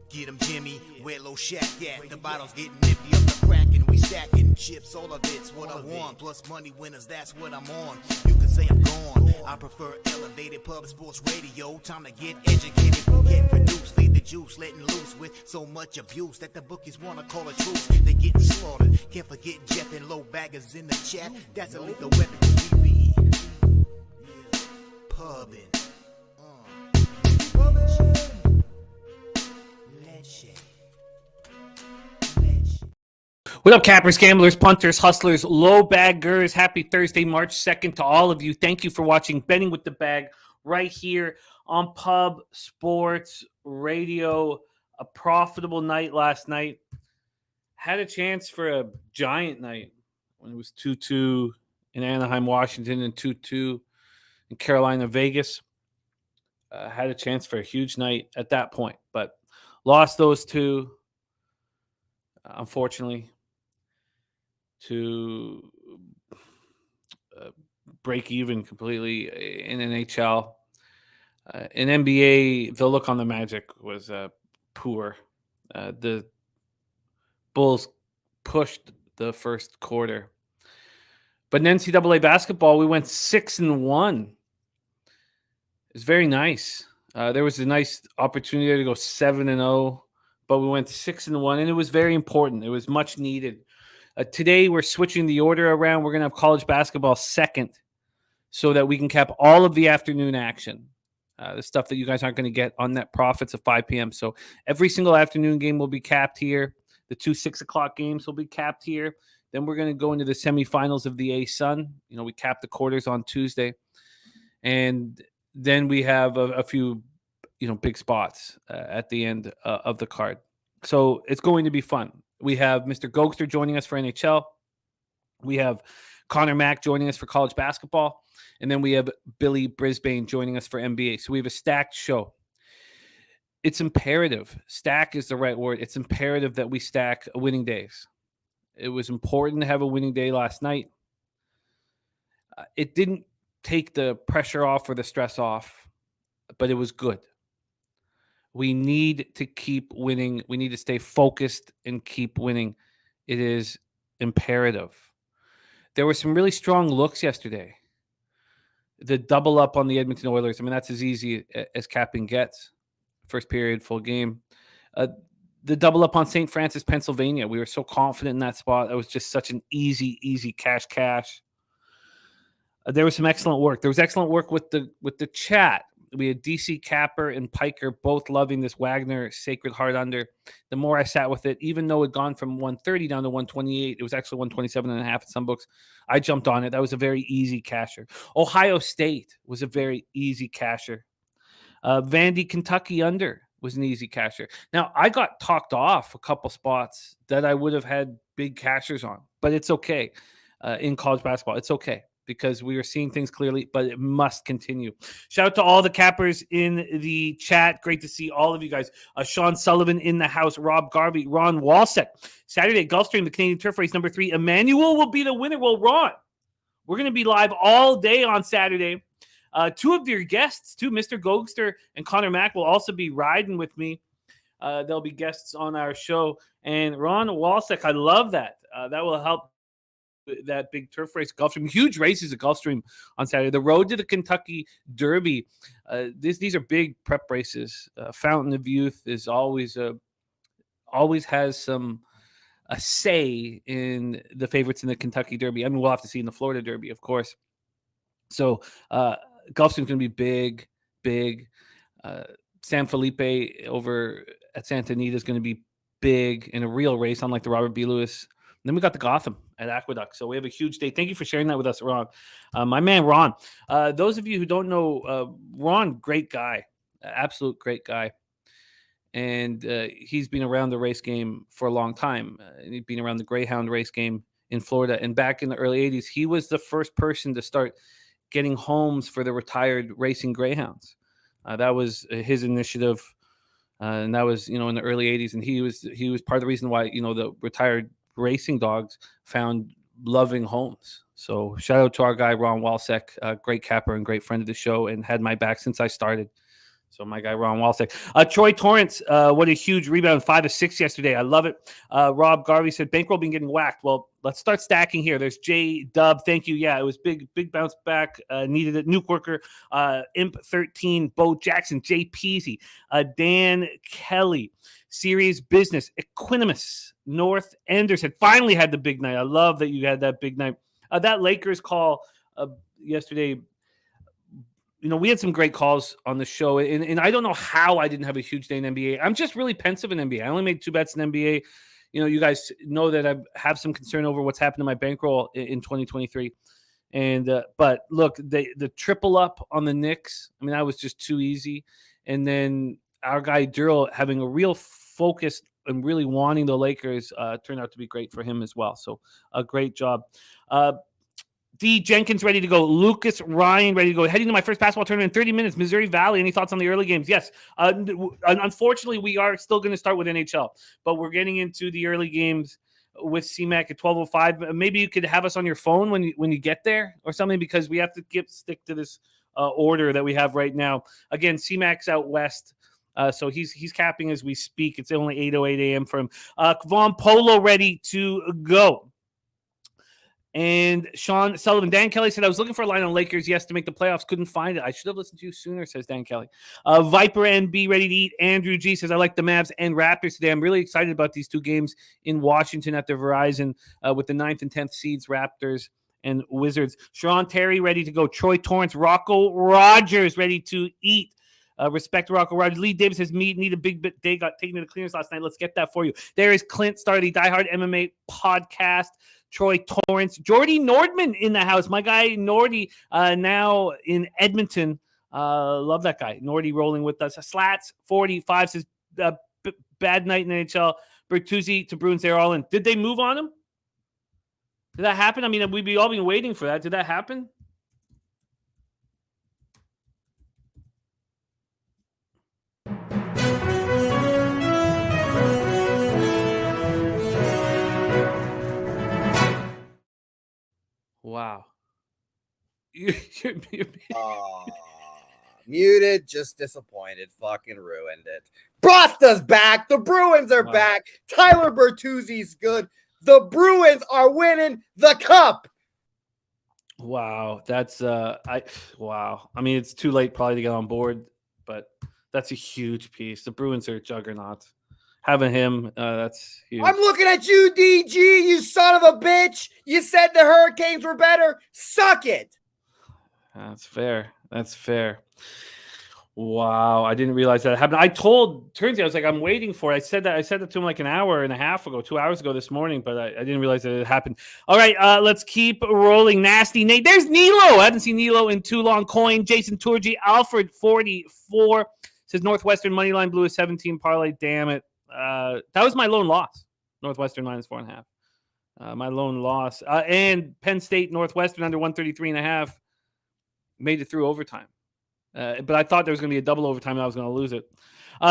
Get 'em, Jimmy, where low shack at? The bottle's getting empty up the Kraken. We stacking chips, all of it's what I want. Plus money winners, that's what I'm on. You can say I'm gone. I prefer elevated public sports radio. Time to get educated, get produced. Leave the juice, letting loose with so much abuse that the bookies wanna call it truth. They getting slaughtered. Can't forget Jeff and low baggers in the chat. That's a lethal weapon 'cause we be pubbing. What up, cappers, gamblers, punters, hustlers, low baggers? Happy Thursday, March 2nd to all of you. Thank you for watching Betting with the Bag right here on Pub Sports Radio. A profitable night last night. Had a chance for a giant night when it was 2-2 in Anaheim, Washington, and 2-2 in Carolina, Vegas. Had a chance for a huge night at that point, but lost those two, unfortunately, to break even completely in NHL. In NBA, the look on the Magic was poor. The Bulls pushed the first quarter. But in NCAA basketball, we went 6-1. It's very nice. There was a nice opportunity to go 7-0, but we went 6-1, and it was very important. It was much needed. Today, we're switching the order around. We're going to have college basketball second so that we can cap all of the afternoon action, the stuff that you guys aren't going to get on Net Profits at 5 p.m. So every single afternoon game will be capped here. The 2 6 o'clock games will be capped here. Then we're going to go into the semifinals of the Asun. We cap the quarters on Tuesday. And then we have a few, big spots at the end of the card. So it's going to be fun. We have Mr. Gogster joining us for NHL. We have Connor Mack joining us for college basketball. And then we have Billy Brisbane joining us for NBA. So we have a stacked show. It's imperative. Stack is the right word. It's imperative that we stack winning days. It was important to have a winning day last night. It didn't take the pressure off or the stress off, but it was good. We need to keep winning. We need to stay focused and keep winning. It is imperative. There were some really strong looks yesterday. The double up on the Edmonton Oilers. That's as easy as capping gets. First period, full game. The double up on St. Francis, Pennsylvania. We were so confident in that spot. It was just such an easy cash. There was some excellent work. There was excellent work with the chat. We had DC Capper and Piker both loving this Wagner Sacred Heart under. The more I sat with it, even though it had gone from 130 down to 128, it was actually 127.5 in some books. I jumped on it. That was a very easy casher. Ohio State was a very easy casher. Vandy, Kentucky under was an easy casher. Now, I got talked off a couple spots that I would have had big cashers on, but it's okay in college basketball. It's okay, because we are seeing things clearly, but it must continue. Shout out to all the cappers in the chat. Great to see all of you guys. Sean Sullivan in the house, Rob Garvey, Ron Walsek. Saturday, Gulfstream, the Canadian Turf Race number 3. Emmanuel will be the winner. Well, Ron, we're going to be live all day on Saturday. Two of your guests, too, Mr. Gogster and Connor Mack, will also be riding with me. They'll be guests on our show. And Ron Walsek, I love that. That will help that big turf race, Gulfstream. Huge races at Gulfstream on Saturday. The road to the Kentucky Derby. These are big prep races. Fountain of Youth is always has a say in the favorites in the Kentucky Derby. We'll have to see in the Florida Derby, of course. So Gulfstream's going to be big. San Felipe over at Santa Anita is going to be big in a real race, unlike the Robert B. Lewis. And then we got the Gotham at Aqueduct. So we have a huge day. Thank you for sharing that with us, Ron. My man, Ron. Those of you who don't know, Ron, great guy. Absolute great guy. And he's been around the race game for a long time. He's been around the Greyhound race game in Florida. And back in the early 80s, he was the first person to start getting homes for the retired racing Greyhounds. That was his initiative, and that was in the early '80s. And he was part of the reason why the retired racing dogs found loving homes. So shout out to our guy Ron Walsek, great capper and great friend of the show, and had my back since I started. So my guy Ron Walsek. Troy Torrance, what a huge rebound, 5 of 6 yesterday. I love it. Rob Garvey said bankroll been getting whacked. Well, let's start stacking here. There's J Dub. Thank you. Yeah, it was big bounce back. Needed it. Nuke Worker, Imp 13, Bo Jackson, Jay Peasy, Dan Kelly, Serious Business, Equinimus, North Enders had finally had the big night. I love that you had that big night. That Lakers call yesterday. We had some great calls on the show, and I don't know how I didn't have a huge day in NBA. I'm just really pensive in NBA. I only made 2 bets in NBA. You guys know that I have some concern over what's happened to my bankroll in 2023. And but look, the triple up on the Knicks, I mean, that was just too easy. And then our guy Durrell having a real focus and really wanting the Lakers turned out to be great for him as well. So a great job. D. Jenkins ready to go. Lucas Ryan ready to go. Heading to my first basketball tournament in 30 minutes. Missouri Valley. Any thoughts on the early games? Yes. Unfortunately, we are still going to start with NHL, but we're getting into the early games with CMAC at 12:05. Maybe you could have us on your phone when you get there or something, because we have to stick to this order that we have right now. Again, CMAC's out west. So he's capping as we speak. It's only 8:08 a.m. for him. Vaughn Polo ready to go. And Sean Sullivan, Dan Kelly said, I was looking for a line on Lakers, yes, to make the playoffs. Couldn't find it. I should have listened to you sooner, says Dan Kelly. Viper NB ready to eat. Andrew G says, I like the Mavs and Raptors today. I'm really excited about these 2 games in Washington at the Verizon with the 9th and 10th seeds, Raptors and Wizards. Sean Terry ready to go. Troy Torrance, Rocco Rogers ready to eat. Respect Rocco Rogers. Lee Davis says, need a big bit day. Got taken to the cleaners last night. Let's get that for you. There is Clint Starr, the Die Hard MMA podcast. Troy Torrance, Jordy Nordman in the house. My guy Nordy now in Edmonton. Love that guy. Nordy rolling with us. Slats 45 says bad night in the NHL. Bertuzzi to Bruins. They're all in. Did they move on him? Did that happen? I mean, we've all been waiting for that. Did that happen? Wow. Muted, just disappointed, fucking ruined it. Brosta's back. The Bruins are back. Tyler Bertuzzi's good. The Bruins are winning the cup. Wow. That's wow. I mean, it's too late probably to get on board, but that's a huge piece. The Bruins are juggernauts. Having him, that's huge. I'm looking at you, DG, you son of a bitch. You said the Hurricanes were better. Suck it. That's fair. That's fair. Wow. I didn't realize that happened. I told Turnsy, I was like, I'm waiting for it. I said that to him like an hour and a half ago, 2 hours ago this morning, but I didn't realize that it happened. All right, let's keep rolling. Nasty Nate. There's Nilo. I haven't seen Nilo in too long. Coin. Jason Turgi. Alfred 44 says Northwestern moneyline blew a 17 parlay. Damn it. That was my lone loss. Northwestern minus 4.5. My lone loss. And Penn State Northwestern under 133.5 made it through overtime. But I thought there was going to be a double overtime and I was going to lose it.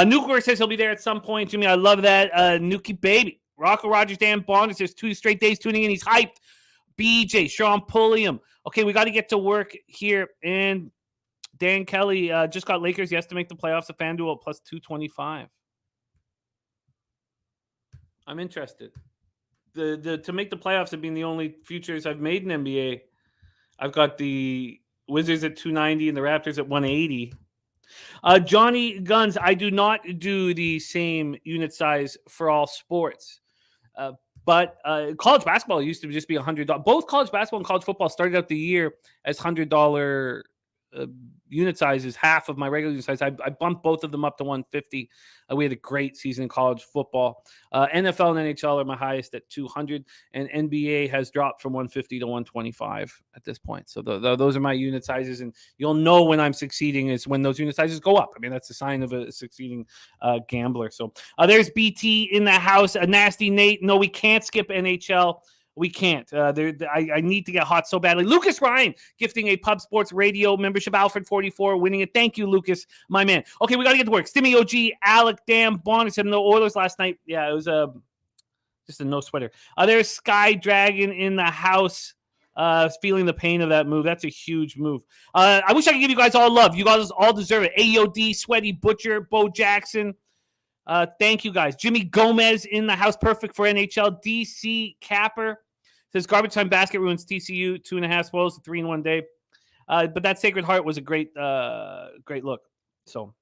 Nuclear says he'll be there at some point. Jimmy, I love that. Nuki baby. Rocco Rogers, Dan Bond says 2 straight days tuning in. He's hyped. BJ, Sean Pulliam. Okay, we got to get to work here. And Dan Kelly just got Lakers, yes, to make the playoffs. A FanDuel at plus 225. I'm interested. The to make the playoffs have been the only futures I've made in NBA. I've got the Wizards at 290 and the Raptors at 180. Johnny Guns, I do not do the same unit size for all sports. But college basketball used to just be $100. Both college basketball and college football started out the year as $100 unit sizes, half of my regular unit size. I bumped both of them up to 150. We had a great season in college football. NFL and NHL are my highest at 200, and NBA has dropped from 150 to 125 at this point. So those are my unit sizes, and you'll know when I'm succeeding is when those unit sizes go up. I mean, that's a sign of a succeeding gambler. So there's BT in the house. A nasty Nate. No, we can't skip NHL. We can't. I need to get hot so badly. Lucas Ryan gifting a Pub Sports Radio membership. Alfred 44 winning it. Thank you, Lucas, my man. Okay, we got to get to work. Stimmy OG, Alec, Dan, Bonner said no Oilers last night. Yeah, it was just a no sweater. There's Sky Dragon in the house. Feeling the pain of that move. That's a huge move. I wish I could give you guys all love. You guys all deserve it. AOD, Sweaty Butcher, Bo Jackson. Thank you guys. Jimmy Gomez in the house. Perfect for NHL. DC Capper says garbage time basket ruins TCU. 2.5 spoils, 3 in one day. But that Sacred Heart was a great look. So,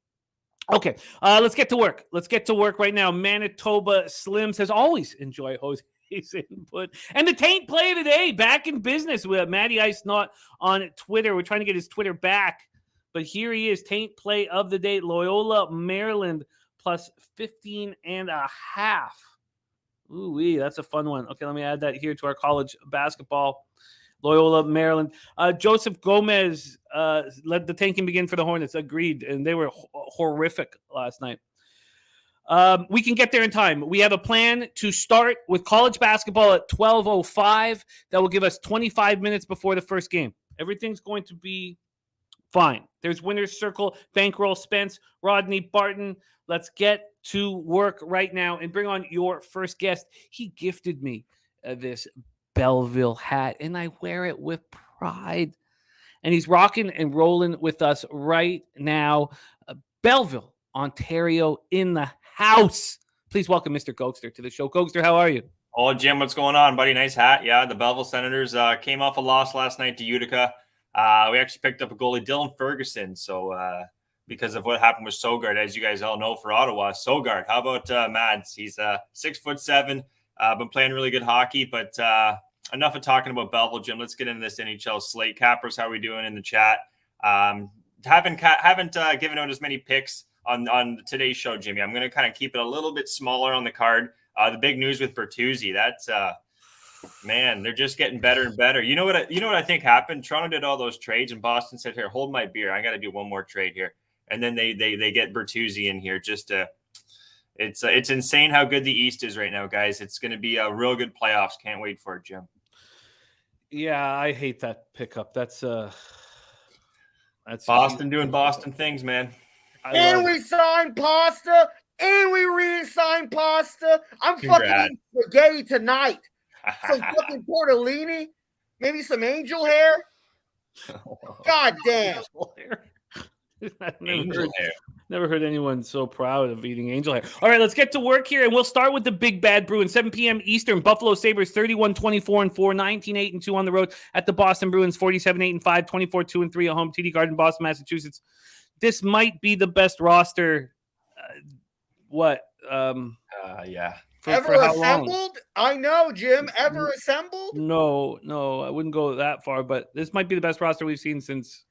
okay. Let's get to work. Let's get to work right now. Manitoba Slim says always enjoy Jose's input. And the Taint play of the day back in business with Matty Ice not on Twitter. We're trying to get his Twitter back. But here he is. Taint play of the day. Loyola, Maryland. Plus 15.5. Ooh, that's a fun one. Okay, let me add that here to our college basketball. Loyola, Maryland. Joseph Gomez let the tanking begin for the Hornets. Agreed, and they were horrific last night. We can get there in time. We have a plan to start with college basketball at 12:05. That will give us 25 minutes before the first game. Everything's going to be fine. There's Winner's Circle, Bankroll Spence, Rodney Barton. Let's get to work right now and bring on your first guest. He gifted me this Belleville hat, and I wear it with pride. And he's rocking and rolling with us right now. Belleville, Ontario in the house. Please welcome Mr. Gogster to the show. Gogster, how are you? Oh, Jim, what's going on, buddy? Nice hat. Yeah, the Belleville Senators came off a loss last night to Utica. We actually picked up a goalie, Dylan Ferguson. So because of what happened with Sogard, as you guys all know, for Ottawa, Sogard. How about Mads? He's 6'7", been playing really good hockey. But enough of talking about Belleville, Jim. Let's get into this NHL slate. Cappers, how are we doing in the chat? Haven't given out as many picks on today's show, Jimmy. I'm going to kind of keep it a little bit smaller on the card. The big news with Bertuzzi, that's man, they're just getting better and better. You know what I think happened? Toronto did all those trades, and Boston said, "Here, hold my beer. I got to do one more trade here." And then they get Bertuzzi in here. Just it's insane how good the East is right now, guys. It's going to be a real good playoffs. Can't wait for it, Jim. Yeah, I hate that pickup. That's Boston doing Boston things, man. And we signed Pasta, and we re-signed Pasta. I'm fucking eating spaghetti tonight. Some fucking tortellini, maybe some angel hair. God damn. Never heard anyone so proud of eating angel hair. All right, let's get to work here, and we'll start with the big bad Bruins. 7 p.m. Eastern, Buffalo Sabres 31-24-4, 19-8-2 on the road at the Boston Bruins, 47-8-5, 24-2-3 at home, TD Garden, Boston, Massachusetts. This might be the best roster. Yeah. Ever assembled? I know, Jim. Ever assembled? No, I wouldn't go that far, but this might be the best roster we've seen since.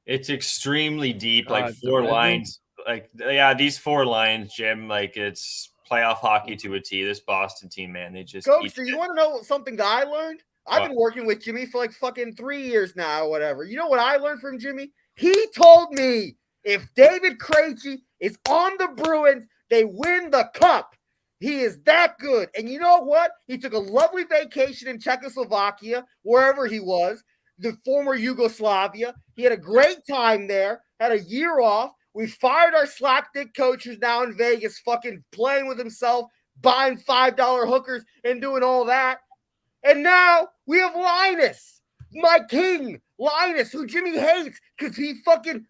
It's extremely deep, like 4 lines. Like, yeah, these 4 lines, Jim, like it's playoff hockey to a T. This Boston team, man, they just. Goldster, you want to know something that I learned? I've been working with Jimmy for like fucking 3 years now or whatever. You know what I learned from Jimmy? He told me if David Krejci is on the Bruins, they win the cup. He is that good. And you know what? He took a lovely vacation in Czechoslovakia, wherever he was, the former Yugoslavia. He had a great time there, had a year off. We fired our slapdick coach who's now in Vegas fucking playing with himself, buying $5 hookers and doing all that. And now we have Linus, my king, Linus, who Jimmy hates because he fucking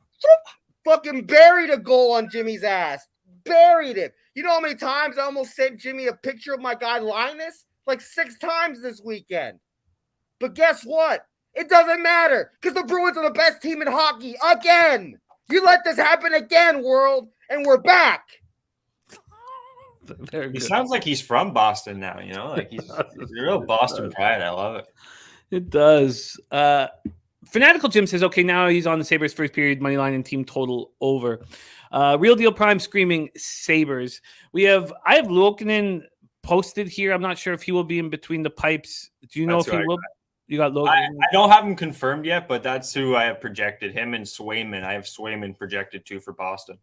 buried a goal on Jimmy's ass. Buried him. You know how many times I almost sent Jimmy a picture of my guy Linus? Like 6 times this weekend. But guess what? It doesn't matter because the Bruins are the best team in hockey again. You let this happen again, world, and we're back. He sounds like he's from Boston now, you know? Like he's a real Boston pride. I love it. It does. Fanatical Jim says, okay, now he's on the Sabres first period, money line and team total over. Real Deal Prime screaming Sabres. I have Lokinen posted here. I'm not sure if he will be in between the pipes. Do you know if he will? You got Logan? I don't have him confirmed yet, but that's who I have projected. Him and Swayman. I have Swayman projected too for Boston.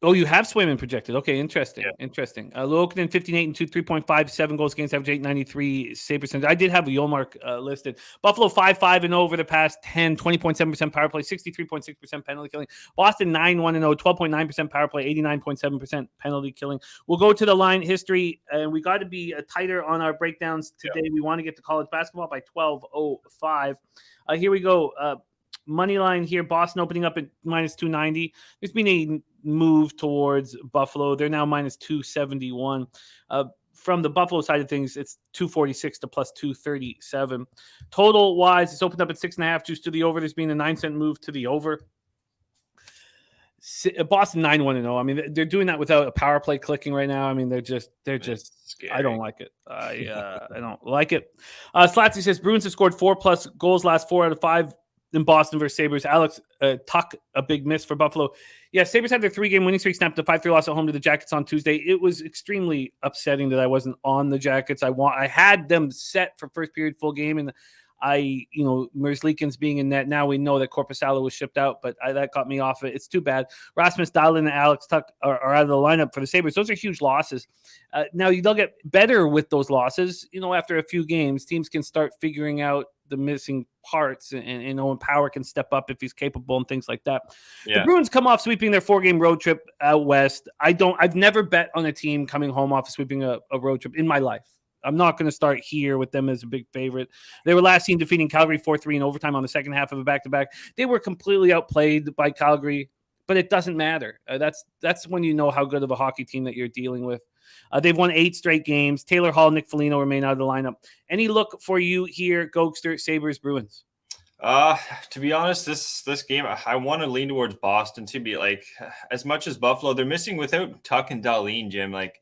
Oh, you have Swayman projected. Okay, interesting. Yeah. Interesting. Lokinen 15-8 and 2, 3.5, 7 goals against average, 893 save percentage. I did have a Yolmark listed. Buffalo 5-5 and over the past 10, 20.7% power play, 63.6% penalty killing. Boston 9-1 and 0, 12.9% power play, 89.7% penalty killing. We'll go to the line history, and we got to be tighter on our breakdowns today. Yeah. We want to get to college basketball by 12:05. Here we go. Money line here, Boston opening up at minus 290. There's been a move towards Buffalo. They're now minus 271. From the Buffalo side of things, it's 246 to plus 237. Total wise, it's opened up at 6.5, juice to the over. There's been a 9-cent move to the over. Boston 9-1-0. I mean, they're doing that without a power play clicking right now. I mean, they're just scary. I don't like it. I don't like it. Slatsy says Bruins have scored 4+ goals last 4 out of 5 in Boston versus Sabres. Alex Tuck, a big miss for Buffalo. Yeah, Sabres had their 3-game winning streak snapped to 5-3 loss at home to the Jackets on Tuesday. It was extremely upsetting that I wasn't on the Jackets. I had them set for first period full game, and Merzlikins being in net. Now we know that Korpisalo was shipped out, but that got me off it. It's too bad. Rasmus Dahlin and Alex Tuck are out of the lineup for the Sabres. Those are huge losses. Now they'll get better with those losses. After a few games, teams can start figuring out the missing parts, and Owen Power can step up if he's capable and things like that. Yeah. The Bruins come off sweeping their 4-game road trip out west. I've never bet on a team coming home off sweeping a road trip in my life. I'm not going to start here with them as a big favorite. They were last seen defeating Calgary 4-3 in overtime on the second half of a back-to-back. They were completely outplayed by Calgary, but it doesn't matter. That's when you know how good of a hockey team that you're dealing with. They've won 8 straight games. Taylor Hall, Nick Foligno remain out of the lineup. Any look for you here, Gogster, Sabres, Bruins? To be honest, this game, I want to lean towards Boston to be like, as much as Buffalo, they're missing without Tuck and Dahlin, Jim. Like,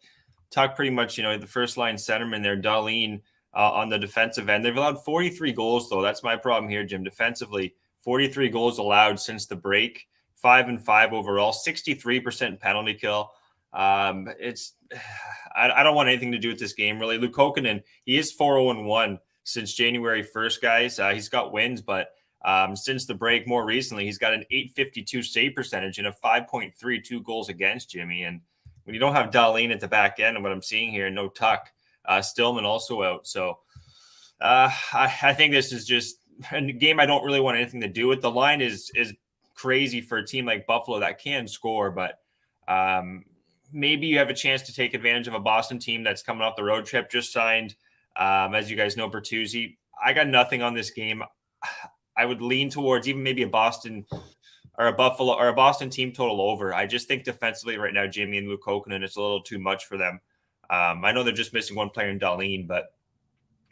Tuck pretty much, the first line centerman there, Dahlin on the defensive end. They've allowed 43 goals, though. That's my problem here, Jim. Defensively, 43 goals allowed since the break, 5-5 overall, 63% penalty kill. I don't want anything to do with this game, really. Luukkonen, he is 4-0-1 since January 1st, guys. He's got wins, but since the break more recently, he's got an .852 save percentage and a 5.32 goals against, Jimmy. And when you don't have Dahlin at the back end, and what I'm seeing here, no Tuck, Stillman also out. So I think this is just a game I don't really want anything to do with. The line is crazy for a team like Buffalo that can score, but maybe you have a chance to take advantage of a Boston team that's coming off the road trip, just signed, as you guys know, Bertuzzi. I got nothing on this game. I would lean towards even maybe a Boston or a Buffalo or a Boston team total over. I just think defensively right now, Jimmy and Luukkonen, it's a little too much for them. I know they're just missing one player in Dahlin, but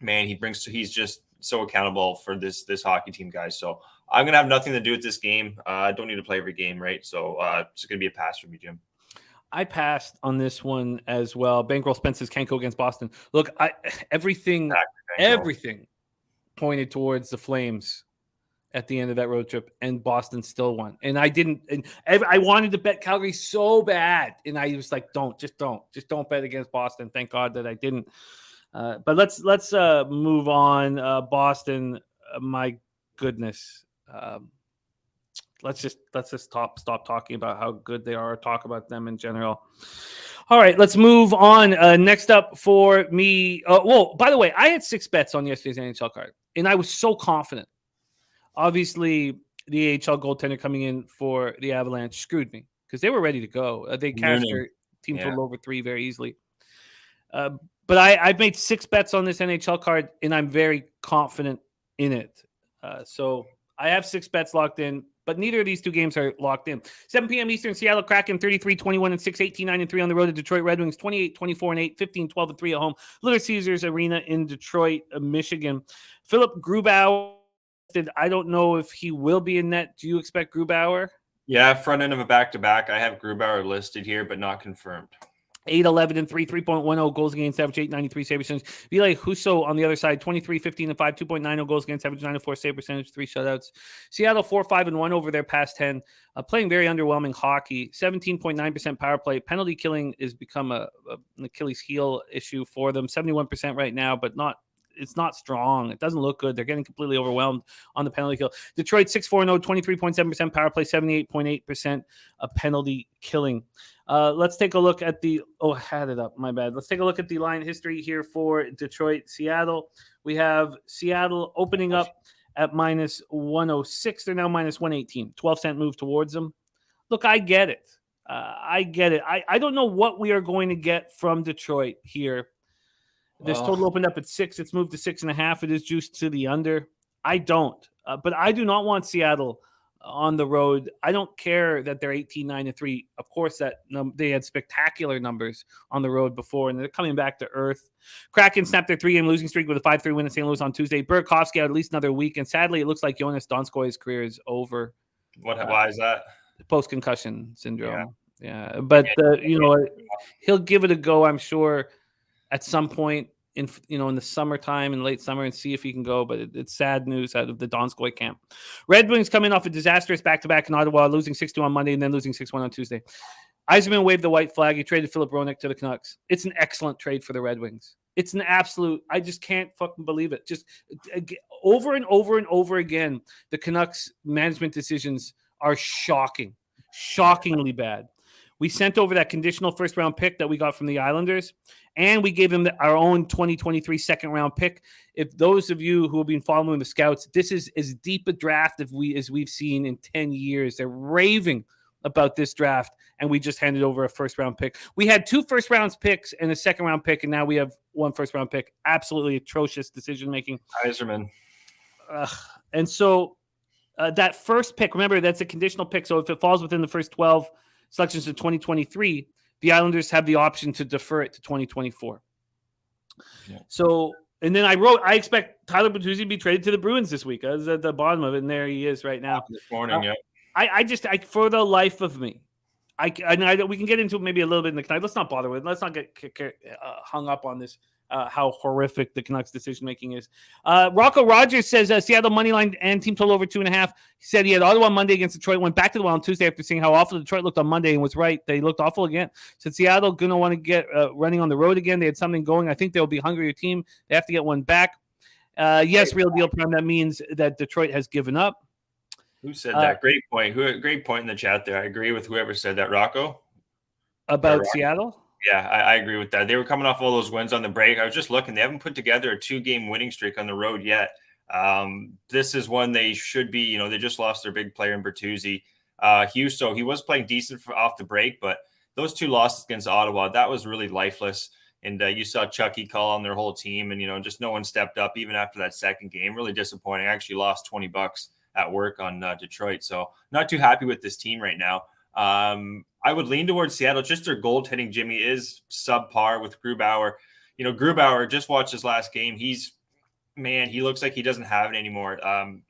man, he's just so accountable for this hockey team, guys. So I'm gonna have nothing to do with this game. I don't need to play every game, right? So it's gonna be a pass for me, Jim. I passed on this one as well. Bankroll Spence's can't go against Boston. Look, everything pointed towards the Flames at the end of that road trip, and Boston still won. And I didn't. And I wanted to bet Calgary so bad, and I was like, don't bet against Boston. Thank God that I didn't. But let's move on. Boston, my goodness. Let's just stop talking about how good they are. Talk about them in general. All right, let's move on. Next up for me. By the way, I had 6 bets on yesterday's NHL card, and I was so confident. Obviously, the AHL goaltender coming in for the Avalanche screwed me because they were ready to go. They cashed their team total over 3 very easily. But I've made 6 bets on this NHL card, and I'm very confident in it. So I have 6 bets locked in, but neither of these 2 games are locked in. 7 p.m. Eastern, Seattle Kraken 33-21-6, 18-9-3 on the road to Detroit Red Wings, 28-24-8, 15-12-3 at home. Little Caesars Arena in Detroit, Michigan. Philip Grubauer, I don't know if he will be in net. Do you expect Grubauer? Yeah, front end of a back-to-back. I have Grubauer listed here, but not confirmed. 8-11-3, 3.10 goals against average, 893 save percentage. Ville Husso on the other side, 23-15-5, 2.90 goals against average, 904 save percentage, 3 shutouts. Seattle 4-5-1 over their past 10, playing very underwhelming hockey. 17.9% power play. Penalty killing has become an Achilles heel issue for them. 71% right now, but not it's not strong. It doesn't look good. They're getting completely overwhelmed on the penalty kill. Detroit 6-4-0, 23.7% power play, 78.8% penalty killing. Let's take a look at the I had it up. My bad. Let's take a look at the line history here for Detroit, Seattle. We have Seattle opening up at minus 106. They're now minus 118. 12-cent move towards them. Look, I get it. I get it. I don't know what we are going to get from Detroit here. This total opened up at 6. It's moved to 6.5. It is juiced to the under. I don't. But I do not want Seattle on the road. I don't care that they're 18-9-3. Of course, that they had spectacular numbers on the road before, and they're coming back to earth. Kraken snapped their 3-game losing streak with a 5-3 win in St. Louis on Tuesday. Burakovsky out at least another week, and sadly, it looks like Jonas Donskoi's career is over. Why is that? Post-concussion syndrome. Yeah. But he'll give it a go, I'm sure, at some point in the summertime and late summer and see if he can go. But it's sad news out of the Donskoi camp. Red Wings coming off a disastrous back-to-back in Ottawa, losing 6-2 on Monday and then losing 6-1 on Tuesday. Yzerman waved the white flag. He traded Philip Roenick to the Canucks. It's an excellent trade for the Red Wings. It's an absolute, I just can't fucking believe it. Just over and over and over again, the Canucks management decisions are shockingly bad. We sent over that conditional first-round pick that we got from the Islanders, and we gave them our own 2023 second-round pick. If those of you who have been following the scouts, this is as deep a draft as we've seen in 10 years. They're raving about this draft, and we just handed over a first-round pick. We had 2 first-round picks and a second-round pick, and now we have 1 first-round pick. Absolutely atrocious decision-making. Yzerman. And so that first pick, remember, that's a conditional pick, so if it falls within the first 12 selections of 2023, the Islanders have the option to defer it to 2024. Yeah. So, and then I expect Tyler Bertuzzi to be traded to the Bruins this week. I was at the bottom of it, and there he is right now. This morning, yeah. I for the life of me, we can get into it maybe a little bit in the Canucks. Let's not bother with it. Let's not get hung up on this. How horrific the Canucks decision making is. Rocco Rogers says Seattle money line and team total over 2.5. He said he had Ottawa Monday against Detroit. Went back to the well on Tuesday after seeing how awful Detroit looked on Monday and was right. They looked awful again. Said Seattle gonna want to get running on the road again. They had something going. I think they'll be hungrier team. They have to get one back. Yes, real deal prime. That means that Detroit has given up. Who said that? Great point. Great point in the chat there. I agree with whoever said that. Rocco about Seattle. Yeah, I agree with that. They were coming off all those wins on the break. I was just looking. They haven't put together a 2-game winning streak on the road yet. This is one they should be. They just lost their big player in Bertuzzi. He was playing decent off the break, but those 2 losses against Ottawa, that was really lifeless. And you saw Chucky call on their whole team, and just no one stepped up even after that second game. Really disappointing. I actually lost $20 at work on Detroit, so not too happy with this team right now. I would lean towards Seattle. Just their goaltending, Jimmy, is subpar with Grubauer. Grubauer, just watched his last game. He looks like he doesn't have it anymore.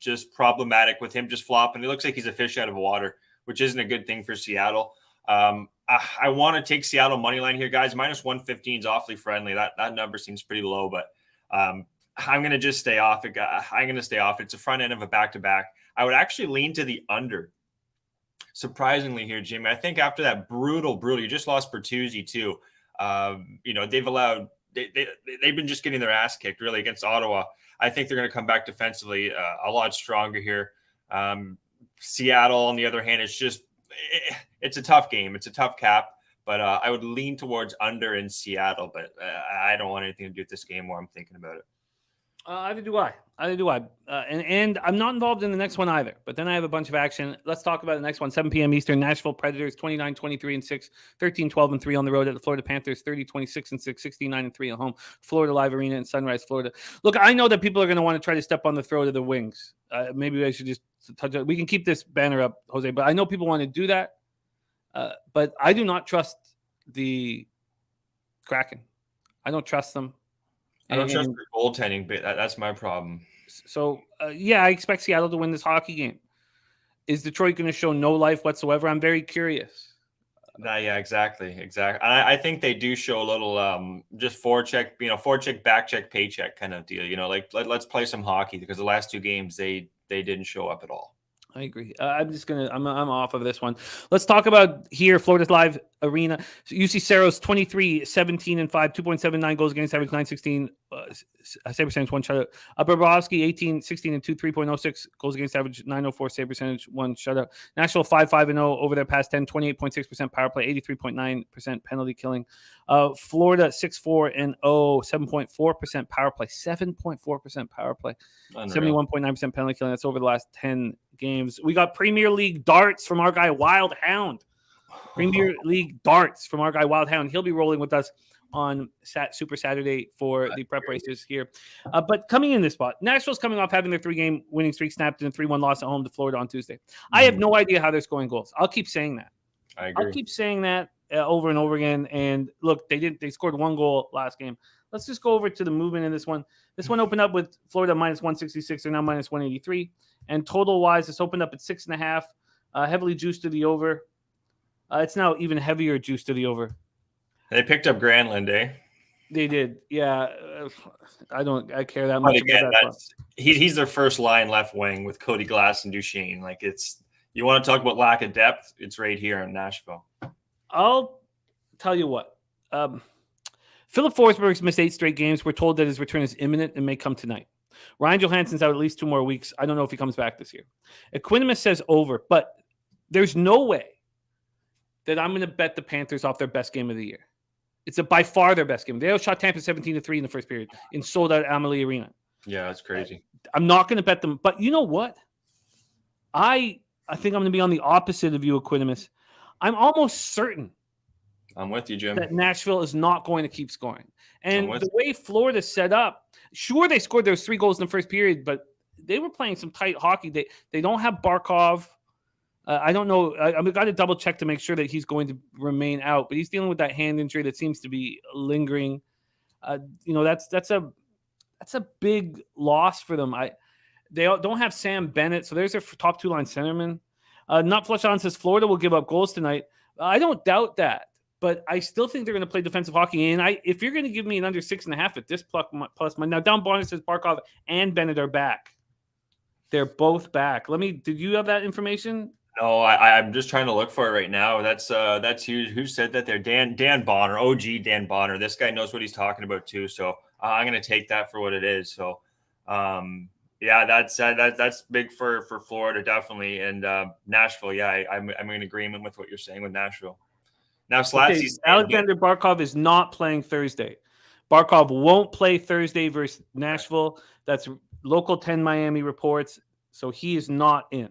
Just problematic with him just flopping. He looks like he's a fish out of water, which isn't a good thing for Seattle. I want to take Seattle money line here, guys. Minus 115 is awfully friendly. That number seems pretty low, but I'm going to just stay off it. I'm going to stay off. It's a front end of a back-to-back. I would actually lean to the under. Surprisingly here, Jimmy, I think after that brutal, you just lost Bertuzzi too. They've been just getting their ass kicked really against Ottawa. I think they're going to come back defensively a lot stronger here. Seattle, on the other hand, it's a tough game. It's a tough cap, but I would lean towards under in Seattle, but I don't want anything to do with this game while I'm thinking about it. Either do I. And I'm not involved in the next one either. But then I have a bunch of action. Let's talk about the next one. 7 p.m. Eastern. Nashville Predators 29-23-6, 13-12-3 on the road at the Florida Panthers 30-26-6, 16-9-3 at home. Florida Live Arena in Sunrise, Florida. Look, I know that people are going to want to try to step on the throat of the Wings. Maybe I should just touch it. We can keep this banner up, Jose. But I know people want to do that. But I do not trust the Kraken. I don't trust them. I don't trust their goaltending, but that's my problem. So, I expect Seattle to win this hockey game. Is Detroit going to show no life whatsoever? I'm very curious. Yeah, exactly. I think they do show a little just forecheck, back check, paycheck kind of deal. Let's play some hockey because the last 2 games they didn't show up at all. I agree. I'm off of this one. Let's talk about here, Florida's live arena. So UC Saros 23, 17 and 5, 2.79 goals against average, 916, save percentage, one shutout. Bobrovsky 18, 16 and 2, 3.06 goals against average, 904 save percentage, one shutout. Nashville 5-5 and 0 over their past 10, 28.6% power play, 83.9% penalty killing. Florida 6-4 and 0, 7.4% power play, 7.4% power play, 71.9% penalty killing. That's over the last 10 games. We got Premier League darts from our guy Wild Hound. Premier League darts from our guy Wild Hound. He'll be rolling with us on Super Saturday for the prep races here. But coming in this spot, Nashville's coming off having their 3-game winning streak snapped in a 3-1 loss at home to Florida on Tuesday. I have no idea how they're scoring goals. I'll keep saying that. I agree. I'll keep saying that over and over again. And look, they scored 1 goal last game. Let's just go over to the movement in this one. This one opened up with Florida minus 166. They're now minus 183. And total-wise, it's opened up at 6.5. Heavily juiced to the over. It's now even heavier juiced to the over. They picked up Granlund, eh? They did. Yeah. I care that much. But again, he's their first line left wing with Cody Glass and Duchesne. Like, you want to talk about lack of depth? It's right here in Nashville. I'll tell you what. Philip Forsberg's missed 8 straight games. We're told that his return is imminent and may come tonight. Ryan Johansson's out at least 2 more weeks. I don't know if he comes back this year. Equanimus says over, but there's no way that I'm going to bet the Panthers off their best game of the year. It's by far their best game. They outshot Tampa 17-3 in the first period in sold-out Amalie Arena. Yeah, that's crazy. I'm not going to bet them. But you know what? I think I'm going to be on the opposite of you, Equanimus. I'm almost certain I'm with you, Jim. that Nashville is not going to keep scoring. And the way Florida's set up, sure, they scored those 3 goals in the first period, but they were playing some tight hockey. They don't have Barkov. I don't know. I've got to double check to make sure that he's going to remain out, but he's dealing with that hand injury that seems to be lingering. That's a big loss for them. They don't have Sam Bennett, so there's their top 2-line centerman. Not Flush On says Florida will give up goals tonight. I don't doubt that, but I still think they're going to play defensive hockey. And if you're going to give me an under 6.5 at this plus money, now Down Bonner says Barkov and Bennett are back. They're both back. Did you have that information? No, I'm just trying to look for it right now. That's huge. Who said that there? Dan Bonner, OG Dan Bonner. This guy knows what he's talking about too. So I'm going to take that for what it is. So, yeah, that's big for Florida, definitely. And Nashville, yeah, I'm in agreement with what you're saying with Nashville. Now, Slatsy's Alexander Barkov is not playing Thursday. Barkov won't play Thursday versus Nashville. That's Local 10 Miami reports. So he is not in.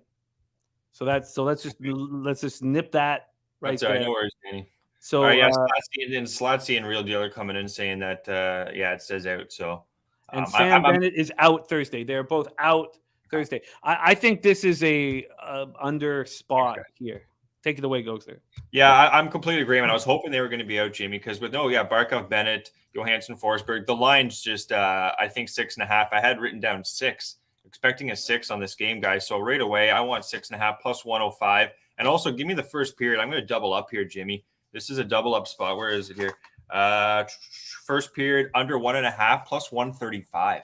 So let's just nip that right that's there. Right, no worries, Danny. So Slatsy and Real Dealer coming in saying that it says out. So and Sam Bennett is out Thursday. They're both out Thursday. I think this is a under spot here. Take it away, Goldster. Yeah, I'm completely agreement. I was hoping they were going to be out, Jimmy, because Barkov, Bennett, Johansson, Forsberg. The line's just I think 6.5. I had written down 6. Expecting a 6 on this game, guys. So right away, I want 6.5 plus 105. And also give me the first period. I'm going to double up here, Jimmy. This is a double up spot. Where is it here? First period under 1.5 plus 135.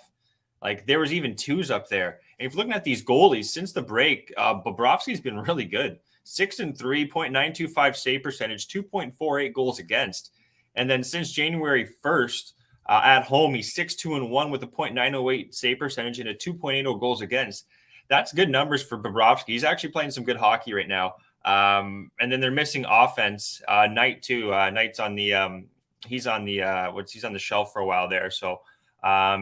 Like there was even 2s up there. And if you're looking at these goalies since the break, Bobrovsky's been really good. 6-3, 0.925 save percentage, 2.48 goals against. And then since January 1st, at home, he's 6-2-1 with a .908 save percentage and a 2.80 goals against. That's good numbers for Bobrovsky. He's actually playing some good hockey right now. And then they're missing offense. Knight too. Knight's on the he's on the shelf for a while there. So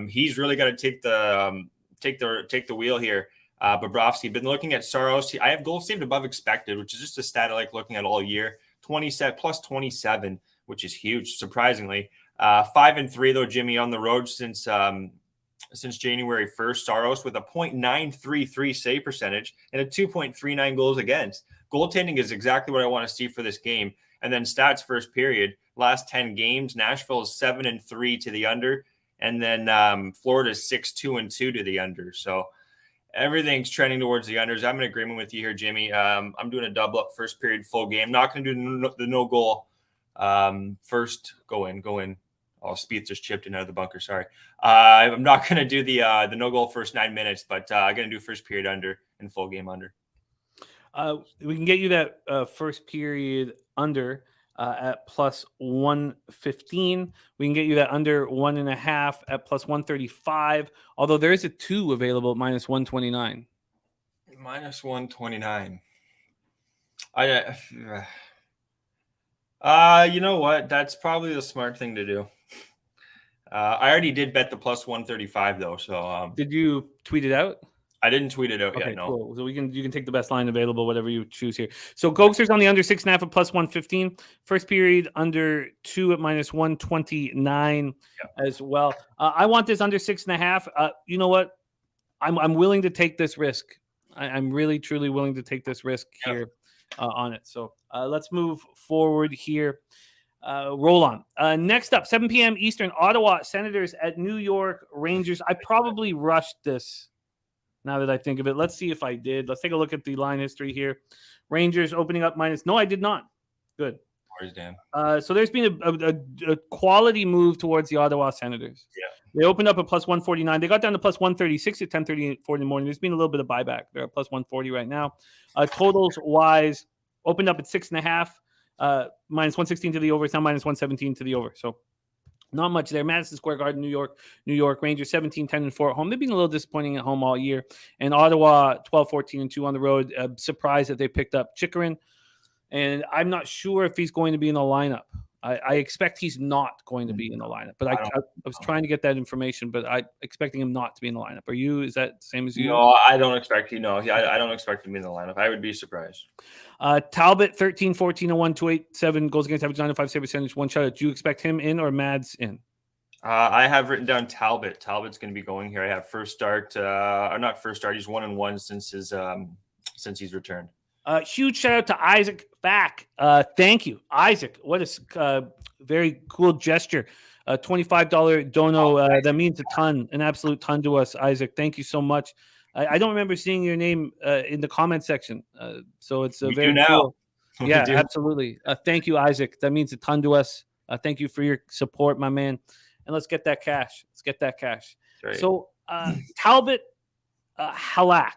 he's really got to take the wheel here. Bobrovsky. Been looking at Saros. I have goals saved above expected, which is just a stat I like looking at all year. 27 plus 27, which is huge, surprisingly. 5-3 though, Jimmy, on the road since January 1st. Saros with a .933 save percentage and a 2.39 goals against. Goaltending is exactly what I want to see for this game. And then stats first period, last 10 games, Nashville is 7-3 to the under, and then Florida is 6-2-2 to the under. So everything's trending towards the unders. I'm in agreement with you here, Jimmy. I'm doing a double up first period, full game. Not going to do the no goal first. Go in. Oh, Spieth just chipped in out of the bunker. Sorry. I'm not going to do the no goal first 9 minutes, but I'm going to do first period under and full game under. We can get you that first period under at plus 115. We can get you that under 1.5 at plus 135. Although there is a 2 available at minus 129. Minus 129. You know what? That's probably the smart thing to do. I already did bet the plus 135 though. So did you tweet it out? I didn't tweet it out okay, yet. No. Cool. So you can take the best line available, whatever you choose here. So Gogster's on the under 6.5 at plus 115. First period under 2 at minus 129 as well. I want this under 6.5. You know what? I'm willing to take this risk. I'm really truly willing to take this risk here on it. So let's move forward here. Roll on. Next up, 7 p.m. Eastern, Ottawa Senators at New York Rangers. I probably rushed this. Now that I think of it, let's see if I did. Let's take a look at the line history here. Rangers opening up minus. No, I did not. Good. Where's Dan? So there's been a quality move towards the Ottawa Senators. Yeah. They opened up at plus 149. They got down to plus 136 at 10:34 in the morning. There's been a little bit of buyback. They're at plus 140 right now. Totals wise, opened up at 6.5. Minus 116 to the over. It's now minus 117 to the over. So not much there. Madison Square Garden, New York Rangers 17-10-4 at home. They've been a little disappointing at home all year. And Ottawa 12-14-2 on the road. Surprised that they picked up Chikrin. And I'm not sure if he's going to be in the lineup. I expect he's not going to be in the lineup. But I was trying to get that information, but I'm expecting him not to be in the lineup. Are you? Is that the same as you? No, I don't expect him. No, I don't expect him to be in the lineup. I would be surprised. Talbot 13-14-1, 287 goals against average, 905 save percentage, 1 shutout. Do you expect him in or Mads in? I have written down Talbot. Talbot's going to be going here. I have first start, or not first start. He's 1-1 since he's returned. Huge shout out to Isaac back. Thank you, Isaac. What a very cool gesture. $25 dono. That means a ton, an absolute ton to us, Isaac. Thank you so much. I don't remember seeing your name in the comment section. So it's very cool. Yeah, absolutely. Thank you, Isaac. That means a ton to us. Thank you for your support, my man. And let's get that cash. Right. So Talbot Halak.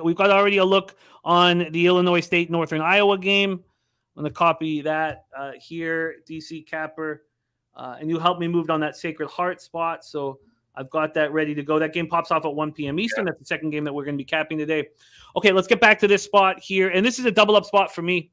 We've got already a look on the Illinois State Northern Iowa game. I'm going to copy that here, DC Capper. And you helped me move on that Sacred Heart spot. So I've got that ready to go. That game pops off at 1 p.m. Eastern. That's the second game that we're going to be capping today. Okay, let's get back to this spot here. And this is a double-up spot for me.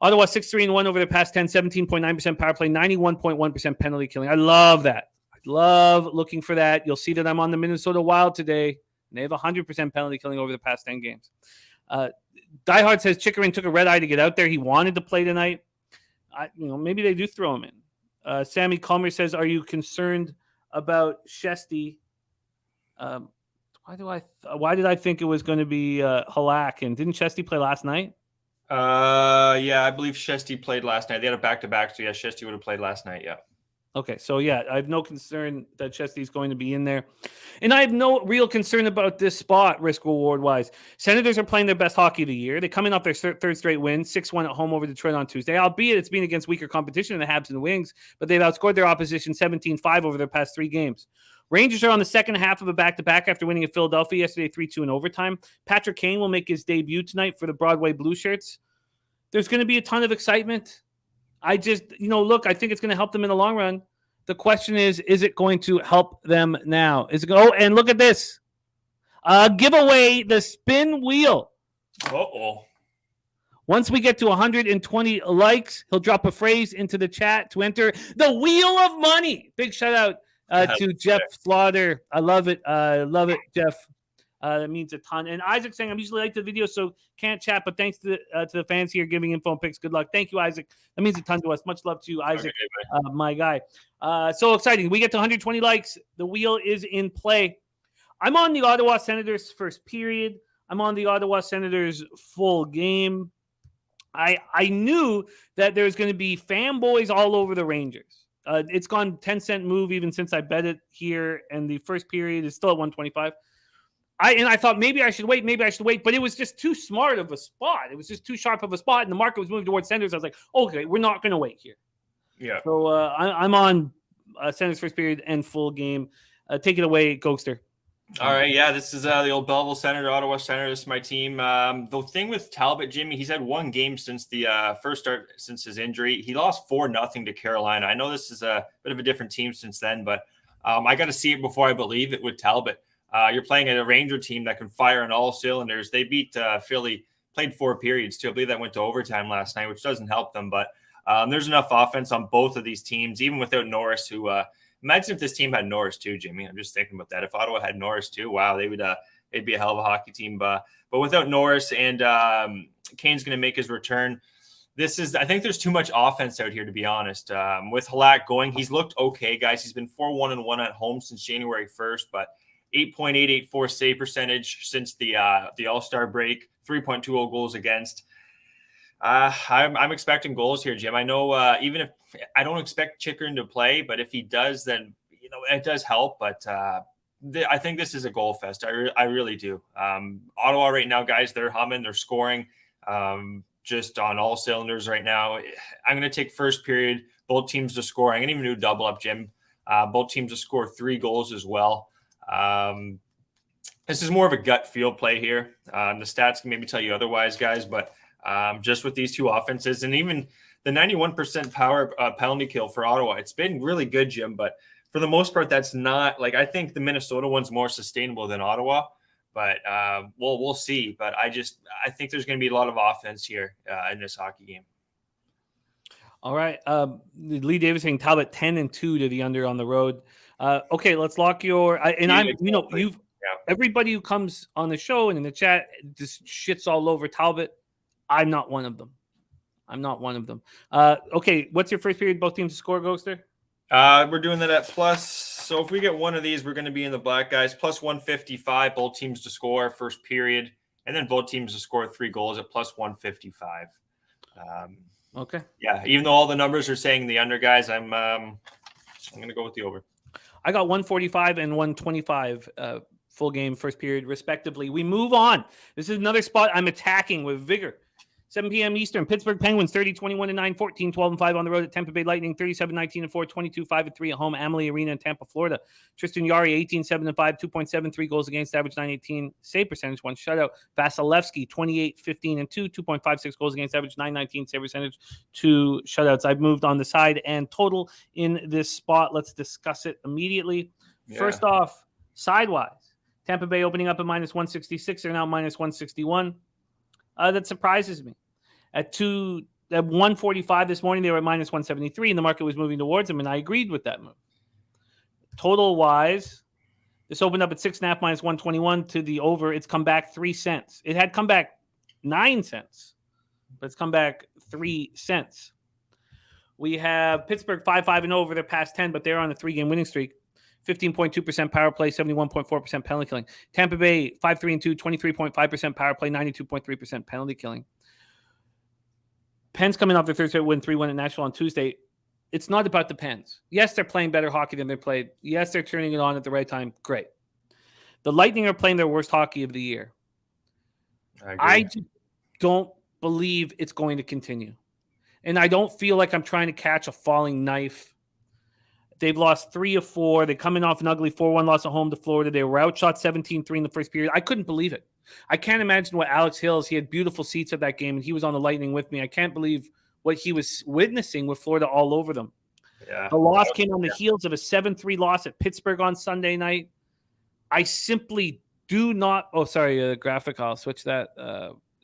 Ottawa 6-3-1 over the past 10, 17.9% power play, 91.1% penalty killing. I love that. I love looking for that. You'll see that I'm on the Minnesota Wild today. And they have 100% penalty killing over the past 10 games. Diehard says Chikrin took a red eye to get out there. He wanted to play tonight. Maybe they do throw him in. Sammy Calmer says, "Are you concerned about Shesty?" Why did I think it was going to be Halak? And didn't Shesty play last night? Yeah, I believe Shesty played last night. They had a back-to-back, so yeah, Shesty would have played last night. Yeah. Okay, so yeah, I have no concern that Chesty's going to be in there. And I have no real concern about this spot, risk-reward-wise. Senators are playing their best hockey of the year. They come in off their third straight win, 6-1 at home over Detroit on Tuesday, albeit it's been against weaker competition in the Habs and Wings, but they've outscored their opposition 17-5 over their past 3 games. Rangers are on the second half of a back-to-back after winning at Philadelphia yesterday 3-2 in overtime. Patrick Kane will make his debut tonight for the Broadway Blue Shirts. There's going to be a ton of excitement. I just, look, I think it's going to help them in the long run. The question is it going to help them now? And look at this. Give away the spin wheel. Uh-oh. Once we get to 120 likes, he'll drop a phrase into the chat to enter the Wheel of Money. Big shout out to Jeff Slaughter. I love it. Jeff. That means a ton. And Isaac saying, I'm usually late to the video, so can't chat, but thanks to the fans here giving info and picks. Good luck. Thank you, Isaac. That means a ton to us. Much love to you, Isaac, my guy. So exciting. We get to 120 likes. The wheel is in play. I'm on the Ottawa Senators first period. I'm on the Ottawa Senators full game. I knew that there's going to be fanboys all over the Rangers. It's gone 10-cent move even since I bet it here, and the first period is still at 125. I thought maybe I should wait, but it was just too smart of a spot. It was just too sharp of a spot, and the market was moving towards Senators. I was like, okay, we're not going to wait here. Yeah. So I'm on Senators first period and full game. Take it away, Goldster. All right, yeah, this is the old Belleville Center, Ottawa Center. This is my team. The thing with Talbot, Jimmy, he's had one game since the first start since his injury. He lost 4-0 to Carolina. I know this is a bit of a different team since then, but I got to see it before I believe it with Talbot. You're playing a Ranger team that can fire on all cylinders. They beat Philly, played 4 periods too. I believe that went to overtime last night, which doesn't help them. But there's enough offense on both of these teams, even without Norris, who imagine if this team had Norris too, Jimmy. I'm just thinking about that. If Ottawa had Norris too, wow, they'd be a hell of a hockey team. But without Norris and Kane's going to make his return. I think there's too much offense out here, to be honest. With Halak going, he's looked okay, guys. He's been 4-1-1 at home since January 1st, but 8.884 save percentage since the All-Star break, 3.20 goals against. I'm expecting goals here, Jim. I know even if I don't expect Chychrun to play, but if he does, then it does help. But I think this is a goal fest. I really do. Ottawa right now, guys, they're humming, they're scoring, just on all cylinders right now. I'm going to take first period, both teams to score. I'm going to even do double up, Jim. Both teams to score 3 goals as well. This is more of a gut feel play here. The stats can maybe tell you otherwise, guys, but just with these two offenses and even the 91% power penalty kill for Ottawa, it's been really good, Jim. But for the most part, that's not I think the Minnesota one's more sustainable than Ottawa. But we'll see. But I think there's going to be a lot of offense here in this hockey game. All right. Lee Davis saying Talbot 10-2 to the under on the road. Okay, let's lock your. Everybody who comes on the show and in the chat just shits all over Talbot. I'm not one of them. Okay, what's your first period? Both teams to score, Goldster? We're doing that at plus. So if we get one of these, we're going to be in the black, guys. Plus 155, both teams to score first period, and then both teams to score 3 goals at plus 155. Okay. Yeah, even though all the numbers are saying the under, guys, I'm going to go with the over. I got 145 and 125 full game first period, respectively. We move on. This is another spot I'm attacking with vigor. 7 p.m. Eastern, Pittsburgh Penguins 30-21-9, 14-12-5 on the road at Tampa Bay Lightning, 37-19-4, 22-5-3 at home, Amalie Arena in Tampa, Florida. Tristan Jarry 18-7-5, 2.73 goals against, average .918 save percentage, 1 shutout. Vasilevsky 28-15-2, 2.56 goals against, average .919 save percentage, 2 shutouts. I've moved on the side and total in this spot. Let's discuss it immediately. Yeah. First off, sidewise, Tampa Bay opening up at minus 166. They're now minus 161. That surprises me. At 145 this morning, they were at minus 173, and the market was moving towards them, and I agreed with that move. Total-wise, this opened up at 6.5 minus 121 to the over. It's come back 3 cents. It had come back 9 cents, but it's come back 3 cents. We have Pittsburgh 5-5-0 over their past 10, but they're on a 3-game winning streak. 15.2% power play, 71.4% penalty killing. Tampa Bay 5-3-2, 23.5% power play, 92.3% penalty killing. Pens coming off their third straight win, 3-1 at Nashville on Tuesday. It's not about the Pens. Yes, they're playing better hockey than they played. Yes, they're turning it on at the right time. Great. The Lightning are playing their worst hockey of the year. I don't believe it's going to continue. And I don't feel like I'm trying to catch a falling knife. They've lost 3 of 4. They're coming off an ugly 4-1 loss at home to Florida. They were outshot 17-3 in the first period. I couldn't believe it. I can't imagine what Alex Hills, he had beautiful seats at that game, and he was on the Lightning with me. I can't believe what he was witnessing with Florida all over them. Yeah. The loss came on the heels of a 7-3 loss at Pittsburgh on Sunday night. I simply do not – graphic, I'll switch that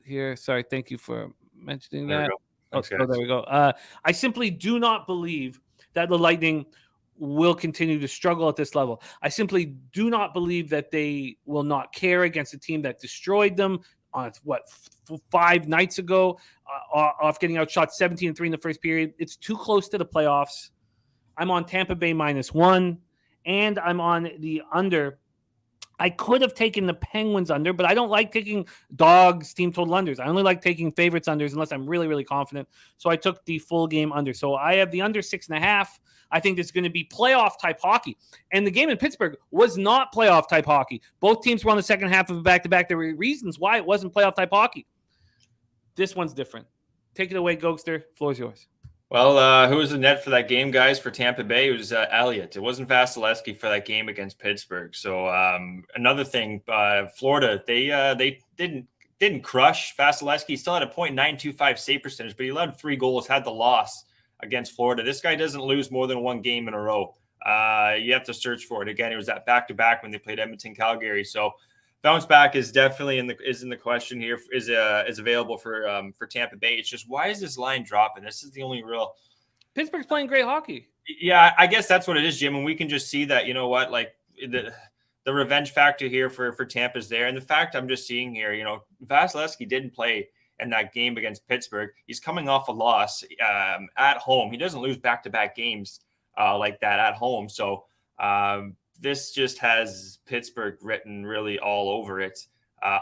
here. Sorry, thank you for mentioning that. There we go. I simply do not believe that the Lightning – will continue to struggle at this level. I simply do not believe that they will not care against a team that destroyed them on 5 nights ago, off getting outshot 17-3 in the first period. It's too close to the playoffs. I'm on Tampa Bay -1, and I'm on the under. I could have taken the Penguins under, but I don't like taking dogs, team total unders. I only like taking favorites unders unless I'm really, really confident. So I took the full game under. So I have the under 6.5. I think it's going to be playoff type hockey. And the game in Pittsburgh was not playoff type hockey. Both teams were on the second half of a back-to-back. There were reasons why it wasn't playoff type hockey. This one's different. Take it away, Gogster. Floor's yours. Well, who was the net for that game, guys, for Tampa Bay? It was Elliott. It wasn't Vasilevsky for that game against Pittsburgh. So another thing, Florida, they didn't crush Vasilevsky. He still had a .925 save percentage, but he allowed 3 goals, had the loss against Florida. This guy doesn't lose more than 1 game in a row. You have to search for it. Again, it was that back-to-back when they played Edmonton, Calgary. So bounce back is definitely in the question here. Is available for Tampa Bay. It's just, why is this line dropping? This is the only real. Pittsburgh's playing great hockey. Yeah, I guess that's what it is, Jim. And we can just see that, you know what, like the revenge factor here for Tampa's there. And the fact I'm just seeing here, you know, Vasilevsky didn't play in that game against Pittsburgh. He's coming off a loss at home. He doesn't lose back-to-back games like that at home. So this just has Pittsburgh written really all over it.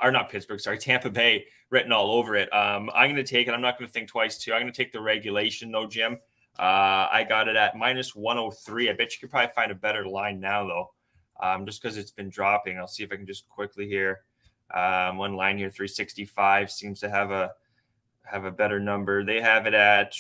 Or not Pittsburgh, sorry, Tampa Bay written all over it. I'm going to take it. I'm not going to think twice, too. I'm going to take the regulation, though, Jim. I got it at -103. I bet you could probably find a better line now, though, just because it's been dropping. I'll see if I can just quickly here. One line here, 365, seems to have a better number. They have it at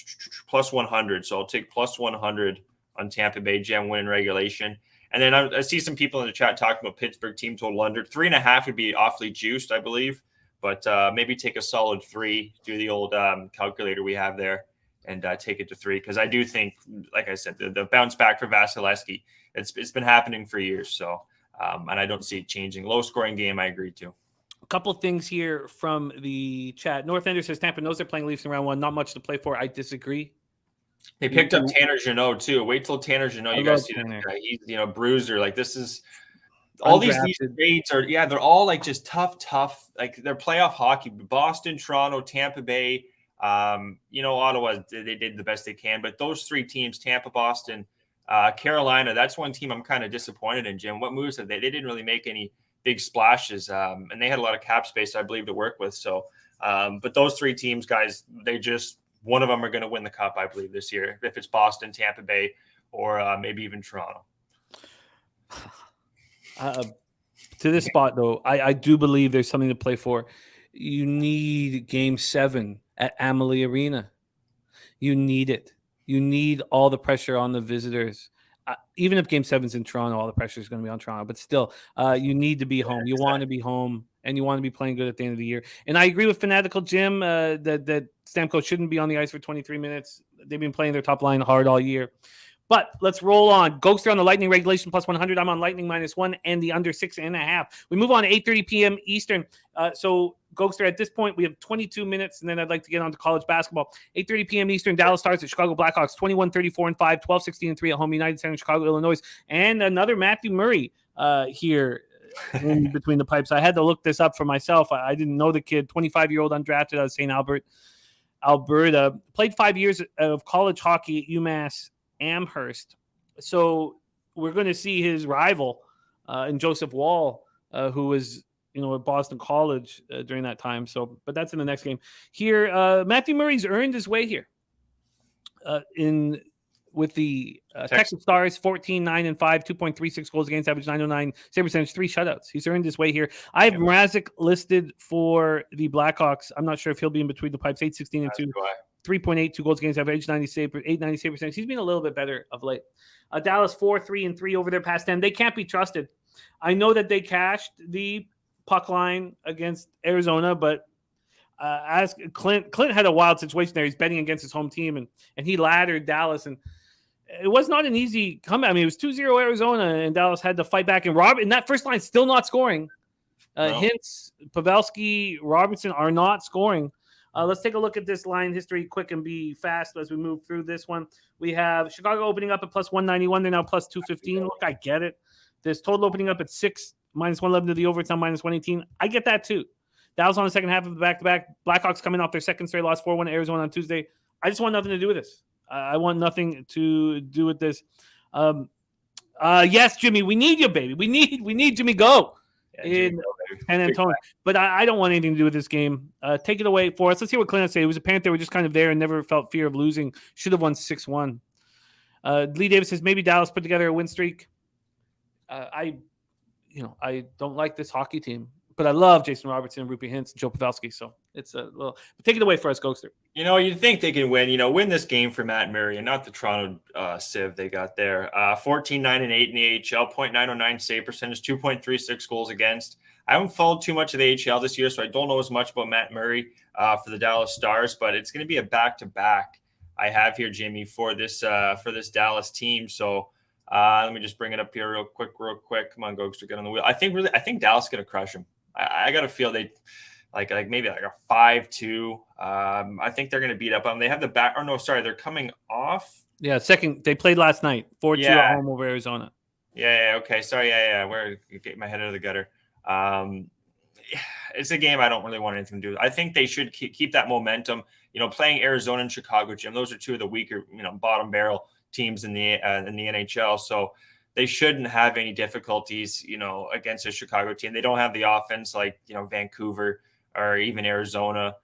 +100, so I'll take +100 on Tampa Bay Gem win regulation. And then I see some people in the chat talking about Pittsburgh team total under 3.5 would be awfully juiced, I believe. But maybe take a solid 3, do the old calculator we have there, and take it to 3. Because I do think, like I said, the bounce back for Vasilevsky, it's been happening for years. So, and I don't see it changing. Low scoring game, I agree too. A couple of things here from the chat. North Ender says Tampa knows they're playing Leafs in round 1. Not much to play for. I disagree. They picked up Tanner Jeannot too. Wait till Tanner Jeannot. You guys see this guy. He's, you know, bruiser. Like, this is all these trades are, yeah, they're all like just tough. Like, they're playoff hockey. Boston, Toronto, Tampa Bay, you know, Ottawa, they did the best they can. But those 3 teams, Tampa, Boston, Carolina, that's one team I'm kind of disappointed in, Jim. What moves have they? They didn't really make any big splashes, and they had a lot of cap space, I believe, to work with. So, but those 3 teams, guys, they just, one of them are going to win the cup, I believe, this year. If it's Boston, Tampa Bay, or maybe even Toronto. To this spot, though, I do believe there's something to play for. You need Game 7 at Amalie Arena. You need it. You need all the pressure on the visitors. Even if Game 7's in Toronto, all the pressure is going to be on Toronto. But still, you need to be home. You want to be home, and you want to be playing good at the end of the year. And I agree with Fanatical Jim that Stamkos shouldn't be on the ice for 23 minutes. They've been playing their top line hard all year. But let's roll on. Gogster on the Lightning regulation +100. I'm on Lightning -1 and the under 6.5. We move on to 8:30 p.m. Eastern. So Gogster, at this point, we have 22 minutes, and then I'd like to get on to college basketball. 8:30 p.m. Eastern, Dallas Stars at Chicago Blackhawks, 21-34-5, 12-16-3 at home. United Center, Chicago, Illinois, and another Matthew Murray here in between the pipes. I had to look this up for myself. I didn't know the kid. 25-year-old undrafted out of St. Albert, Alberta. Played 5 years of college hockey at UMass Amherst. So we're going to see his rival in Joseph Wall, who was, you know, at Boston College during that time. So, but that's in the next game. Here, Matthew Murray's earned his way here with the Texas Stars, 14-9-5, 2.36 goals against, average .909 save percentage, 3 shutouts. He's earned his way here. I have Mrazek listed for the Blackhawks. I'm not sure if he'll be in between the pipes. 8-16-2, 3.82 goals against, average 890 save percentage. He's been a little bit better of late. Dallas 4-3-3 over their past 10. They can't be trusted. I know that they cashed the puck line against Arizona, but as Clint had a wild situation there. He's betting against his home team, and he laddered Dallas, and it was not an easy comeback. I mean, it was 2-0 Arizona, and Dallas had to fight back. And that first line still not scoring. No. Hintz, Pavelski, Robertson are not scoring. Let's take a look at this line history quick and be fast as we move through this one. We have Chicago opening up at +191. They're now +215. Look, I get it. This total opening up at 6, -111 to the over. It's now -118. I get that too. Dallas on the second half of the back-to-back. Blackhawks coming off their second straight loss, 4-1 to Arizona on Tuesday. I just want nothing to do with this. I want nothing to do with this. Yes, Jimmy, we need you, baby. We need Jimmy Go in San Antonio. But I don't want anything to do with this game. Take it away for us. Let's hear what Clint said. It was apparent they were just kind of there and never felt fear of losing. Should have won 6-1. Lee Davis says maybe Dallas put together a win streak. I don't like this hockey team, but I love Jason Robertson, Rupert Hintz, and Joe Pavelski. So It's a little. Take it away for us, Gogster. You'd think they can win this game for Matt Murray and not the Toronto Civ they got there. 14-9-8 in the AHL, .909 save percentage, 2.36 goals against. I haven't followed too much of the AHL this year, so I don't know as much about Matt Murray for the Dallas Stars, but it's going to be a back-to-back I have here, Jimmy, for this Dallas team. So let me just bring it up here real quick. Come on, Gogster, get on the wheel. I think Dallas is going to crush them. I got to feel they – like maybe like a 5-2. I think they're going to beat up them. They have the back. Or no, sorry, they're coming off. Yeah, second. They played last night, 4-2 at home over Arizona. Yeah. Okay, sorry. Yeah. Where get my head out of the gutter. It's a game I don't really want anything to do with. I think they should keep that momentum. Playing Arizona and Chicago, Jim. Those are two of the weaker, bottom barrel teams in the NHL. So they shouldn't have any difficulties, against a Chicago team. They don't have the offense like Vancouver or even Arizona.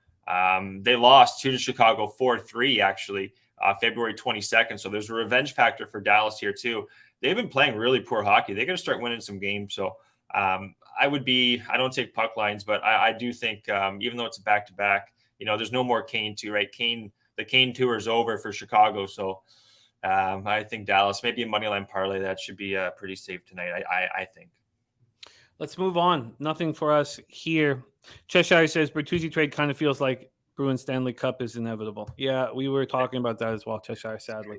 They lost to Chicago 4-3, actually, February 22nd. So there's a revenge factor for Dallas here, too. They've been playing really poor hockey. They got to start winning some games. So I don't take puck lines, but I do think, even though it's a back-to-back, there's no more Kane 2, right? The Kane tour is over for Chicago. So I think Dallas, maybe a money line parlay, that should be pretty safe tonight, I think. Let's move on. Nothing for us here. Cheshire says Bertuzzi trade kind of feels like Bruins Stanley Cup is inevitable. Yeah, we were talking about that as well, Cheshire, sadly.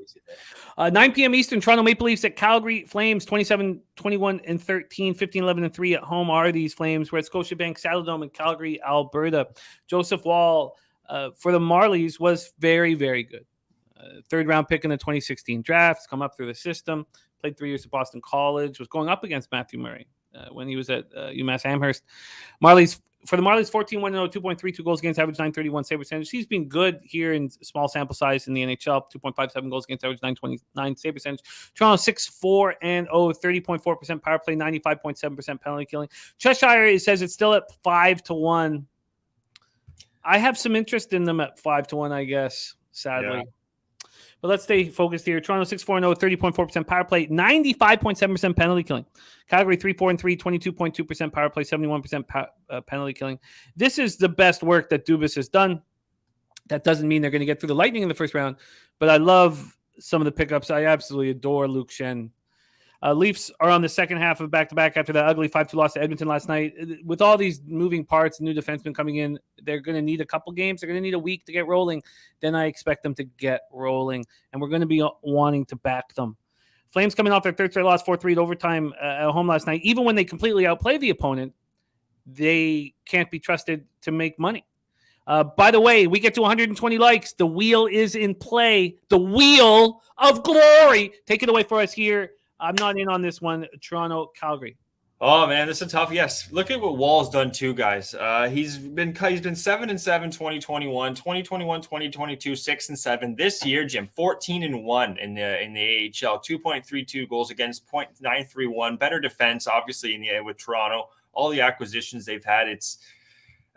9 p.m. Eastern, Toronto Maple Leafs at Calgary Flames, 27-21-13, 15-11-3 at home are these Flames. We're at Scotiabank Saddledome in Calgary, Alberta. Joseph Wall for the Marlies was very, very good. Third-round pick in the 2016 draft, come up through the system, played 3 years at Boston College, was going up against Matthew Murray when he was at UMass Amherst. For the Marlies, 14-1-0, 2.32 goals against average, 931 save percentage. He's been good here in small sample size in the NHL, 2.57 goals against average, 929 save percentage. Toronto 6-4-0, 30.4% power play, 95.7% penalty killing. Cheshire says it's still at 5-1. I have some interest in them at 5-1, I guess, sadly. Yeah. But let's stay focused here. Toronto 6-4-0, 30.4% power play, 95.7% penalty killing. Calgary 3-4-3, 22.2% power play, 71% penalty killing. This is the best work that Dubas has done. That doesn't mean they're going to get through the Lightning in the first round, but I love some of the pickups. I absolutely adore Luke Shen. Leafs are on the second half of back-to-back after that ugly 5-2 loss to Edmonton last night. With all these moving parts, new defensemen coming in, they're going to need a couple games. They're going to need a week to get rolling. Then I expect them to get rolling, and we're going to be wanting to back them. Flames coming off their third straight loss, 4-3 at overtime at home last night. Even when they completely outplay the opponent, they can't be trusted to make money. By the way, we get to 120 likes. The wheel is in play. The wheel of glory. Take it away for us here. I'm not in on this one. Toronto, Calgary. Oh man, this is tough. Yes, look at what Wall's done too, guys. He's been 7-7 2021, 2022 6-7. This year, Jim, 14-1 in the AHL, 2.32 goals against, 0.931. Better defense, obviously with Toronto. All the acquisitions they've had,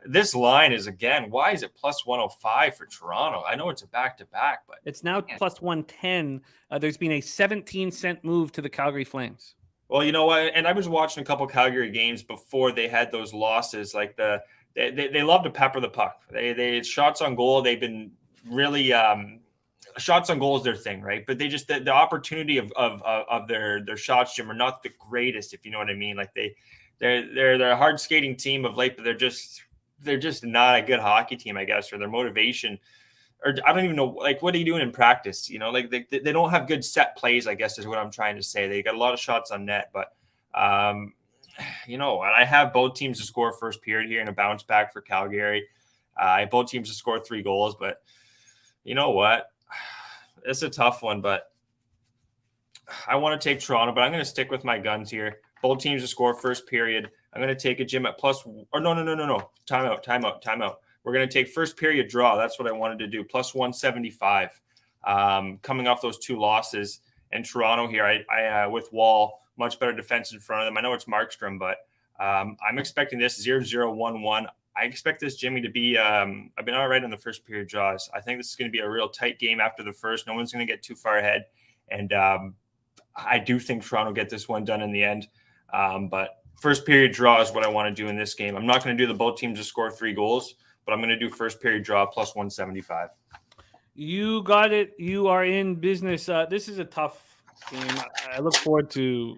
this line is, again, why is it plus 105 for Toronto? I know it's a back-to-back, but it's now plus 110. There's been a 17-cent move to the Calgary Flames. Well, you know what? And I was watching a couple Calgary games before they had those losses. Like they love to pepper the puck. They shots on goal. They've been really shots on goal is their thing, right? But they just the opportunity of their shots, Jim, are not the greatest, if you know what I mean. Like they're a hard skating team of late, but they're just not a good hockey team, I guess, or their motivation, or I don't even know, like, what are you doing in practice? Like they don't have good set plays, I guess is what I'm trying to say. They got a lot of shots on net, but I have both teams to score first period here and a bounce back for Calgary. I have both teams to score 3 goals, but you know what? It's a tough one, but I want to take Toronto, but I'm going to stick with my guns here. Both teams to score first period. I'm going to take a Jim at plus, or no. Timeout. We're going to take first period draw. That's what I wanted to do. Plus 175. Coming off those 2 losses. And Toronto here, I with Wall, much better defense in front of them. I know it's Markstrom, but I'm expecting this 0-0-1-1. I expect this, Jimmy, to be I've been all right on the first period draws. I think this is going to be a real tight game after the first. No one's going to get too far ahead. And I do think Toronto get this one done in the end. But first period draw is what I want to do in this game. I'm not going to do the both teams to score 3 goals. but I'm going to do first period draw plus 175. You got it. You are in business. This is a tough game. I look forward to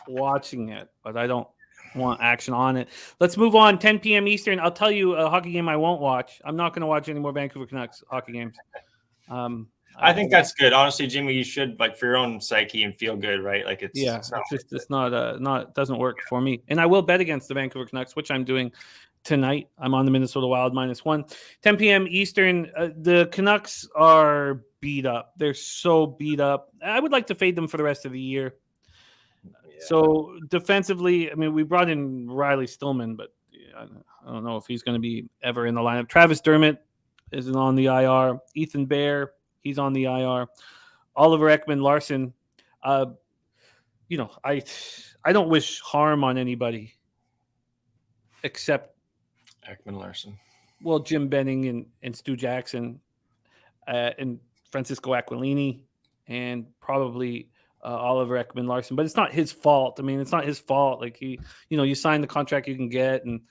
watching it, but I don't want action on it. Let's move on. 10 p.m. Eastern. I'll tell you a hockey game I won't watch. I'm not going to watch any more Vancouver Canucks hockey games. I think that's good. Honestly, Jimmy, you should, like, for your own psyche and feel good, right? Like, it's not doesn't work for me. And I will bet against the Vancouver Canucks, which I'm doing tonight. I'm on the Minnesota Wild -1. 10 p.m. Eastern. The Canucks are beat up. They're so beat up. I would like to fade them for the rest of the year. Yeah. So defensively, I mean, we brought in Riley Stillman, but I don't know if he's going to be ever in the lineup. Travis Dermott is on the IR. Ethan Bear, he's on the IR. Oliver Ekman-Larsson. I don't wish harm on anybody except Ekman-Larsson. Well, Jim Benning and Stu Jackson and Francisco Aquilini and probably Oliver Ekman-Larsson. But it's not his fault. I mean, it's not his fault. Like, you sign the contract you can get. And,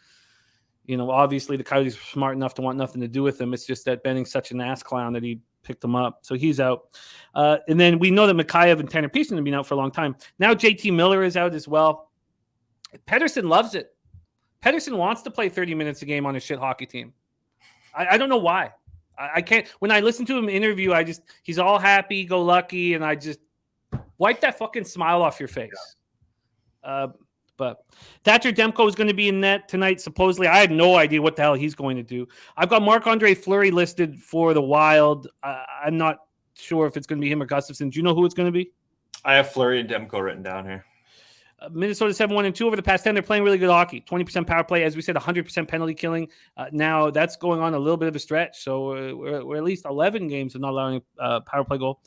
obviously the Coyotes were smart enough to want nothing to do with him. It's just that Benning's such an ass clown that he picked him up. So he's out. And then we know that Mikheyev and Tanner Pearson have been out for a long time. Now JT Miller is out as well. Pedersen loves it. Pedersen wants to play 30 minutes a game on a shit hockey team. I don't know why. I can't. When I listen to him interview, he's all happy, go lucky, and I just wipe that fucking smile off your face. But Thatcher Demko is going to be in net tonight, supposedly. I have no idea what the hell he's going to do. I've got Marc-Andre Fleury listed for the Wild. I'm not sure if it's going to be him or Gustafsson. Do you know who it's going to be? I have Fleury and Demko written down here. Minnesota 7-1-2 over the past 10. They're playing really good hockey. 20% power play, as we said, 100% penalty killing. Now that's going on a little bit of a stretch. So we're at least 11 games of not allowing a power play goal.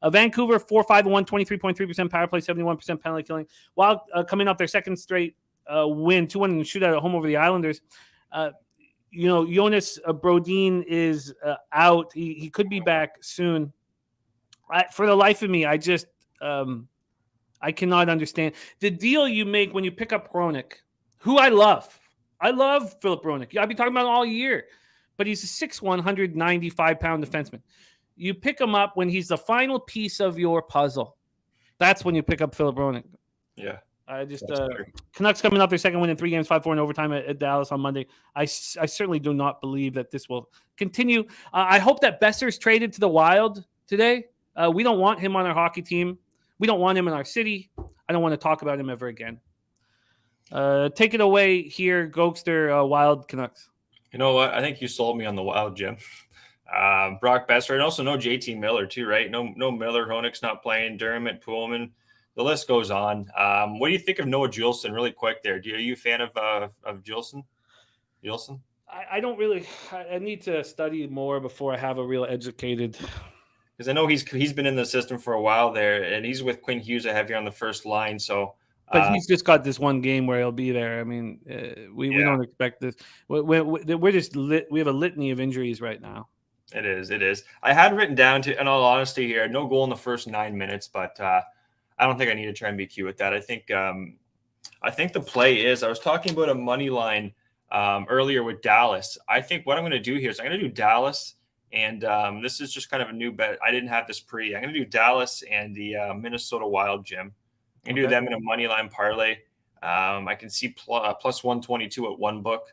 Vancouver 4-5-1, 23.3% power play, 71% penalty killing. While coming off their second straight win, 2-1 in the shootout at home over the Islanders. Jonas Brodin is out. He could be back soon. For the life of me, I just I cannot understand the deal you make when you pick up Hronek, who I love. I love Philip Hronek. I've been talking about him all year, but he's a 6'1", 195-pound defenseman. You pick him up when he's the final piece of your puzzle. That's when you pick up Philip Hronek. Yeah. Canucks coming off their second win in 3 games, 5-4 in overtime at Dallas on Monday. I certainly do not believe that this will continue. I hope that Besser's traded to the Wild today. We don't want him on our hockey team. We don't want him in our city. I don't want to talk about him ever again. Take it away here, Gogster, Wild Canucks. You know what? I think you sold me on the Wild, Jim. Brock Besser, and also no JT Miller too, right? No Miller. Hronek's not playing. Dermott, Pullman. The list goes on. What do you think of Noah Juleson? Really quick there. Are you a fan of Juleson? Juleson? I don't really. I need to study more before I have a real educated. Because I know he's been in the system for a while there, and he's with Quinn Hughes. I have here on the first line. So, but he's just got this one game where he'll be there. I mean, we don't expect this. We're just we have a litany of injuries right now. It is. I had written down in all honesty here, no goal in the first 9 minutes, but I don't think I need to try and be cute with that. I think the play is. I was talking about a money line earlier with Dallas. I think what I'm going to do here is I'm going to do Dallas. And this is just kind of a new bet. I didn't have this pre. I'm going to do Dallas and the Minnesota Wild, Jim. I'm going to do them in a money line parlay. I can see plus 122 at one book.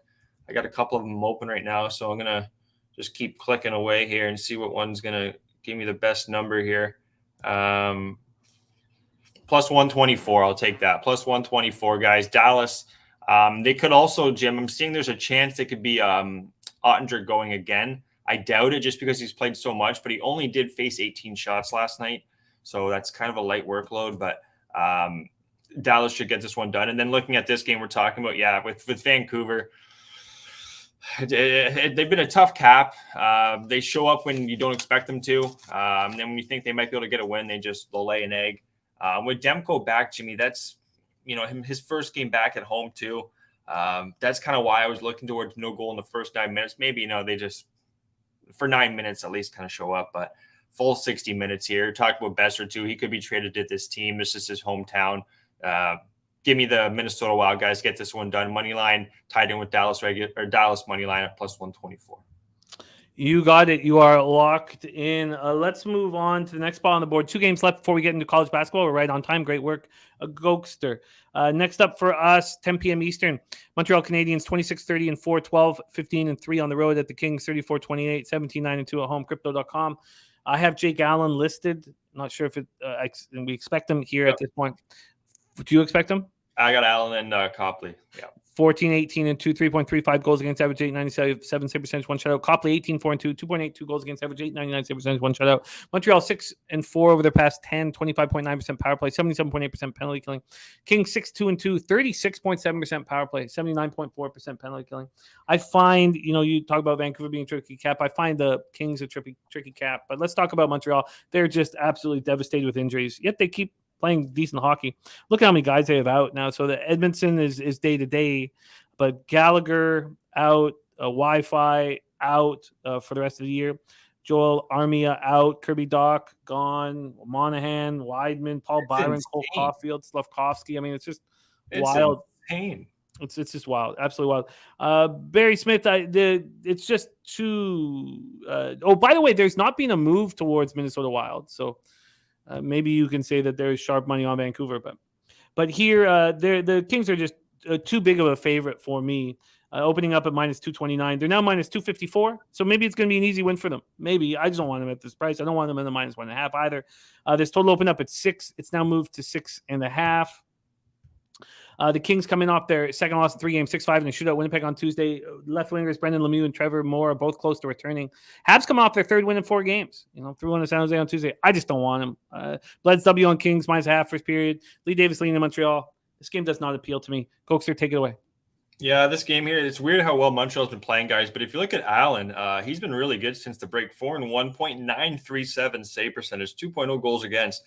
I got a couple of them open right now, so I'm going to just keep clicking away here and see what one's going to give me the best number here. Plus 124, I'll take that. Plus 124, guys. Dallas, they could also, Jim, I'm seeing there's a chance they could be Ottinger going again. I doubt it just because he's played so much, but he only did face 18 shots last night. So that's kind of a light workload, but Dallas should get this one done. And then looking at this game we're talking about, with Vancouver, they've been a tough cap. They show up when you don't expect them to. And then when you think they might be able to get a win, they'll lay an egg. With Demko back, Jimmy, that's, his first game back at home too. That's kind of why I was looking towards no goal in the first 9 minutes. Maybe, they just, for 9 minutes at least, kind of show up, but full 60 minutes here. Talk about Besser too. He could be traded to this team. This is his hometown. give me the Minnesota Wild guys. Get this one done. Money line tied in with Dallas money line at plus 124. You got it. You are locked in. Let's move on to the next spot on the board. 2 games left before we get into college basketball. We're right on time. Great work, Gogster. Next up for us, 10 p.m. Eastern. Montreal Canadiens 26-30 and 4-12, 15-3 on the road at the Kings, 34-28, 17-9-2 at home. Crypto.com. I have Jake Allen listed. Not sure if we expect him here at this point. Do you expect him? I got Allen and Copley. Yeah. 14, 18, and 2, 3.35 goals against average, 8.97 save percentage, 1 shutout. Copley 18, 4 and 2, 2.82 goals against average, 8.99 save percentage, 1 shutout. Montreal 6 and 4 over their past 10, 25.9% power play, 77.8% penalty killing. Kings 6, 2 and 2, 36.7% power play, 79.4% penalty killing. I find, you talk about Vancouver being a tricky cap. I find the Kings a tricky cap. But let's talk about Montreal. They're just absolutely devastated with injuries. Yet they keep playing decent hockey. Look at how many guys they have out now. So the Edmondson is day to day, but Gallagher out, Wi-Fi out for the rest of the year. Joel Armia out, Kirby Doc gone, Monahan, Weidman, Paul Byron, Cole Caulfield, Slavkovsky. I mean, it's wild. Insane. It's just wild, absolutely wild. Barry Smith, it's just too. By the way, there's not been a move towards Minnesota Wild, so. Maybe you can say that there's sharp money on Vancouver, but here the Kings are just too big of a favorite for me. Opening up at minus 229, they're now minus 254. So maybe it's going to be an easy win for them. Maybe I just don't want them at this price. I don't want them in the minus 1.5 either. This total opened up at 6. It's now moved to 6.5. The Kings coming off their second loss in 3 games, 6-5 in a shootout Winnipeg on Tuesday. Left wingers Brendan Lemieux and Trevor Moore are both close to returning. Habs come off their 3rd win in 4 games. 3-1 to San Jose on Tuesday. I just don't want them. Bled's W on Kings minus half first period. Lee Davis leading in Montreal. This game does not appeal to me. Gogster, take it away. Yeah, this game here, it's weird how well Montreal's been playing, guys. But if you look at Allen, he's been really good since the break. 4-1, .937 save percentage, 2.0 goals against.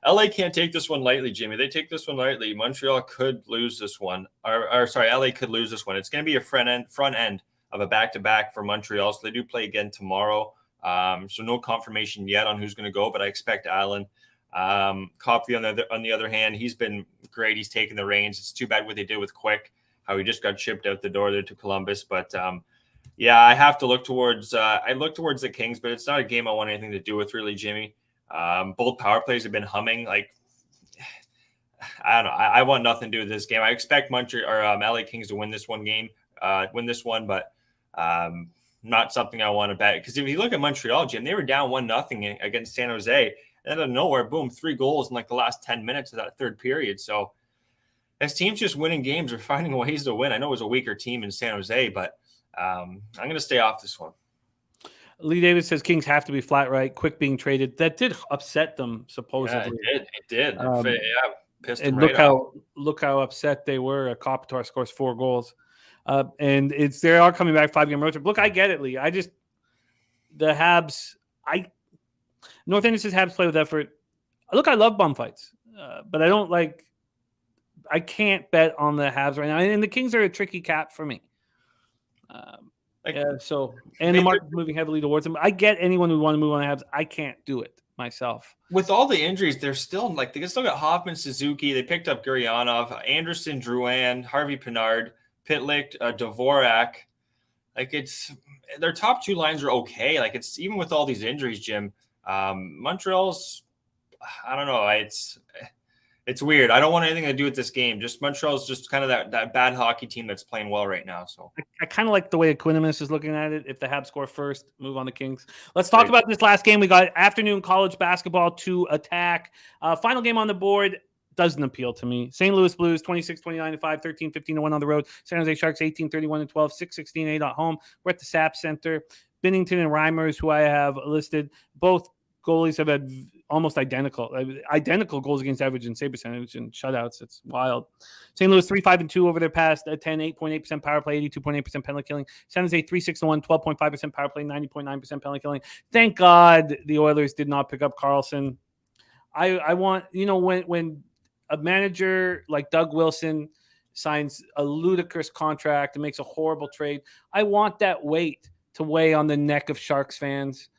LA can't take this one lightly, Jimmy. They take this one lightly. Montreal could lose this one. LA could lose this one. It's going to be a front end of a back-to-back for Montreal. So they do play again tomorrow. So no confirmation yet on who's going to go, but I expect Allen. Copley on the other hand, he's been great. He's taken the reins. It's too bad what they did with Quick, how he just got shipped out the door there to Columbus. But yeah, I have to look towards the Kings, but it's not a game I want anything to do with really, Jimmy. Both power plays have been humming. Like, I don't know. I want nothing to do with this game. I expect Montreal or LA Kings to win this one, but not something I want to bet. Because if you look at Montreal, Jim, they were down 1-0 against San Jose, and out of nowhere, boom, 3 goals in like the last 10 minutes of that 3rd period. So as teams just winning games or finding ways to win, I know it was a weaker team in San Jose, but I'm going to stay off this one. Lee Davis says Kings have to be flat right. Quick being traded. That did upset them, supposedly. Yeah, it did. Pissed them and right look how upset they were. Kopitar scores 4 goals. And they are coming back 5-game road trip. Look, I get it, Lee. The Habs, North End says Habs play with effort. Look, I love bum fights, but I can't bet on the Habs right now. And the Kings are a tricky cap for me. The market's moving heavily towards them. I get anyone who want to move on the Habs. I can't do it myself. With all the injuries, they're still they still got Hoffman, Suzuki. They picked up Guryanov, Anderson, Drouin, Harvey Pinard, Pitlick, Dvorak. It's their top 2 lines are okay. It's even with all these injuries, Jim. Montreal's, I don't know. It's weird. I don't want anything to do with this game. Just Montreal's just kind of that bad hockey team that's playing well right now. So I kind of like the way Quinnimus is looking at it. If the Habs score first, move on the Kings. Let's talk about this last game. We got afternoon college basketball to attack. Final game on the board doesn't appeal to me. St. Louis Blues 26-29-5, 13-15-1 on the road. San Jose Sharks 18-31-12, 6-16-8 at home. We're at the SAP Center. Binnington and Reimers, who I have listed, both goalies have had almost identical goals against average and save percentage and shutouts. It's wild. St. Louis 3-5-2 over their past 10, 8.8% power play, 82.8% penalty killing. San Jose 3-6-1, 12.5% power play, 90.9% penalty killing. Thank God the Oilers did not pick up Carlson. I want, when a manager like Doug Wilson signs a ludicrous contract and makes a horrible trade, I want that weight to weigh on the neck of Sharks fans.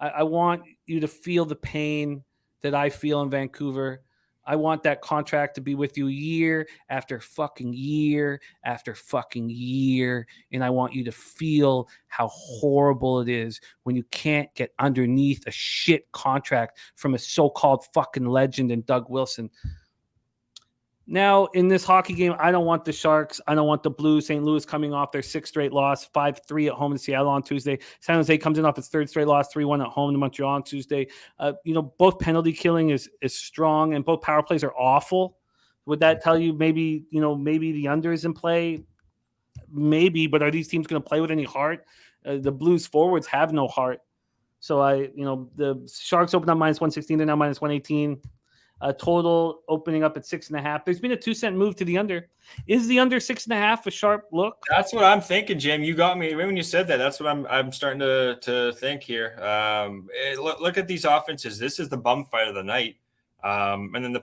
I want you to feel the pain that I feel in Vancouver. I want that contract to be with you year after fucking year after fucking year. And I want you to feel how horrible it is when you can't get underneath a shit contract from a so-called fucking legend in Doug Wilson. Now, in this hockey game, I don't want the Sharks. I don't want the Blues. St. Louis coming off their 6th straight loss, 5-3 at home in Seattle on Tuesday. San Jose comes in off its 3rd straight loss, 3-1 at home to Montreal on Tuesday. Both penalty killing is strong, and both power plays are awful. Would that tell you maybe the under is in play? Maybe, but are these teams going to play with any heart? The Blues forwards have no heart. So the Sharks opened up -116. They're now -118. Total opening up at 6.5. There's been a 2-cent move to the under. Is the under 6.5 a sharp look? That's what I'm thinking, Jim. You got me when you said that. That's what I'm starting to think here. Look at these offenses. This is the bum fight of the night. And then the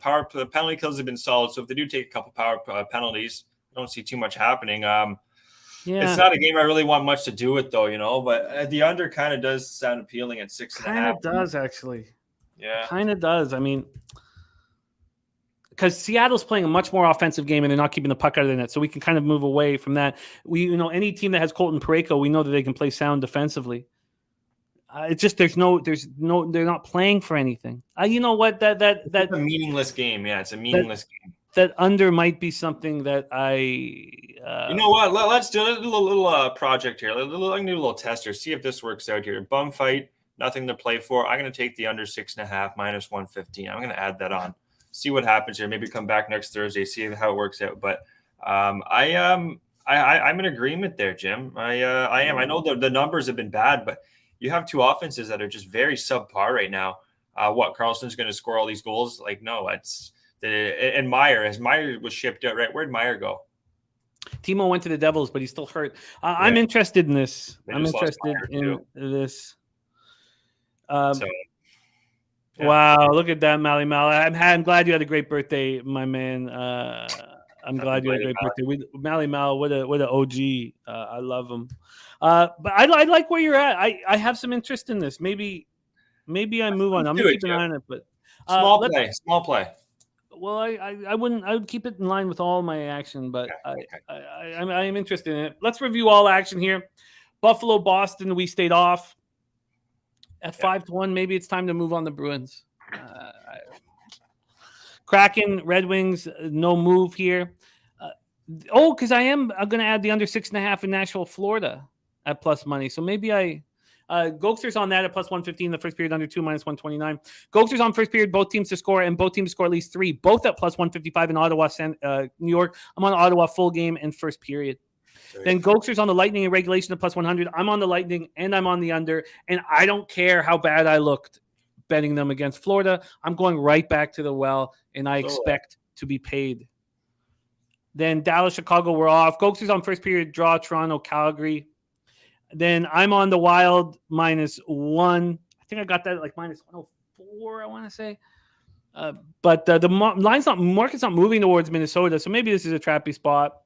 penalty kills have been solid. So if they do take a couple power penalties, I don't see too much happening. It's not a game I really want much to do with, though. But the under kind of does sound appealing at 6.5. Kind of does, actually. Yeah, kind of does. I mean, because Seattle's playing a much more offensive game and they're not keeping the puck out of the net, so we can kind of move away from that. Any team that has Colton Parayko, we know that they can play sound defensively. It's just they're not playing for anything. You know what? That's a meaningless game. Yeah, it's a meaningless game. That under might be something that I. You know what? Let's do a little project here. I'm gonna do a little tester. See if this works out here. Bum fight, nothing to play for. I'm gonna take the under 6.5 -115. I'm gonna add that on. See what happens here. Maybe come back next Thursday, see how it works out. But I'm in agreement there, Jim. I am. I know the numbers have been bad, but you have two offenses that are just very subpar right now. Karlsson's going to score all these goals? Like, no, and Meyer was shipped out, right? Where'd Meyer go? Timo went to the Devils, but he's still hurt. I'm interested in this. I'm interested in this. Yeah. Wow, look at that, Mally Mal. I'm glad you had a great birthday, my man. I'm glad you had a great birthday. Mally Mal, what an OG. I love him. But I like where you're at. I have some interest in this. Maybe I move on. I'm gonna keep an eye on it, but small play. Well, I wouldn't. I would keep it in line with all my action, but okay. I am interested in it. Let's review all action here. Buffalo, Boston. We stayed off. At 5-1, maybe it's time to move on the Bruins. Kraken, Red Wings, no move here. Because I'm going to add the under 6.5 in Nashville, Florida at plus money. So maybe Gogster's on that at plus 115 the first period, under 2 -129. Gogster's on first period, both teams to score, and both teams to score at least 3, both at plus 155 in Ottawa, New York. I'm on Ottawa full game and first period. Then Gogster's on the Lightning in regulation at plus 100. I'm on the Lightning and I'm on the under. And I don't care how bad I looked betting them against Florida. I'm going right back to the well, and I expect to be paid. Then Dallas, Chicago, we're off. Gogster's on first period, draw, Toronto, Calgary. Then I'm on the Wild -1. I think I got that at like -104, I want to say. But the market's not moving towards Minnesota, so maybe this is a trappy spot.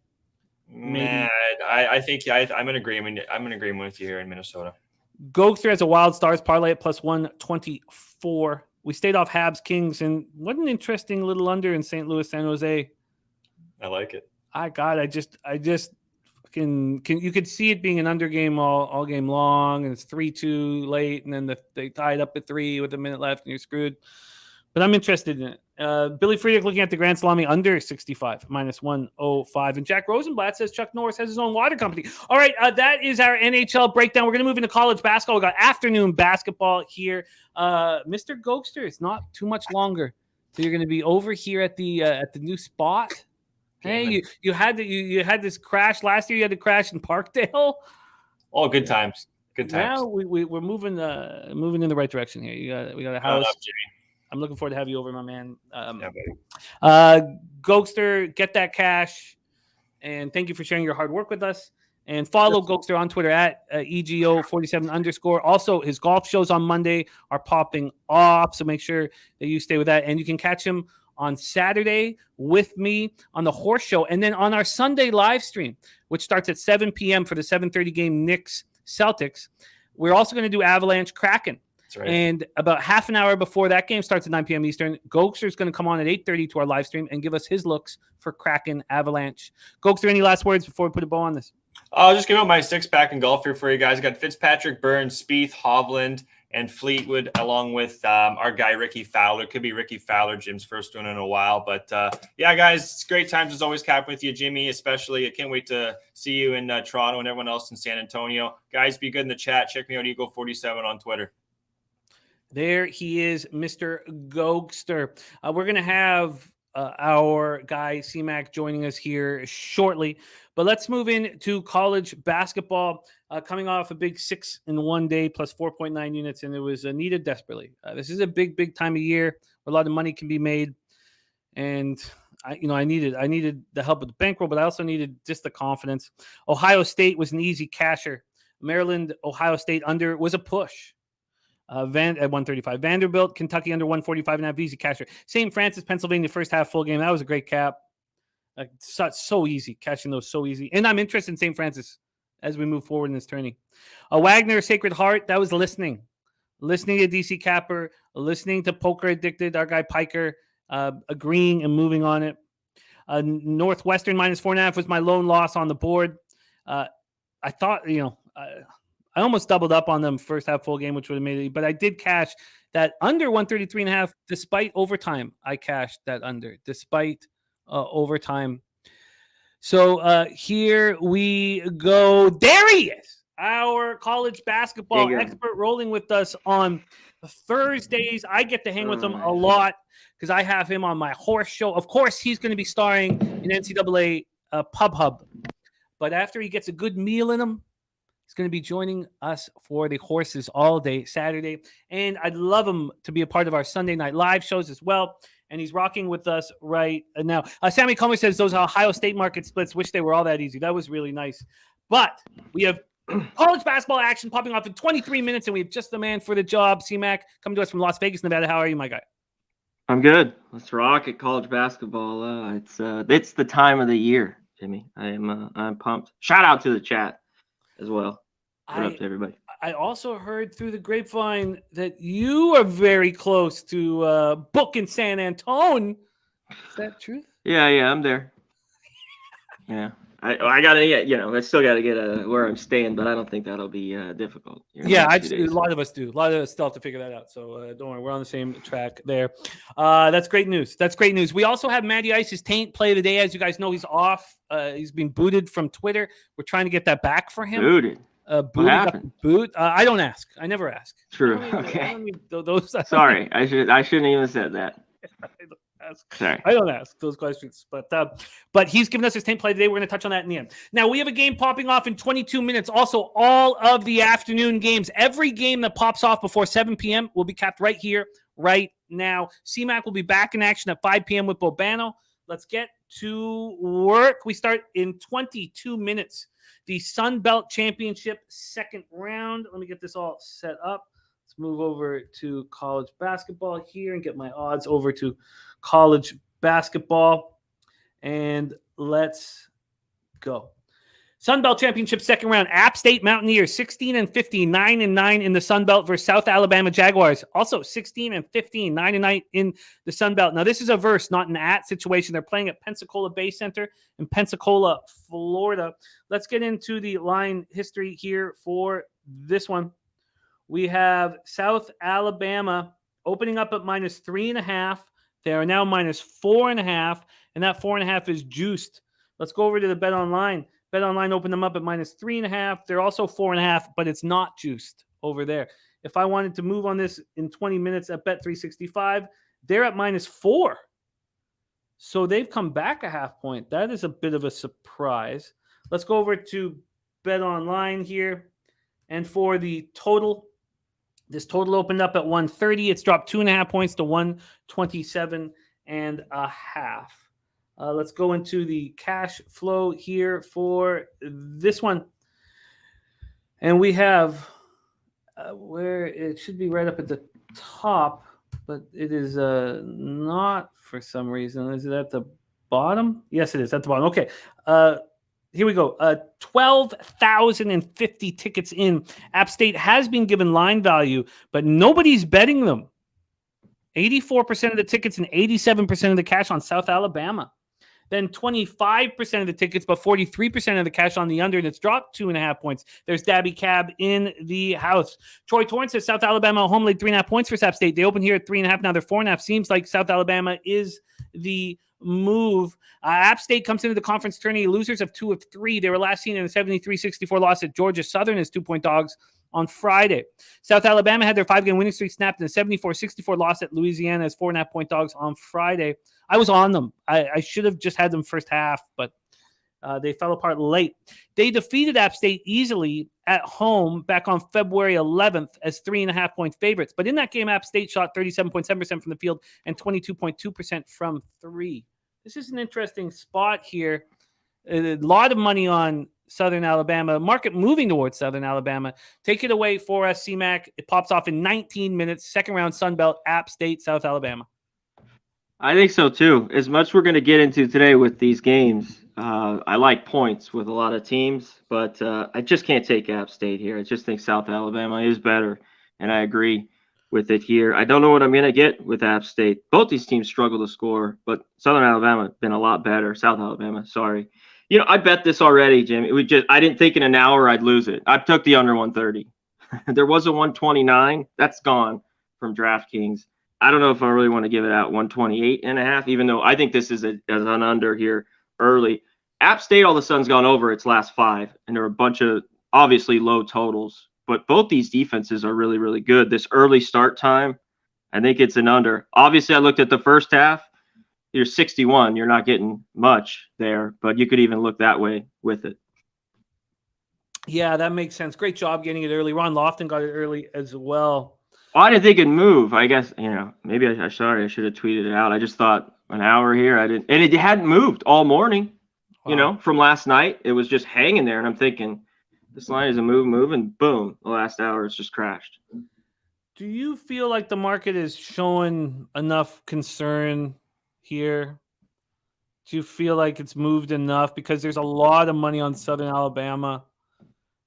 Man, I think I'm in agreement. I'm in agreement with you here in Minnesota. Gogster has a Wild Stars parlay at plus 124. We stayed off Habs Kings, and what an interesting little under in St. Louis, San Jose. I like it. I just can you could see it being an under game all game long, and it's 3-2 late, and then they tied up at 3 with a minute left, and you're screwed. But I'm interested in it. Billy Friedrich looking at the Grand Salami under 65, -105. And Jack Rosenblatt says Chuck Norris has his own water company. All right, that is our NHL breakdown. We're going to move into college basketball. We got afternoon basketball here. Mr. Gogster, it's not too much longer. So you're going to be over here at the new spot. Hey, you had this crash last year. You had to crash in Parkdale. Oh, good times. Good times. Now we're moving in the right direction here. We got a house. I'm looking forward to have you over, my man. Gogster, get that cash. And thank you for sharing your hard work with us. And follow Gogster on Twitter at EGO47_. Also, his golf shows on Monday are popping off. So make sure that you stay with that. And you can catch him on Saturday with me on the Horse Show. And then on our Sunday live stream, which starts at 7 p.m. for the 7:30 game Knicks Celtics. We're also going to do Avalanche Kraken. That's right. And about half an hour before that game starts at 9 p.m. Eastern, Goldster is going to come on at 8:30 to our live stream and give us his looks for Kraken Avalanche. Goldster, any last words before we put a bow on this? I'll just give out my 6-pack in golf here for you guys. I got Fitzpatrick, Burns, Spieth, Hovland, and Fleetwood, along with our guy Ricky Fowler. Could be Ricky Fowler, Jim's first one in a while. But yeah, guys, it's great times as always capping with you, Jimmy, especially. I can't wait to see you in Toronto and everyone else in San Antonio. Guys, be good in the chat. Check me out, Eagle47 on Twitter. There he is, Mr. Gogster. We're going to have our guy C-Mac joining us here shortly. But let's move into college basketball. Coming off a big 6 in 1 day plus 4.9 units, and it was needed desperately. This is a big time of year where a lot of money can be made. And I needed the help with the bankroll, but I also needed just the confidence. Ohio State was an easy casher. Maryland, Ohio State under was a push. At 135. Vanderbilt, Kentucky under 145.5, easy casher. St. Francis, Pennsylvania, first half full game. That was a great cap. So easy, catching those so easy. And I'm interested in St. Francis as we move forward in this tourney. Wagner, Sacred Heart, that was listening to DC Capper, listening to Poker Addicted, our guy Piker, agreeing and moving on it. Northwestern minus 4.5 was my lone loss on the board. I thought, I almost doubled up on them first half full game, which would have made it, but I did cash that under 133.5 despite overtime. I cashed that under despite overtime. So here we go. There he is, our college basketball expert, rolling with us on Thursdays. I get to hang with him a lot because I have him on my horse show. Of course, he's going to be starring in NCAA Pub Hub, but after he gets a good meal in him, he's going to be joining us for the horses all day Saturday. And I'd love him to be a part of our Sunday night live shows as well. And he's rocking with us right now. Sammy Comer says those Ohio State market splits, wish they were all that easy. That was really nice. But we have college basketball action popping off in 23 minutes, and we have just the man for the job. C-Mac coming to us from Las Vegas, Nevada. How are you, my guy? I'm good. Let's rock at college basketball. It's the time of the year, Jimmy. I'm pumped. Shout out to the chat as well. What up to everybody? I also heard through the grapevine that you are very close to book in San Antone. Is that true? Yeah, I'm there. Yeah, I gotta I still gotta get where I'm staying, but I don't think that'll be difficult. Yeah, a lot of us do. A lot of us still have to figure that out. So don't worry, we're on the same track there. That's great news. We also have Matty Ice's taint play of the day. As you guys know, he's off. He's been booted from Twitter. We're trying to get that back for him. Booted. What happened? Boot? I don't ask. I never ask. True. Okay. Sorry, I shouldn't even said that. I don't ask those questions, but he's given us his taint play today. We're going to touch on that in the end. Now we have a game popping off in 22 minutes. Also, all of the afternoon games, every game that pops off before 7 p.m. will be capped right here, right now. C-Mac will be back in action at 5 p.m. with Bobano. Let's get to work. We start in 22 minutes. The Sun Belt Championship second round. Let me get this all set up. Let's move over to college basketball here and get my odds over to college basketball. And let's go. Sun Belt Championship second round. App State Mountaineers 16-15, 9-9 in the Sun Belt versus South Alabama Jaguars. Also 16-15, 9-9 in the Sun Belt. Now this is a verse, not an at situation. They're playing at Pensacola Bay Center in Pensacola, Florida. Let's get into the line history here for this one. We have South Alabama opening up at -3.5. They are now -4.5, and that 4.5 is juiced. Let's go over to the Bet Online. Bet Online opened them up at -3.5. They're also 4.5, but it's not juiced over there. If I wanted to move on this in 20 minutes at Bet365, they're at -4. So they've come back a half point. That is a bit of a surprise. Let's go over to Bet Online here. And for the total, this total opened up at 130. It's dropped 2.5 points to 127.5. Let's go into the cash flow here for this one. And we have where it should be right up at the top, but it is not for some reason. Is it at the bottom? Yes, it is at the bottom. Okay. Here we go. 12,050 tickets in. App State has been given line value, but nobody's betting them. 84% of the tickets and 87% of the cash on South Alabama. Then 25% of the tickets, but 43% of the cash on the under, and it's dropped 2.5 points. There's Dabby Cab in the house. Troy Torrance says South Alabama home laid 3.5 points for App State. They opened here at 3.5. Now they're 4.5. Seems like South Alabama is the move. App State comes into the conference tourney losers of 2 of 3. They were last seen in a 73-64 loss at Georgia Southern as 2-point dogs on Friday. South Alabama had their 5-game winning streak snapped in a 74-64 loss at Louisiana as 4.5-point dogs on Friday. I was on them. I should have just had them first half, but they fell apart late. They defeated App State easily at home back on February 11th as 3.5-point favorites. But in that game, App State shot 37.7% from the field and 22.2% from three. This is an interesting spot here. A lot of money on Southern Alabama. Market moving towards Southern Alabama. Take it away for us, CMAC. It pops off in 19 minutes. Second round Sun Belt, App State, South Alabama. I think so too. As much we're going to get into today with these games, I like points with a lot of teams, but I just can't take App State here. I just think South Alabama is better, and I agree with it here. I don't know what I'm going to get with App State. Both these teams struggle to score, but Southern Alabama has been a lot better. South Alabama, sorry. I bet this already, Jim. I didn't think in an hour I'd lose it. I took the under 130. There was a 129. That's gone from DraftKings. I don't know if I really want to give it out 128.5, even though I think this is an under here early. App State all of a sudden's gone over its last 5, and there are a bunch of obviously low totals. But both these defenses are really, really good. This early start time, I think it's an under. Obviously, I looked at the first half. You're 61. You're not getting much there, but you could even look that way with it. Yeah, that makes sense. Great job getting it early. Ron Lofton got it early as well. Well, I didn't think it'd move. I guess, maybe I should have tweeted it out. I just thought an hour here. And it hadn't moved all morning, from last night. It was just hanging there. And I'm thinking, this line is a move, and boom, the last hour has just crashed. Do you feel like the market is showing enough concern here? Do you feel like it's moved enough? Because there's a lot of money on Southern Alabama.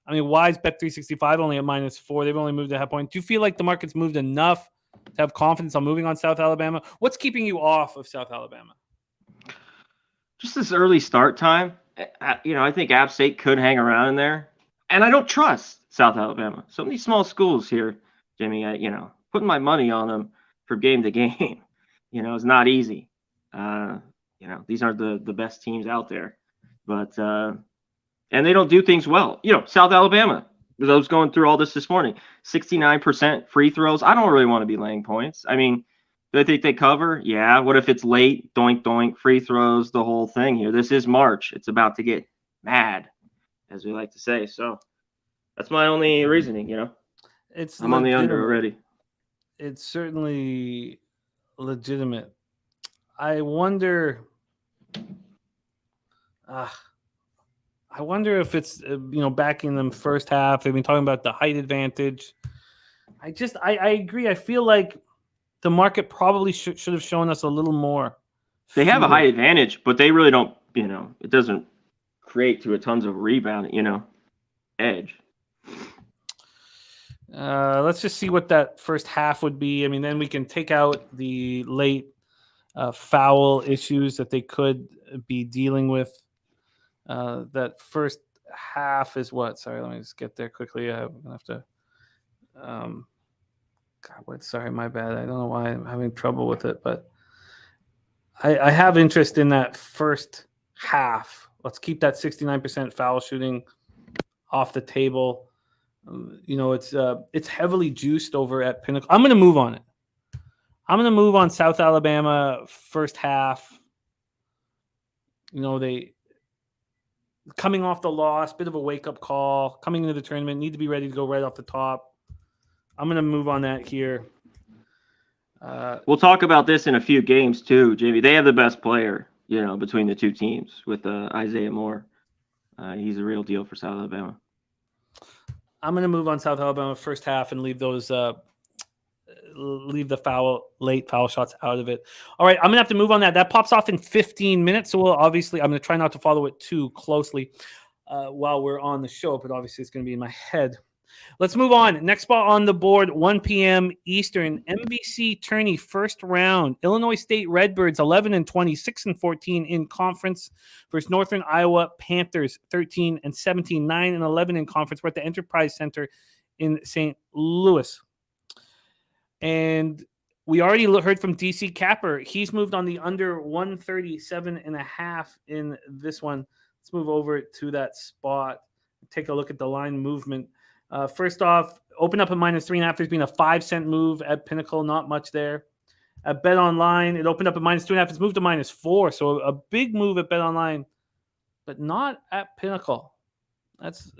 I mean, why is Bet365 only at -4? They've only moved a half point. Do you feel like the market's moved enough to have confidence on moving on South Alabama? What's keeping you off of South Alabama? Just this early start time. I think App State could hang around in there. And I don't trust South Alabama. Some of these small schools here, Jimmy, putting my money on them from game to game, is not easy. These aren't the best teams out there. But and they don't do things well. South Alabama, I was going through all this morning, 69% free throws. I don't really want to be laying points. I mean, do I think they cover? Yeah. What if it's late? Doink, doink, free throws, the whole thing here. This is March. It's about to get mad, as we like to say. So that's my only reasoning, I'm on the under already. It's certainly legitimate. I wonder if it's, backing them first half. They've been talking about the height advantage. I agree. I feel like the market probably should have shown us a little more. They have a height advantage, but they really don't, it doesn't create to a tons of rebound, edge. Let's just see what that first half would be. I mean, then we can take out the late foul issues that they could be dealing with. That first half is what? Sorry, let me just get there quickly. I'm gonna have to. Sorry, my bad. I don't know why I'm having trouble with it, but I have interest in that first half. Let's keep that 69% foul shooting off the table. It's heavily juiced over at Pinnacle. I'm gonna move on it. I'm gonna move on South Alabama first half. They coming off the loss, bit of a wake-up call, coming into the tournament, need to be ready to go right off the top. I'm going to move on that here. We'll talk about this in a few games too, Jamie. They have the best player, between the two teams with Isaiah Moore. He's a real deal for South Alabama. I'm going to move on South Alabama first half and leave those leave the late foul shots out of it. All right, I'm going to have to move on that. That pops off in 15 minutes, so I'm going to try not to follow it too closely while we're on the show, but obviously it's going to be in my head. Let's move on. Next spot on the board, 1 p.m. Eastern, NBC tourney first round. Illinois State Redbirds 11-20, 6-14 in conference versus Northern Iowa Panthers 13-17, 9-11 in conference. We're at the Enterprise Center in St. Louis. And we already heard from DC Capper. He's moved on the under 137.5 in this one. Let's move over to that spot. Take a look at the line movement. First off, open up at -3.5. There's been a 5-cent move at Pinnacle, not much there. At Bet Online, it opened up at -2.5. It's moved to -4, so a big move at Bet Online, but not at Pinnacle. That's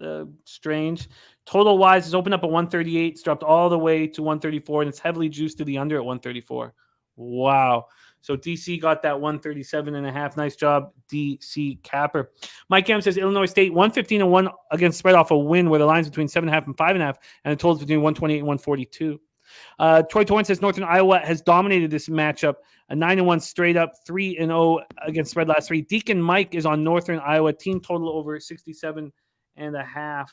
strange. Total wise, it's opened up at 138. It's dropped all the way to 134, and it's heavily juiced to the under at 134. Wow. So DC got that 137.5. Nice job, DC Capper. Mike M says Illinois State 115-1 against spread off a win where the line's between 7.5 and 5.5, and the total's between 128 and 142. Troy Torrance says Northern Iowa has dominated this matchup. A 9-1 straight up, 3-0 against spread last 3. Deacon Mike is on Northern Iowa. Team total over 67.5.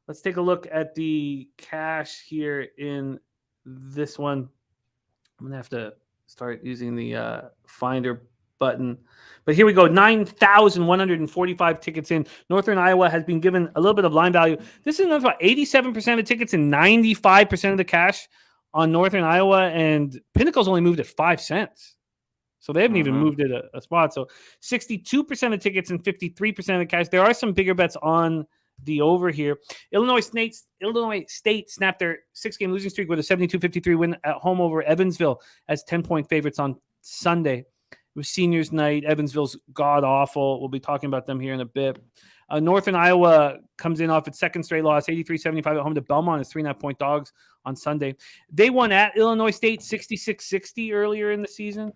Let's take a look at the cash here in this one. I'm going to have to start using the finder button. But here we go. 9,145 tickets in. Northern Iowa has been given a little bit of line value. This is about 87% of the tickets and 95% of the cash on Northern Iowa. And Pinnacle's only moved at 5 cents. So they haven't even moved it a spot. So 62% of tickets and 53% of the cash. There are some bigger bets on the over here. Illinois State snapped their 6-game losing streak with a 72-53 win at home over Evansville as 10-point favorites on Sunday. It was seniors night. Evansville's god-awful. We'll be talking about them here in a bit. Northern Iowa comes in off its second straight loss, 83-75 at home to Belmont as 3.5-point dogs on Sunday. They won at Illinois State 66-60 earlier in the season.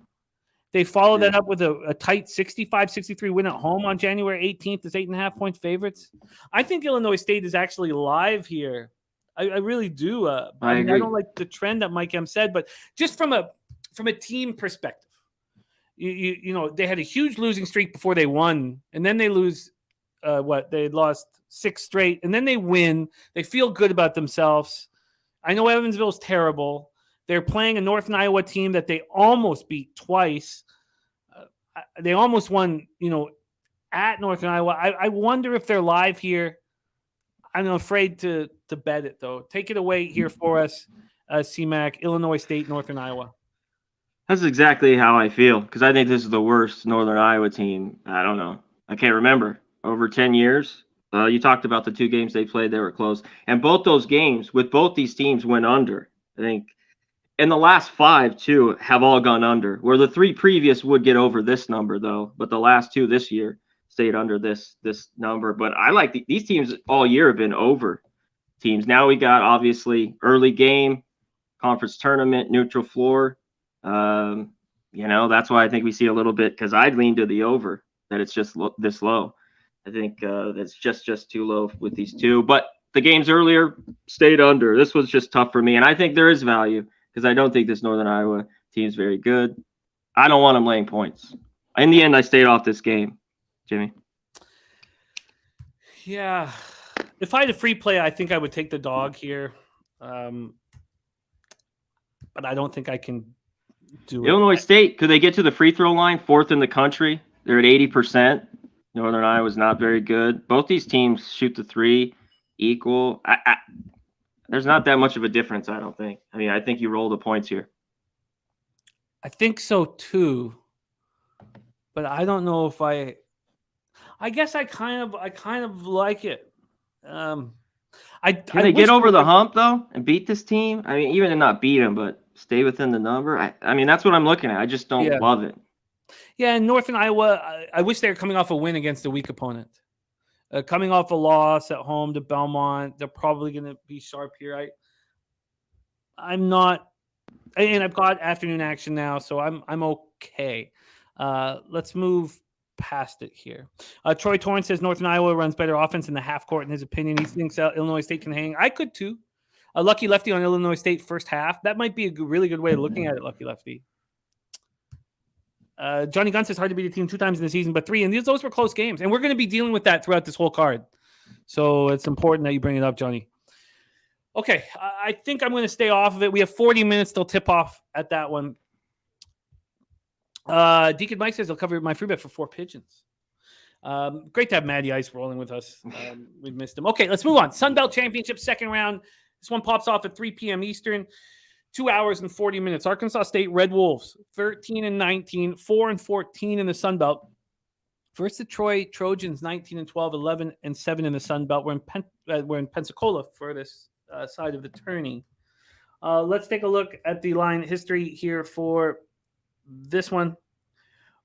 They followed that up with a tight 65-63 win at home on January 18th as 8.5-point favorites. I think Illinois State is actually live here. I really do. I don't like the trend that Mike M said, but just from a team perspective, you know, they had a huge losing streak before they won, and then they lose. They lost 6 straight, and then they win. They feel good about themselves. I know Evansville's terrible. They're playing a Northern Iowa team that they almost beat twice. They almost won, at Northern Iowa. I wonder if they're live here. I'm afraid to bet it, though. Take it away here for us, CMAC, Illinois State, Northern Iowa. That's exactly how I feel, because I think this is the worst Northern Iowa team. I don't know. I can't remember. Over 10 years. You talked about the 2 games they played. They were close. And both those games with both these teams went under. I think in the last 5, too, have all gone under, where the 3 previous would get over this number, though. But the last 2 this year stayed under this number. But I like these teams all year have been over teams. Now we got, obviously, early game, conference tournament, neutral floor. That's why I think we see a little bit, because I'd lean to the over, that it's just this low. I think that's just too low with these 2. But the games earlier stayed under. This was just tough for me. And I think there is value, because I don't think this Northern Iowa team is very good. I don't want them laying points. In the end, I stayed off this game, Jimmy. Yeah. If I had a free play, I think I would take the dog here. But I don't think I can do it. Illinois State, could they get to the free throw line, 4th in the country? They're at 80%. Northern Iowa's not very good. Both these teams shoot the 3 equal. There's not that much of a difference, I don't think. I mean, I think you roll the points here. I think so too, but I don't know if I guess I kind of like it. Can they get over the hump though and beat this team? I mean, even to not beat them, but stay within the number. I mean, that's what I'm looking at. I just don't love it. Yeah, in Northern Iowa, I wish they were coming off a win against a weak opponent. Coming off a loss at home to Belmont, they're probably going to be sharp here. I'm not, and I've got afternoon action now, so I'm okay. Let's move past it here. Troy Torrance says Northern Iowa runs better offense in the half court in his opinion. He thinks Illinois State can hang. I could too. A lucky lefty on Illinois State first half. That might be a really good way of looking at it, lucky lefty. Johnny Gunn says hard to beat a team 2 times in the season, but 3. And those were close games. And we're going to be dealing with that throughout this whole card. So it's important that you bring it up, Johnny. Okay, I think I'm going to stay off of it. We have 40 minutes till tip-off at that one. Deacon Mike says he'll cover my free bet for 4 pigeons. Great to have Matty Ice rolling with us. We've missed him. Okay, let's move on. Sun Belt Championship second round. This one pops off at 3 p.m. Eastern. 2 hours and 40 minutes. Arkansas State Red Wolves, 13-19, 4-14 in the Sun Belt. Versus the Troy Trojans, 19-12, 11-7 in the Sun Belt. We're in Pensacola for this side of the tourney. Let's take a look at the line history here for this one.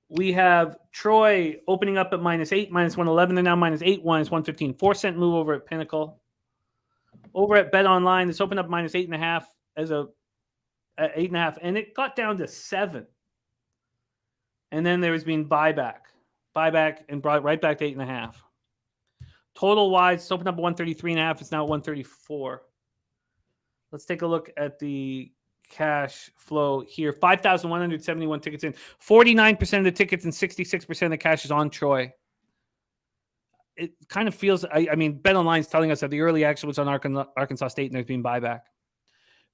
We have Troy opening up at -8, -111. They're now -8, -115. 4-cent move over at Pinnacle. Over at Bet Online, this opened up -8.5 at 8.5, and it got down to 7. And then there was been buyback, and brought right back to 8.5. Total wise, it's opened up at 133.5. It's now at 134. Let's take a look at the cash flow here. 5,171 tickets in. 49% of the tickets and 66% of the cash is on Troy. It kind of feels, I mean, Bet Online is telling us that the early action was on Arkansas State and there's been buyback.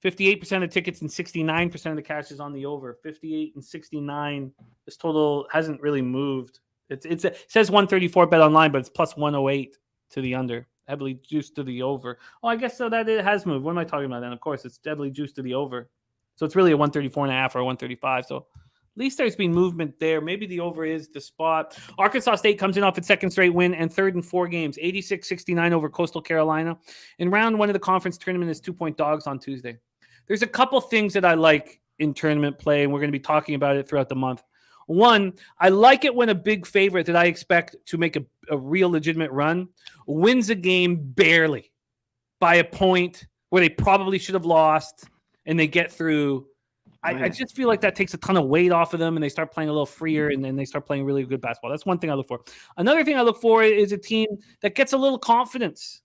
58% of tickets and 69% of the cash is on the over. 58 and 69. This total hasn't really moved. It says 134 Bet Online, but it's plus 108 to the under. Heavily juiced to the over. Oh, I guess so that it has moved. What am I talking about then? Of course, it's heavily juiced to the over. So it's really a 134.5 or a 135. So at least there's been movement there. Maybe the over is the spot. Arkansas State comes in off its second straight win and third in 4 games. 86-69 over Coastal Carolina. In round 1 of the conference tournament is 2-point dogs on Tuesday. There's a couple things that I like in tournament play, and we're going to be talking about it throughout the month. One, I like it when a big favorite that I expect to make a real legitimate run wins a game barely by a point where they probably should have lost and they get through. I just feel like that takes a ton of weight off of them and they start playing a little freer and then they start playing really good basketball. That's one thing I look for. Another thing I look for is a team that gets a little confidence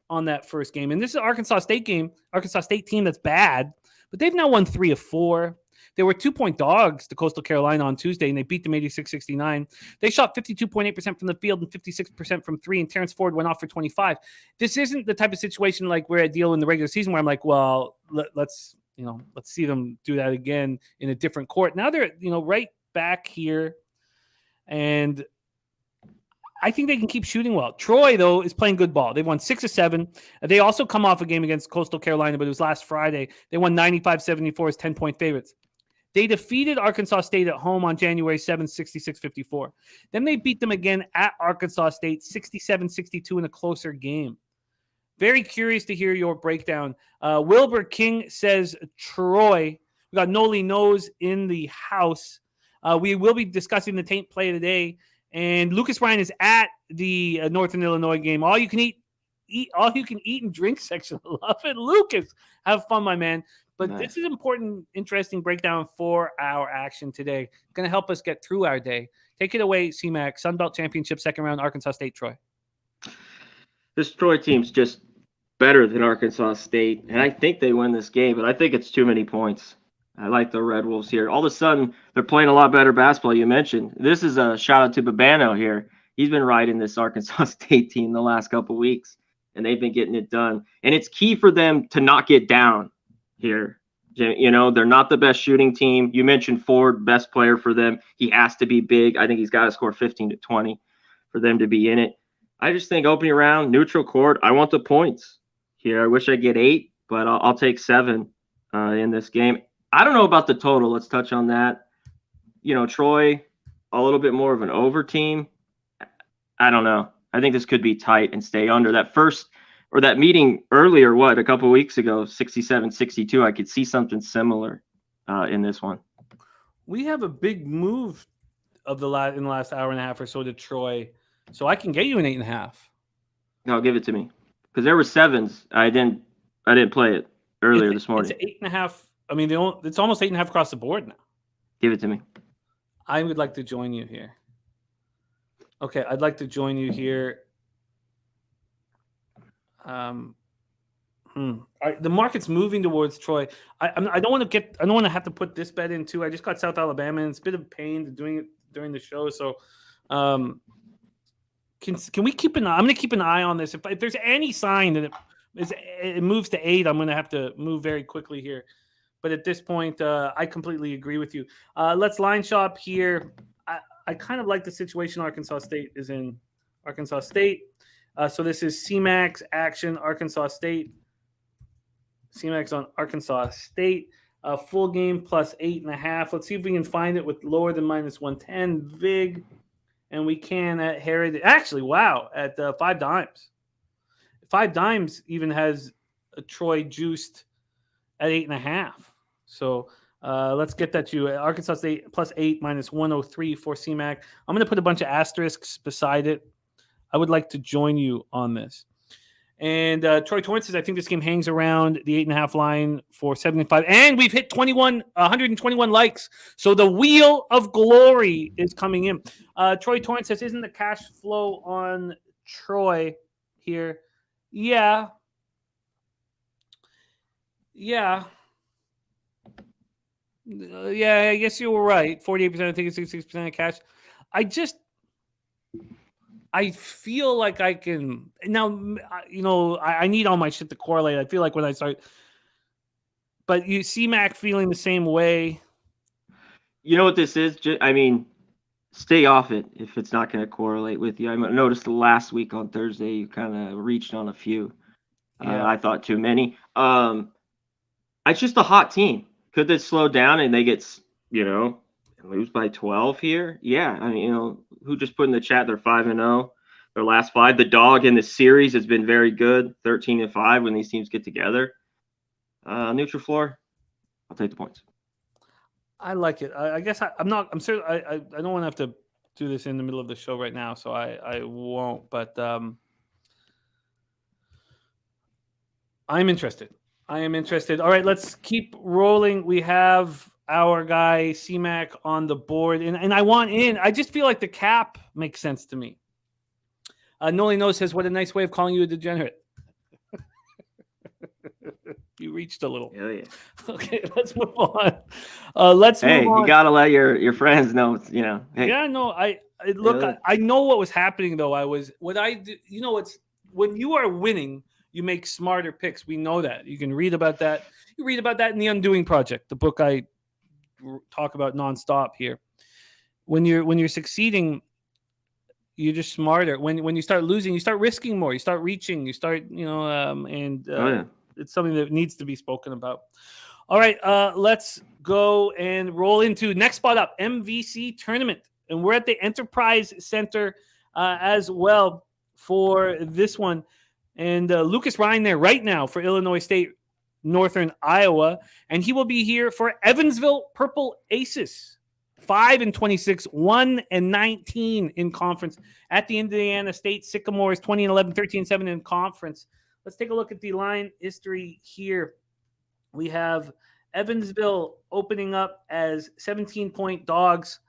on that first game. And this is an Arkansas State team that's bad, but they've now won 3 of 4. They were 2-point dogs to Coastal Carolina on Tuesday, and they beat them 86-69. They shot 52.8% from the field and 56% from 3, and Terrence Ford went off for 25. This isn't the type of situation like where I deal in the regular season where I'm like, well, let's see them do that again in a different court. Now they're, right back here, and I think they can keep shooting well. Troy, though, is playing good ball. They've won 6 of 7. They also come off a game against Coastal Carolina, but it was last Friday. They won 95-74 as 10-point favorites. They defeated Arkansas State at home on January 7th, 66-54. Then they beat them again at Arkansas State, 67-62 in a closer game. Very curious to hear your breakdown. Wilbur King says Troy. We got Noli Knows in the house. We will be discussing the taint play today. And Lucas Ryan is at the Northern Illinois game. All you can eat and drink section. Love it. Lucas, have fun, my man. But nice. This is important, interesting breakdown for our action today. Going to help us get through our day. Take it away, CMAC. Sun Belt Championship, second round, Arkansas State, Troy. This Troy team's just better than Arkansas State, and I think they win this game, but I think it's too many points. I like the Red Wolves here. All of a sudden, they're playing a lot better basketball, you mentioned. This is a shout-out to Babano here. He's been riding this Arkansas State team the last couple weeks, and they've been getting it done. And it's key for them to not get down here. They're not the best shooting team. You mentioned Ford, best player for them. He has to be big. I think he's got to score 15 to 20 for them to be in it. I just think opening round, neutral court, I want the points here. I wish I get 8, but I'll take 7 in this game. I don't know about the total. Let's touch on that. Troy, a little bit more of an over team. I don't know. I think this could be tight and stay under. That meeting earlier, a couple of weeks ago, 67-62, I could see something similar in this one. We have a big move in the last hour and a half or so to Troy, so I can get you an 8.5. No, give it to me. Because there were 7s. I didn't play it earlier this morning. It's 8.5. I mean, it's almost 8.5 across the board now. Give it to me. I would like to join you here. Okay, I'd like to join you here. The market's moving towards Troy. I don't want to have to put this bet in too. I just got South Alabama, and it's a bit of pain doing it during the show. So, can we keep an eye? I'm going to keep an eye on this. If there's any sign that it moves to 8, I'm going to have to move very quickly here. But at this point, I completely agree with you. Let's line shop here. I kind of like the situation Arkansas State is in. Arkansas State. So this is CMAX action, Arkansas State. CMAX on Arkansas State. Full game plus 8.5. Let's see if we can find it with lower than minus 110. VIG. And we can at Heritage. Actually, wow, at 5 dimes. 5 dimes even has a Troy juiced at 8.5. So let's get that to you. Arkansas State plus 8 minus 103 for CMAC. I'm going to put a bunch of asterisks beside it. I would like to join you on this. And Troy Torrance says, I think this game hangs around the 8.5 line for 75. And we've hit 121 likes. So the wheel of glory is coming in. Troy Torrance says, isn't the cash flow on Troy here? Yeah. Yeah, I guess you were right. 48% of tickets, 66% of cash. I feel like I can now. I need all my shit to correlate. I feel like when I start, but you see Mac feeling the same way. You know what this is? Stay off it if it's not going to correlate with you. I noticed last week on Thursday you kind of reached on a few. Yeah. I thought too many. It's just a hot team. Could this slow down and they get, lose by 12 here? Yeah. Who just put in the chat they're 5-0. Their last 5. The dog in the series has been very good, 13-5 when these teams get together. Neutral floor, I'll take the points. I like it. I guess I'm certain. I don't want to have to do this in the middle of the show right now, so I won't. But I'm interested. I am interested. All right, let's keep rolling. We have our guy CMAC on the board, and I want in. I just feel like the cap makes sense to me. Noli Knows says, "What a nice way of calling you a degenerate." You reached a little. Yeah. Okay, let's move on. Move on. You gotta let your friends know. Hey. Yeah, no. I know what was happening though. It's when you are winning, you make smarter picks. We know that. You can read about that. You read about that in the Undoing Project, the book I talk about nonstop here. When you're succeeding, you're just smarter. When you start losing, you start risking more. You start reaching. You start, It's something that needs to be spoken about. All right, let's go and roll into next spot up, MVC tournament. And we're at the Enterprise Center as well for this one. And Lucas Ryan there right now for Illinois State, Northern Iowa. And he will be here for Evansville Purple Aces. 5-26, 1-19 in conference at the Indiana State Sycamores, 20-11, 13-7 in conference. Let's take a look at the line history here. We have Evansville opening up as 17-point dogs.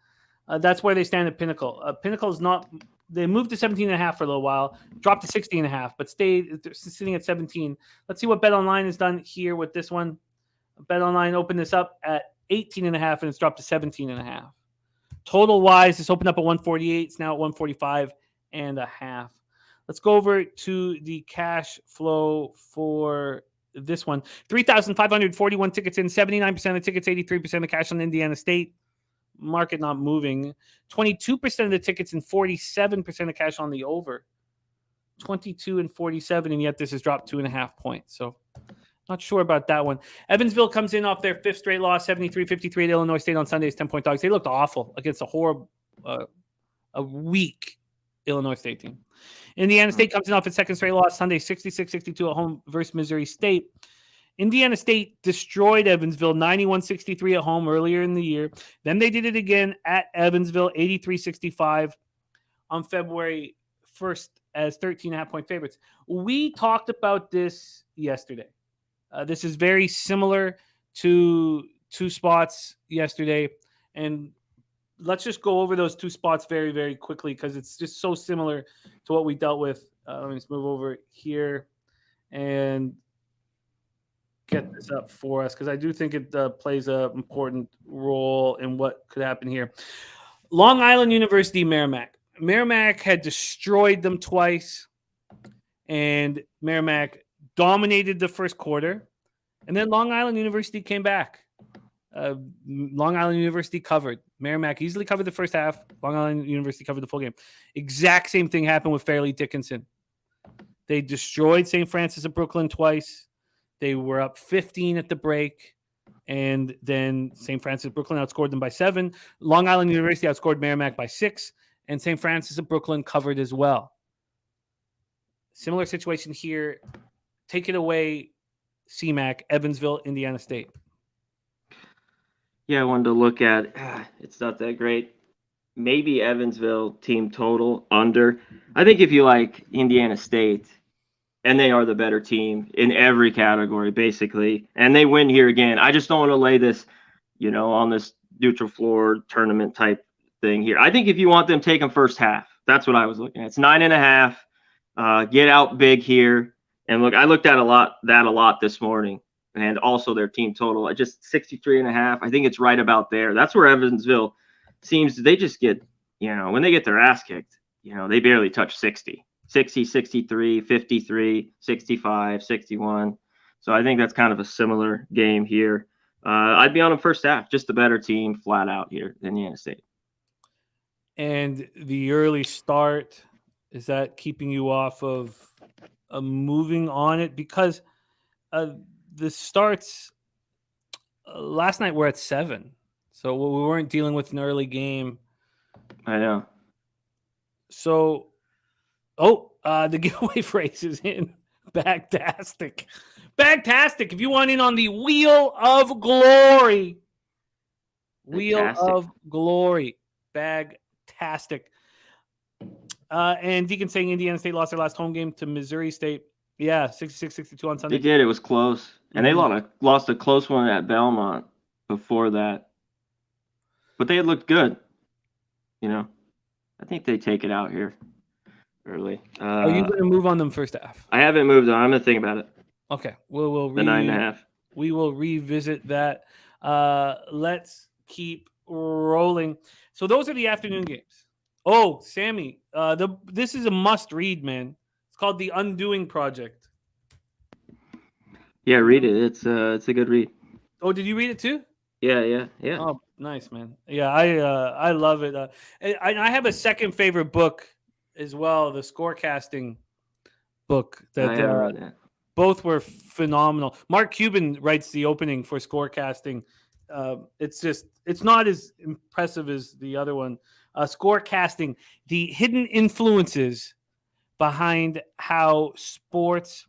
That's where they stand at Pinnacle. Pinnacle is not. They moved to 17.5 for a little while, dropped to 16.5, but stayed sitting at 17. Let's see what BetOnline has done here with this one. BetOnline opened this up at 18.5, and it's dropped to 17.5. Total wise, this opened up at 148. It's now at 145.5. Let's go over to the cash flow for this one. 3,541 tickets in, 79% of tickets, 83% of cash on Indiana State. Market not moving. 22% of the tickets and 47% of cash on the over. 22 and 47, and yet this has dropped 2.5 points. So not sure about that one. Evansville comes in off their 5th straight loss, 73-53 at Illinois State on Sunday's 10-point dogs. They looked awful against a horrible, a weak Illinois State team. Indiana State comes in off its 2nd straight loss Sunday, 66-62 at home versus Missouri State. Indiana State destroyed Evansville 91-63 at home earlier in the year. Then they did it again at Evansville, 83-65 on February 1st as 13.5-point favorites. We talked about this yesterday. This is very similar to 2 spots yesterday. And let's just go over those 2 spots very, very quickly because it's just so similar to what we dealt with. Let me just move over here. And get this up for us because I do think it plays an important role in what could happen here. Long Island University, Merrimack. Merrimack had destroyed them twice, and Merrimack dominated the first quarter, and then Long Island University came back. Long Island University covered. Merrimack easily covered the first half. Long Island University covered the full game. Exact same thing happened with Fairleigh Dickinson. They destroyed St. Francis of Brooklyn twice. They were up 15 at the break, and then St. Francis of Brooklyn outscored them by 7. Long Island University outscored Merrimack by 6, and St. Francis of Brooklyn covered as well. Similar situation here. Take it away, CMAC, Evansville, Indiana State. Yeah, I wanted to look at, it's not that great. Maybe Evansville team total under. I think if you like Indiana State, and they are the better team in every category, basically, and they win here again, I just don't want to lay this, on this neutral floor tournament type thing here. I think if you want them, take them first half. That's what I was looking at. It's 9.5. Get out big here. And look, I looked at a lot this morning. And also their team total at just 63.5. I think it's right about there. That's where Evansville seems they just get, when they get their ass kicked, they barely touch 60, 63, 53, 65, 61. So I think that's kind of a similar game here. I'd be on them first half, just the better team flat out here than Indiana State. And the early start, is that keeping you off of moving on it? Because the starts last night were at 7, so we weren't dealing with an early game. I know. So, the giveaway phrase is in. Bagtastic. If you want in on the Wheel of Glory. Bagtastic. And Deacon saying Indiana State lost their last home game to Missouri State. Yeah, 66-62 on Sunday. They did. It was close. And they lost a close one at Belmont before that. But they had looked good. I think they take it out here early. Are you going to move on them first half? I haven't moved on. I'm going to think about it. Okay. We'll the 9.5. We will revisit that. Let's keep rolling. So those are the afternoon games. Oh, Sammy, this is a must-read, man. It's called The Undoing Project. Yeah, read it. It's a good read. Oh, did you read it too? Yeah. Oh, nice, man. Yeah, I love it. I have a second favorite book as well, the scorecasting book that both were phenomenal. Mark Cuban writes the opening for scorecasting. It's not as impressive as the other one. Scorecasting, the hidden influences behind how sports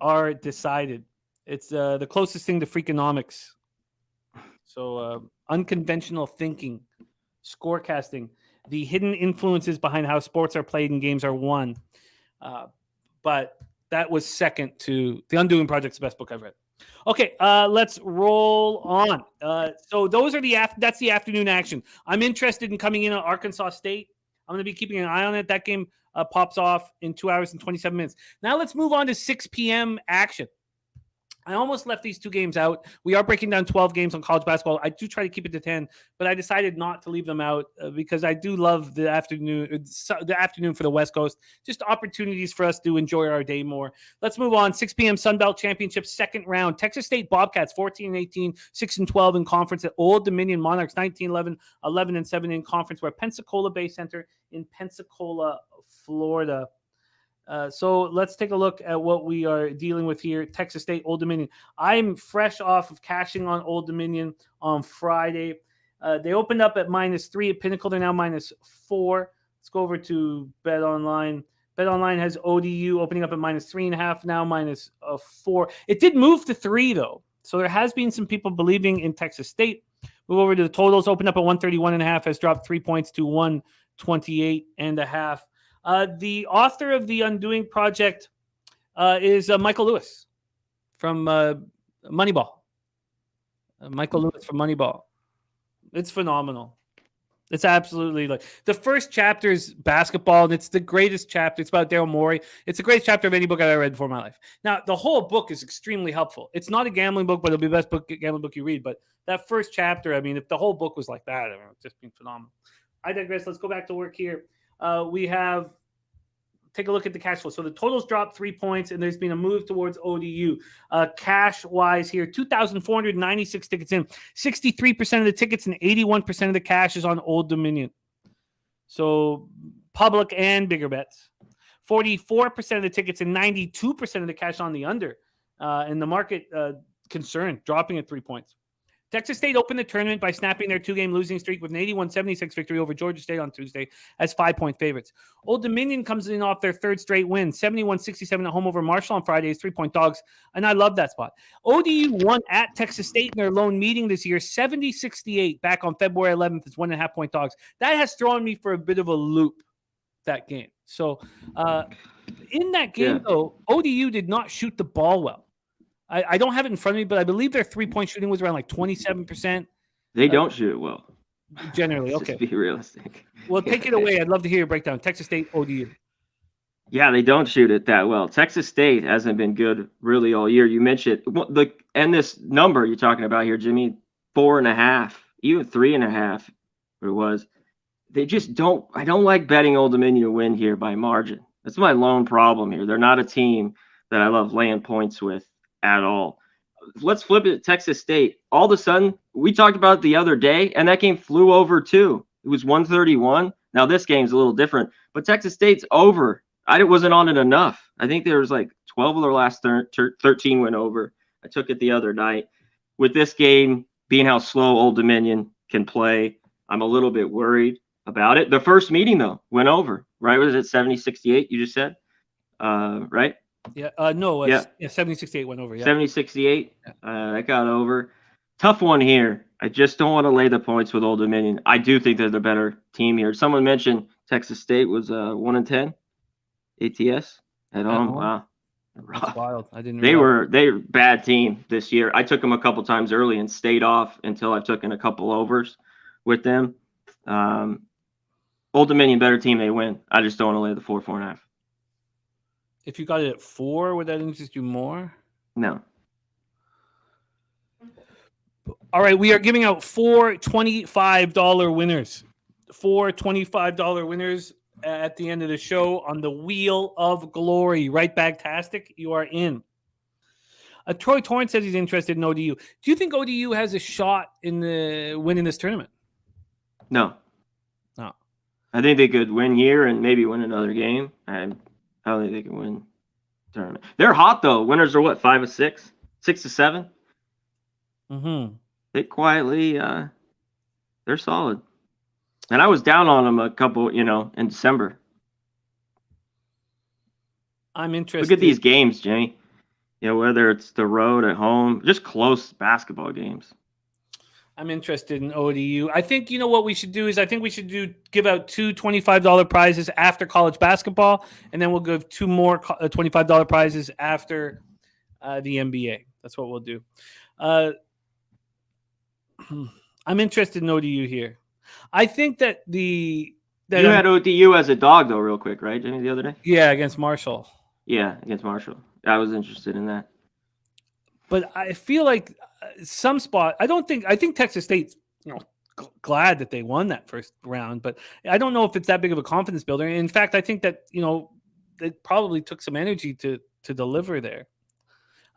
are decided. It's the closest thing to Freakonomics. So unconventional thinking, scorecasting, the hidden influences behind how sports are played and games are won. But that was second to The Undoing Project's the best book I've read. Okay, let's roll on. So those are that's the afternoon action. I'm interested in coming in on Arkansas State. I'm going to be keeping an eye on it. That game pops off in 2 hours and 27 minutes. Now let's move on to 6 p.m. action. I almost left these two games out. We are breaking down 12 games on college basketball. I do try to keep it to 10, but I decided not to leave them out because I do love the afternoon for the West Coast. Just opportunities for us to enjoy our day more. Let's move on. 6 p.m. Sun Belt Championship, second round. Texas State Bobcats, 14-18, 6-12 in conference at Old Dominion Monarchs, 19-11, 11-7 in conference. We're at Pensacola Bay Center in Pensacola, Florida. So let's take a look at what we are dealing with here. Texas State, Old Dominion. I'm fresh off of cashing on Old Dominion on Friday. They opened up at -3 at Pinnacle. They're now -4. Let's go over to Bet Online. Bet Online has ODU opening up at -3.5, now -4. It did move to 3, though. So there has been some people believing in Texas State. Move over to the totals. Opened up at 131.5, has dropped 3 points to 128.5. The author of The Undoing Project is Michael Lewis from Moneyball. Michael Lewis from Moneyball. It's phenomenal. It's absolutely like the first chapter is basketball, and it's the greatest chapter. It's about Daryl Morey. It's the greatest chapter of any book I've ever read before in my life. Now, the whole book is extremely helpful. It's not a gambling book, but it'll be the best gambling book you read. But that first chapter, I mean, if the whole book was like that, it would just be phenomenal. I digress. Let's go back to work here. We have take a look at the cash flow. So the totals dropped 3 points, and there's been a move towards ODU. Cash-wise here, 2,496 tickets in. 63% of the tickets and 81% of the cash is on Old Dominion. So public and bigger bets. 44% of the tickets and 92% of the cash on the under. And the market concern dropping at 3 points. Texas State opened the tournament by snapping their 2-game losing streak with an 81-76 victory over Georgia State on Tuesday as 5-point favorites. Old Dominion comes in off their third straight win, 71-67 at home over Marshall on Friday as 3-point dogs, and I love that spot. ODU won at Texas State in their lone meeting this year, 70-68 back on February 11th as 1.5-point dogs. That has thrown me for a bit of a loop, that game. So in that game, though, ODU did not shoot the ball well. I don't have it in front of me, but I believe their 3-point shooting was around like 27%. They don't shoot it well. Generally, okay. Just be realistic. Well, take it away. I'd love to hear your breakdown. Texas State, ODU. Yeah, they don't shoot it that well. Texas State hasn't been good really all year. You mentioned and this number you're talking about here, Jimmy, 4.5, even 3.5. It was. They just don't. I don't like betting Old Dominion to win here by margin. That's my lone problem here. They're not a team that I love laying points with at all. Let's flip it to Texas State. All of a sudden, we talked about it the other day, and that game flew over too. It was 131. Now this game's a little different, but Texas State's over. I wasn't on it enough. I think there was like 12 of their last 13 went over. I took it the other night. With this game being how slow Old Dominion can play, I'm a little bit worried about it. The first meeting, though, went over, right? Was it 70-68, you just said? Right? Yeah, no, 70-68 went over. Yeah, 70-68. That got over. Tough one here. I just don't want to lay the points with Old Dominion. I do think they're the better team here. Someone mentioned Texas State was 1-10 ATS at home. Wow, that's wild. I didn't. They were bad team this year. I took them a couple times early and stayed off until I took in a couple overs with them. Old Dominion better team. They win. I just don't want to lay the 4.5. If you got it at 4, would that interest you more? No. All right, we are giving out 4 $25 winners. 4 $25 winners at the end of the show on the Wheel of Glory. Right, Bagtastic? You are in. Troy Torrance says he's interested in ODU. Do you think ODU has a shot in the winning this tournament? No. No. I think they could win here and maybe win another game. I don't think they can win the tournament. They're hot, though. Winners are what, 5 of 6? 6 of 7? Mm-hmm. They quietly, they're solid. And I was down on them a couple, in December. I'm interested. Look at these games, Jimmy. Whether it's the road at home, just close basketball games. I'm interested in ODU. I think, what we should do is give out 2 $25 prizes after college basketball, and then we'll give 2 more $25 prizes after the NBA. That's what we'll do. I'm interested in ODU here. I think that you had ODU as a dog, though, real quick, right, Jimmy, the other day? Yeah, against Marshall. Yeah, against Marshall. I was interested in that. But I feel like some spot. I think Texas State's glad that they won that first round, but I don't know if it's that big of a confidence builder. In fact, I think that it probably took some energy to deliver there.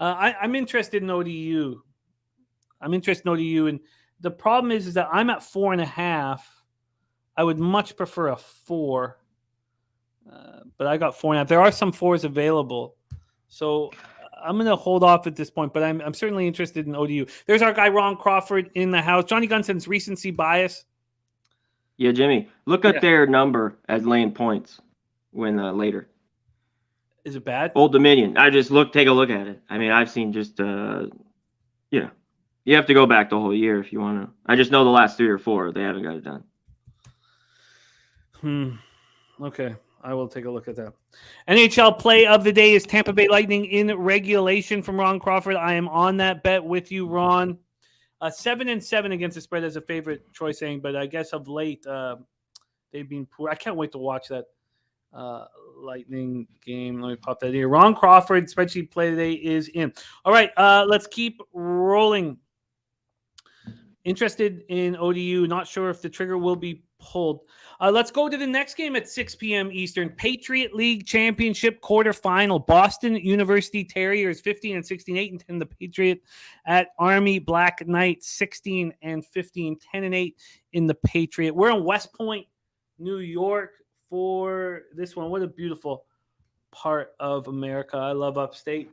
I'm interested in ODU. And the problem is that I'm at 4.5. I would much prefer a 4, but I got 4.5. There are some 4s available, so I'm going to hold off at this point. But I'm certainly interested in ODU. There's our guy Ron Crawford in the house. Johnny Gunson's recency bias. Yeah, Jimmy, look at their number as laying points when later. Is it bad? Old Dominion. Take a look at it. I mean, I've seen just you have to go back the whole year if you want to. I just know the last 3 or 4, they haven't got it done. Okay. I will take a look at that. NHL play of the day is Tampa Bay Lightning in regulation from Ron Crawford. I am on that bet with you, Ron. 7-7 against the spread as a favorite, Troy saying, but I guess of late they've been poor. I can't wait to watch that Lightning game. Let me pop that here. Ron Crawford spreadsheet play today is in. All right, let's keep rolling. Interested in ODU. Not sure if the trigger will be pulled. Let's go to the next game at 6 p.m. Eastern. Patriot League Championship quarterfinal. Boston University Terriers 15-16, 8-10. The Patriot at Army Black Knights 16-15, 10-8 in the Patriot. We're in West Point, New York for this one. What a beautiful part of America. I love upstate.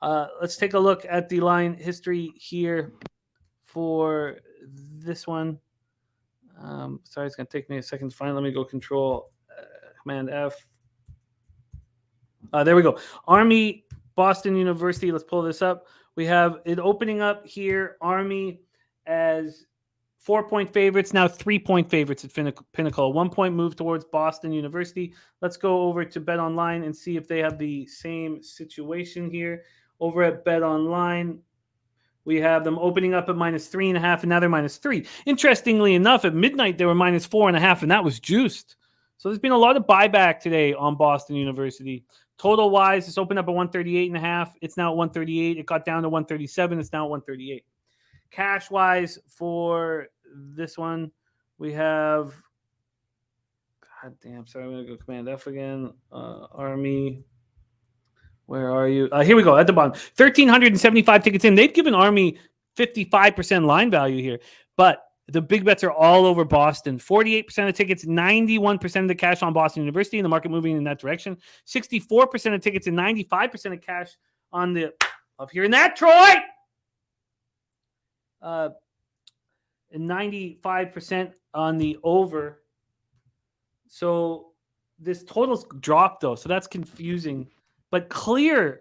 Let's take a look at the line history here for this one. Sorry, it's going to take me a second to find. Let me go Control Command F. There we go. Army, Boston University. Let's pull this up. We have it opening up here. Army as 4-point favorites, now 3-point favorites at Pinnacle. 1-point move towards Boston University. Let's go over to Bet Online and see if they have the same situation here. Over at Bet Online, we have them opening up at -3.5, and now they're -3. Interestingly enough, at midnight, they were -4.5, and that was juiced. So there's been a lot of buyback today on Boston University. Total-wise, it's opened up at 138.5. It's now at 138. It got down to 137. It's now at 138. Cash-wise for this one, we have – God damn, sorry, I'm going to go Command F again. Army – where are you? Here we go at the bottom. 1,375 tickets in. They've given Army 55% line value here, but the big bets are all over Boston. 48% of tickets, 91% of the cash on Boston University, and the market moving in that direction. 64% of tickets and 95% of cash on the of hearing that, Troy. And 95% on the over. So this total's dropped though, so that's confusing. But clear,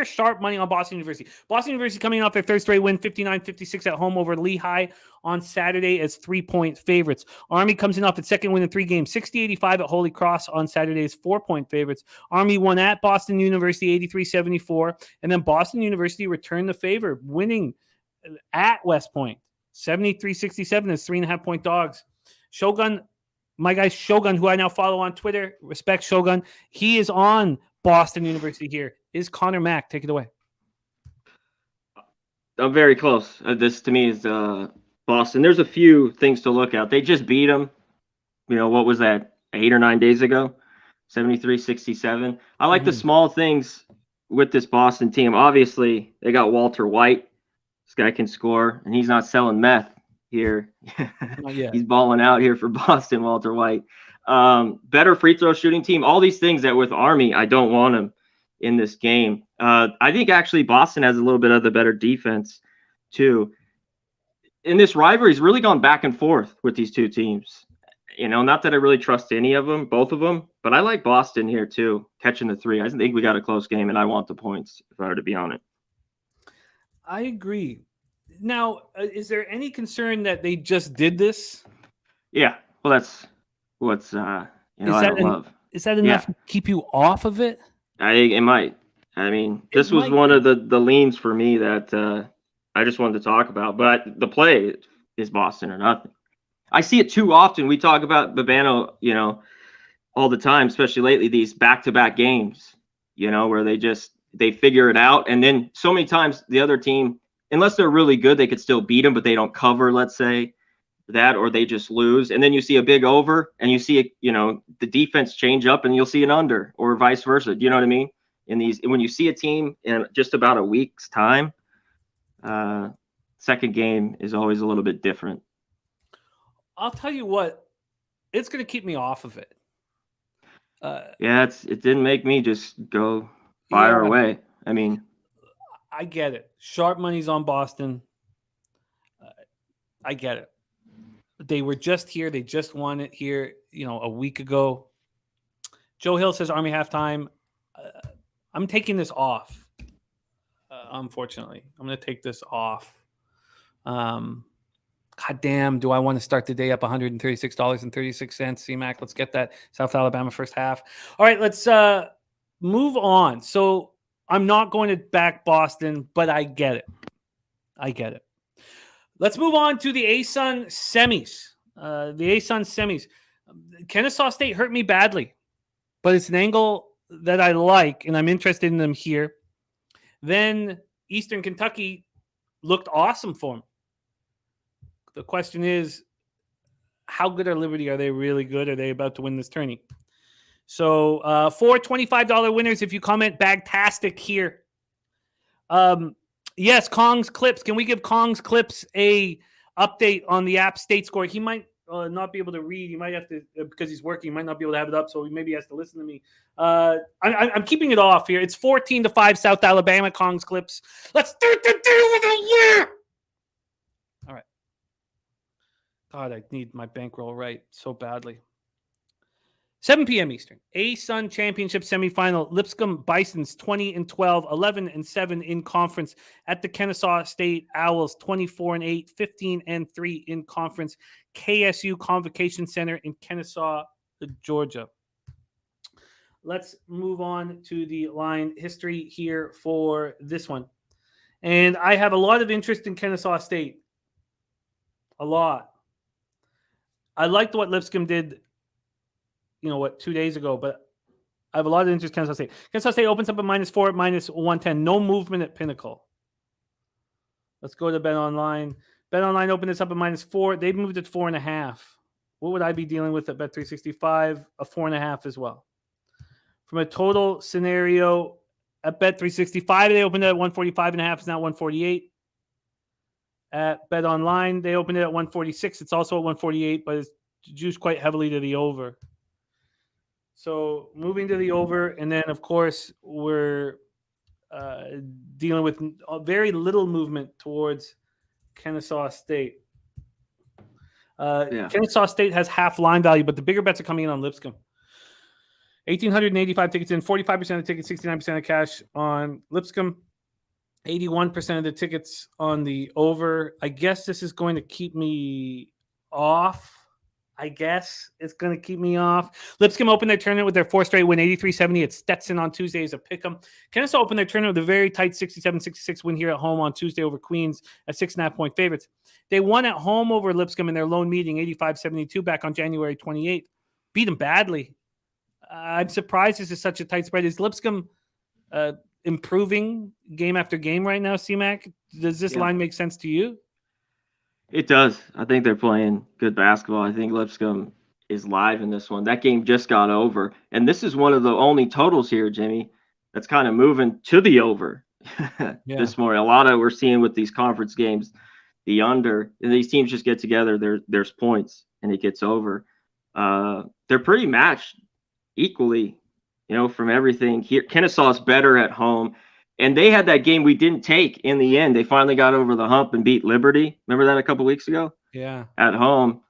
sharp money on Boston University. Boston University coming off their third straight win, 59-56 at home over Lehigh on Saturday as 3-point favorites. Army comes in off its second win in 3 games, 60-85 at Holy Cross on Saturday as 4-point favorites. Army won at Boston University, 83-74, and then Boston University returned the favor, winning at West Point, 73-67 as 3.5-point dogs. Shogun, my guy Shogun, who I now follow on Twitter, respect Shogun, he is on Boston University here. Is Connor Mack? Take it away. I'm very close. This to me is Boston. There's a few things to look at. They just beat them. What was that? 8 or 9 days ago? 73-67. I like the small things with this Boston team. Obviously, they got Walter White. This guy can score, and he's not selling meth here. He's balling out here for Boston, Walter White. Better free throw shooting team, all these things that with Army, I don't want them in this game. I think actually Boston has a little bit of the better defense too. And this rivalry's really gone back and forth with these two teams. Not that I really trust any of them, both of them, but I like Boston here too, catching the 3. I think we got a close game, and I want the points if I were to be on it. I agree. Now, is there any concern that they just did this? Yeah, well, that's what's I don't love. Is that enough to keep you off of it? It might. I mean, this was one of the leans for me that I just wanted to talk about. But the play is Boston or nothing. I see it too often. We talk about Babano, all the time, especially lately, these back-to-back games, where they figure it out. And then so many times the other team, unless they're really good, they could still beat them, but they don't cover, let's say. That, or they just lose, and then you see a big over, and you see the defense change up, and you'll see an under, or vice versa. Do you know what I mean? When you see a team in just about a week's time, second game is always a little bit different. I'll tell you what, it's going to keep me off of it. It didn't make me just go fire away. I mean, I get it. Sharp money's on Boston. I get it. They were just here. They just won it here, a week ago. Joe Hill says Army halftime. I'm taking this off. Unfortunately, I'm going to take this off. God damn, do I want to start the day up $136.36? C-Mac, let's get that. South Alabama first half. All right, let's move on. So I'm not going to back Boston, but I get it. Let's move on to the Asun semis. Kennesaw State hurt me badly, but it's an angle that I like, and I'm interested in them here. Then Eastern Kentucky looked awesome for me. The question is, how good are Liberty? Are they really good? Are they about to win this tourney? So 4 $25 winners if you comment Bagtastic here. Yes, Kong's Clips. Can we give Kong's Clips a update on the App State score? He might not be able to read. He might have to, because he's working, he might not be able to have it up, so he maybe has to listen to me. I'm keeping it off here. It's 14-5 South Alabama, Kong's Clips. Let's start the deal with a year. All right. God, I need my bankroll right so badly. 7 p.m. Eastern. Asun Championship semifinal. Lipscomb Bisons 20-12, 11-7 in conference at the Kennesaw State Owls 24-8, 15-3 in conference. KSU Convocation Center in Kennesaw, Georgia. Let's move on to the line history here for this one. And I have a lot of interest in Kennesaw State. A lot. I liked what Lipscomb did 2 days ago, but I have a lot of interest in Kennesaw State. Kennesaw State opens up at -4 at -110. No movement at Pinnacle. Let's go to Bet Online. Bet Online opened this up at -4. They've moved it 4.5. What would I be dealing with at Bet365? A 4.5 as well. From a total scenario at Bet365, they opened it at 145.5. It's now 148. At Bet Online, they opened it at 146. It's also at 148, but it's juiced quite heavily to the over. So moving to the over, and then, of course, we're dealing with very little movement towards Kennesaw State. Kennesaw State has half line value, but the bigger bets are coming in on Lipscomb. 1,885 tickets in, 45% of the tickets, 69% of cash on Lipscomb, 81% of the tickets on the over. I guess this is going to keep me off. Lipscomb opened their tournament with their 4th straight win, 83-70 at Stetson on Tuesday as a pick'em. Kennesaw opened their tournament with a very tight 67-66 win here at home on Tuesday over Queens at 6.5-point favorites. They won at home over Lipscomb in their lone meeting, 85-72 back on January 28th. Beat them badly. I'm surprised this is such a tight spread. Is Lipscomb improving game after game right now, C-Mac? Does this line make sense to you? It does. I think they're playing good basketball. I think Lipscomb is live in this one. That game just got over. And this is one of the only totals here, Jimmy, that's kind of moving to the over this morning. A lot of we're seeing with these conference games, the under, and these teams just get together. There's points, and it gets over. They're pretty matched equally, from everything here. Kennesaw's better at home. And they had that game we didn't take in the end. They finally got over the hump and beat Liberty. Remember that a couple weeks ago? Yeah. At home.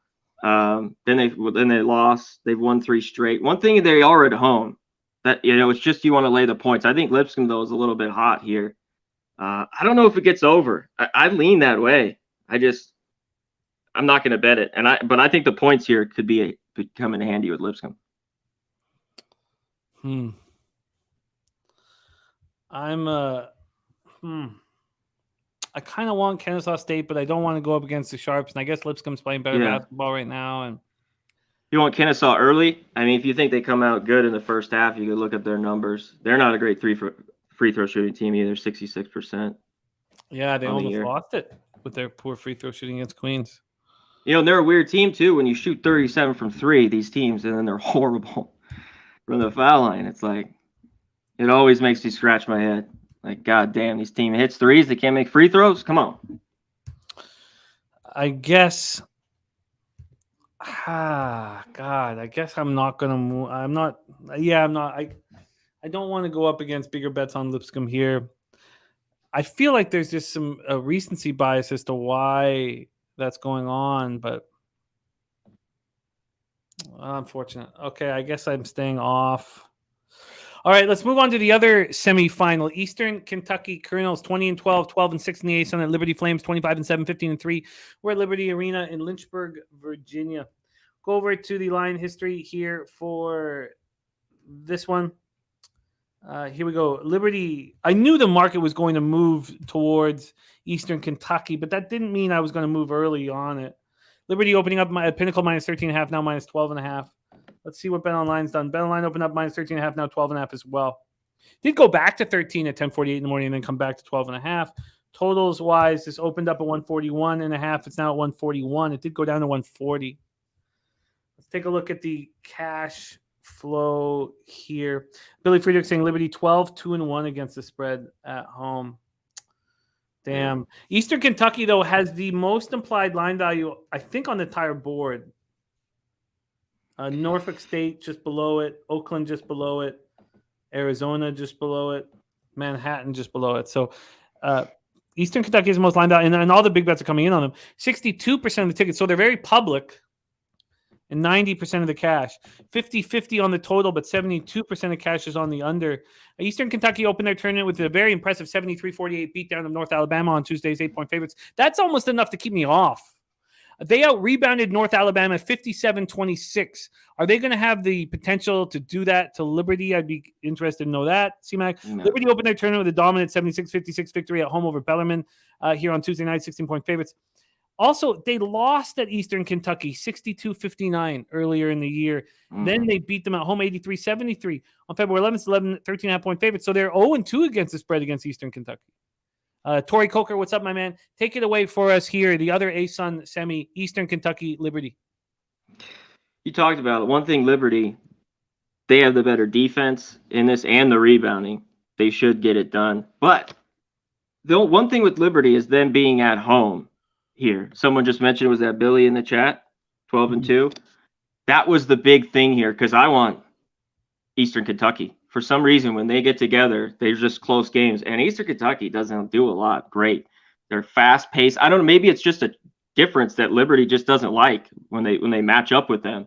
Then they lost. They've won 3 straight. One thing, they are at home. That it's just you want to lay the points. I think Lipscomb though is a little bit hot here. I don't know if it gets over. I lean that way. I'm not going to bet it. But I think the points here could come in handy with Lipscomb. I kind of want Kennesaw State, but I don't want to go up against the Sharps. And I guess Lipscomb's playing better basketball right now. And you want Kennesaw early? I mean, if you think they come out good in the first half, you could look at their numbers. They're not a great free throw shooting team either, 66%. Yeah, they almost lost it with their poor free throw shooting against Queens. And they're a weird team too. When you shoot 37 from 3, these teams, and then they're horrible from the foul line. It's like, it always makes me scratch my head. Like, God damn, these team hits threes. They can't make free throws. Come on. I guess. God. I guess I'm not going to move. I'm not. I don't want to go up against bigger bets on Lipscomb here. I feel like there's just some recency bias as to why that's going on, but unfortunate. Okay, I guess I'm staying off. All right, let's move on to the other semifinal. Eastern Kentucky Colonels 20-12, 12-6 in the Asun at Liberty Flames 25-7, 15-3. We're at Liberty Arena in Lynchburg, Virginia. Go over to the line history here for this one. Here we go. Liberty. I knew the market was going to move towards Eastern Kentucky, but that didn't mean I was going to move early on it. Liberty opening up my Pinnacle minus 13.5, now minus 12.5. Let's see what BetOnline's done. BetOnline opened up minus 13.5, now 12.5 as well. Did go back to 13 at 10:48 in the morning and then come back to 12.5. Totals wise, this opened up at 141.5. It's now at 141. It did go down to 140. Let's take a look at the cash flow here. Billy Friedrich saying Liberty 12, 2-1 against the spread at home. Damn. Eastern Kentucky, though, has the most implied line value, I think, on the entire board. Norfolk State just below it. Oakland just below it. Arizona just below it. Manhattan just below it. So Eastern Kentucky is the most line value, and all the big bets are coming in on them. 62% of the tickets. So they're very public. And 90% of the cash. 50-50 on the total, but 72% of cash is on the under. Eastern Kentucky opened their tournament with a very impressive 73-48 beatdown of North Alabama on Tuesday's 8-point favorites. That's almost enough to keep me off. They out-rebounded North Alabama 57-26. Are they going to have the potential to do that to Liberty? I'd be interested to know that. C-Mac. No. Liberty opened their tournament with a dominant 76-56 victory at home over Bellarmine here on Tuesday night, 16-point favorites. Also, they lost at Eastern Kentucky 62-59 earlier in the year. Then they beat them at home 83-73 on February 11th, 13.5-point favorites. So they're 0-2 against the spread against Eastern Kentucky. Tori Coker, what's up, my man? Take it away for us here. The other Asun semi, Eastern Kentucky, Liberty. You talked about it. One thing, Liberty, they have the better defense in this and the rebounding. They should get it done. But the one thing with Liberty is them being at home. Here, someone just mentioned, was that Billy in the chat? 12-2. That was the big thing here because I want Eastern Kentucky. For some reason, when they get together, they're just close games. And Eastern Kentucky doesn't do a lot. Great. They're fast paced. I don't know. Maybe it's just a difference that Liberty just doesn't like when they match up with them.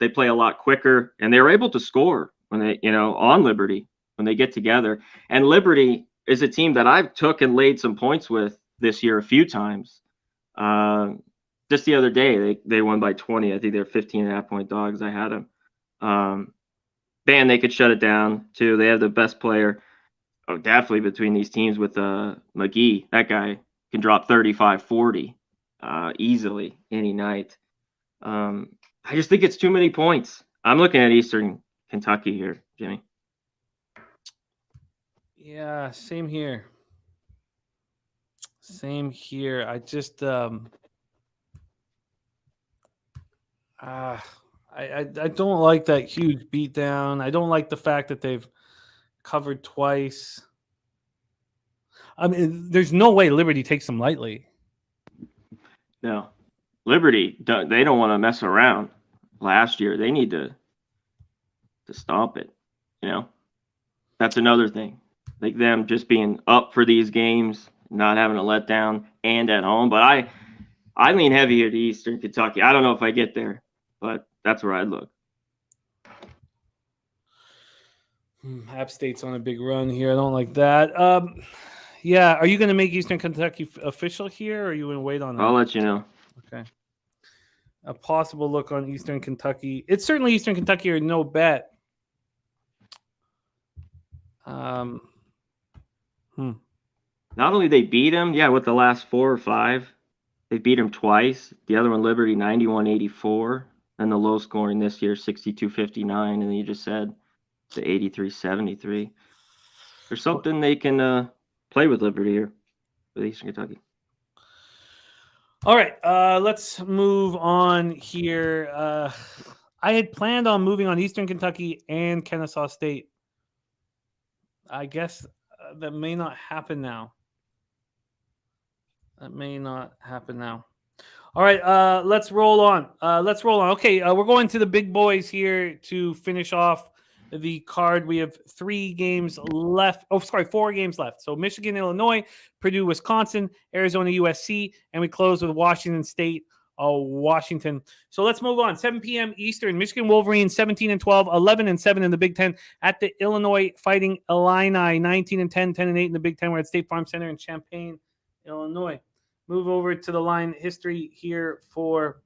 They play a lot quicker, and they're able to score when they, on Liberty when they get together. And Liberty is a team that I've took and laid some points with this year a few times. Just the other day, they won by 20. I think they're 15.5-point dogs. I had them. Man, they could shut it down, too. They have the best player, definitely between these teams with McGee. That guy can drop 35-40 easily any night. I just think it's too many points. I'm looking at Eastern Kentucky here, Jimmy. Yeah, same here. Same here. I just I don't like that huge beatdown. I don't like the fact that they've covered twice. I mean, there's no way Liberty takes them lightly. No. Liberty, they don't want to mess around. Last year, they need to stomp it, That's another thing. Like them just being up for these games, not having a letdown, and at home. But I lean heavier to Eastern Kentucky. I don't know if I get there, but that's where I'd look. App State's on a big run here. I don't like that. Yeah, are you going to make Eastern Kentucky official here, or are you going to wait on that? I'll let you know. Okay. A possible look on Eastern Kentucky. It's certainly Eastern Kentucky or no bet. Not only they beat him, with the last 4 or 5, they beat him twice. The other one, Liberty, 91-84. And the low scoring this year, 62-59. And then you just said the 83-73. There's something they can play with Liberty here with Eastern Kentucky. All right, let's move on here. I had planned on moving on Eastern Kentucky and Kennesaw State. I guess that may not happen now. All right, let's roll on. Okay, we're going to the big boys here to finish off the card. We have 4 games left. So Michigan, Illinois, Purdue, Wisconsin, Arizona, USC, and we close with Washington State, Washington. So let's move on. 7 p.m. Eastern, Michigan Wolverines 17-12, 11-7 in the Big Ten at the Illinois Fighting Illini, 19-10, 10-8 in the Big Ten. We're at State Farm Center in Champaign, Illinois. Move over to the line history here for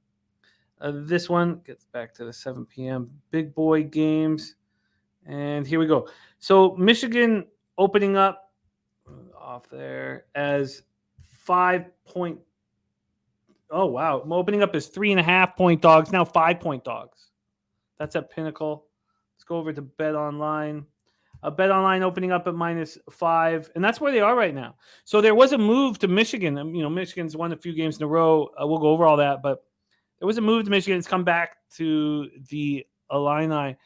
this one. Gets back to the 7 p.m. big boy games. And here we go. So Michigan opening up off there as 5-point. Oh, wow. Opening up as 3.5-point dogs, now 5-point dogs. That's at Pinnacle. Let's go over to Bet Online. Bet Online opening up at -5, and that's where they are right now. So there was a move to Michigan. Michigan's won a few games in a row. We'll go over all that, but there was a move to Michigan. It's come back to the Illini.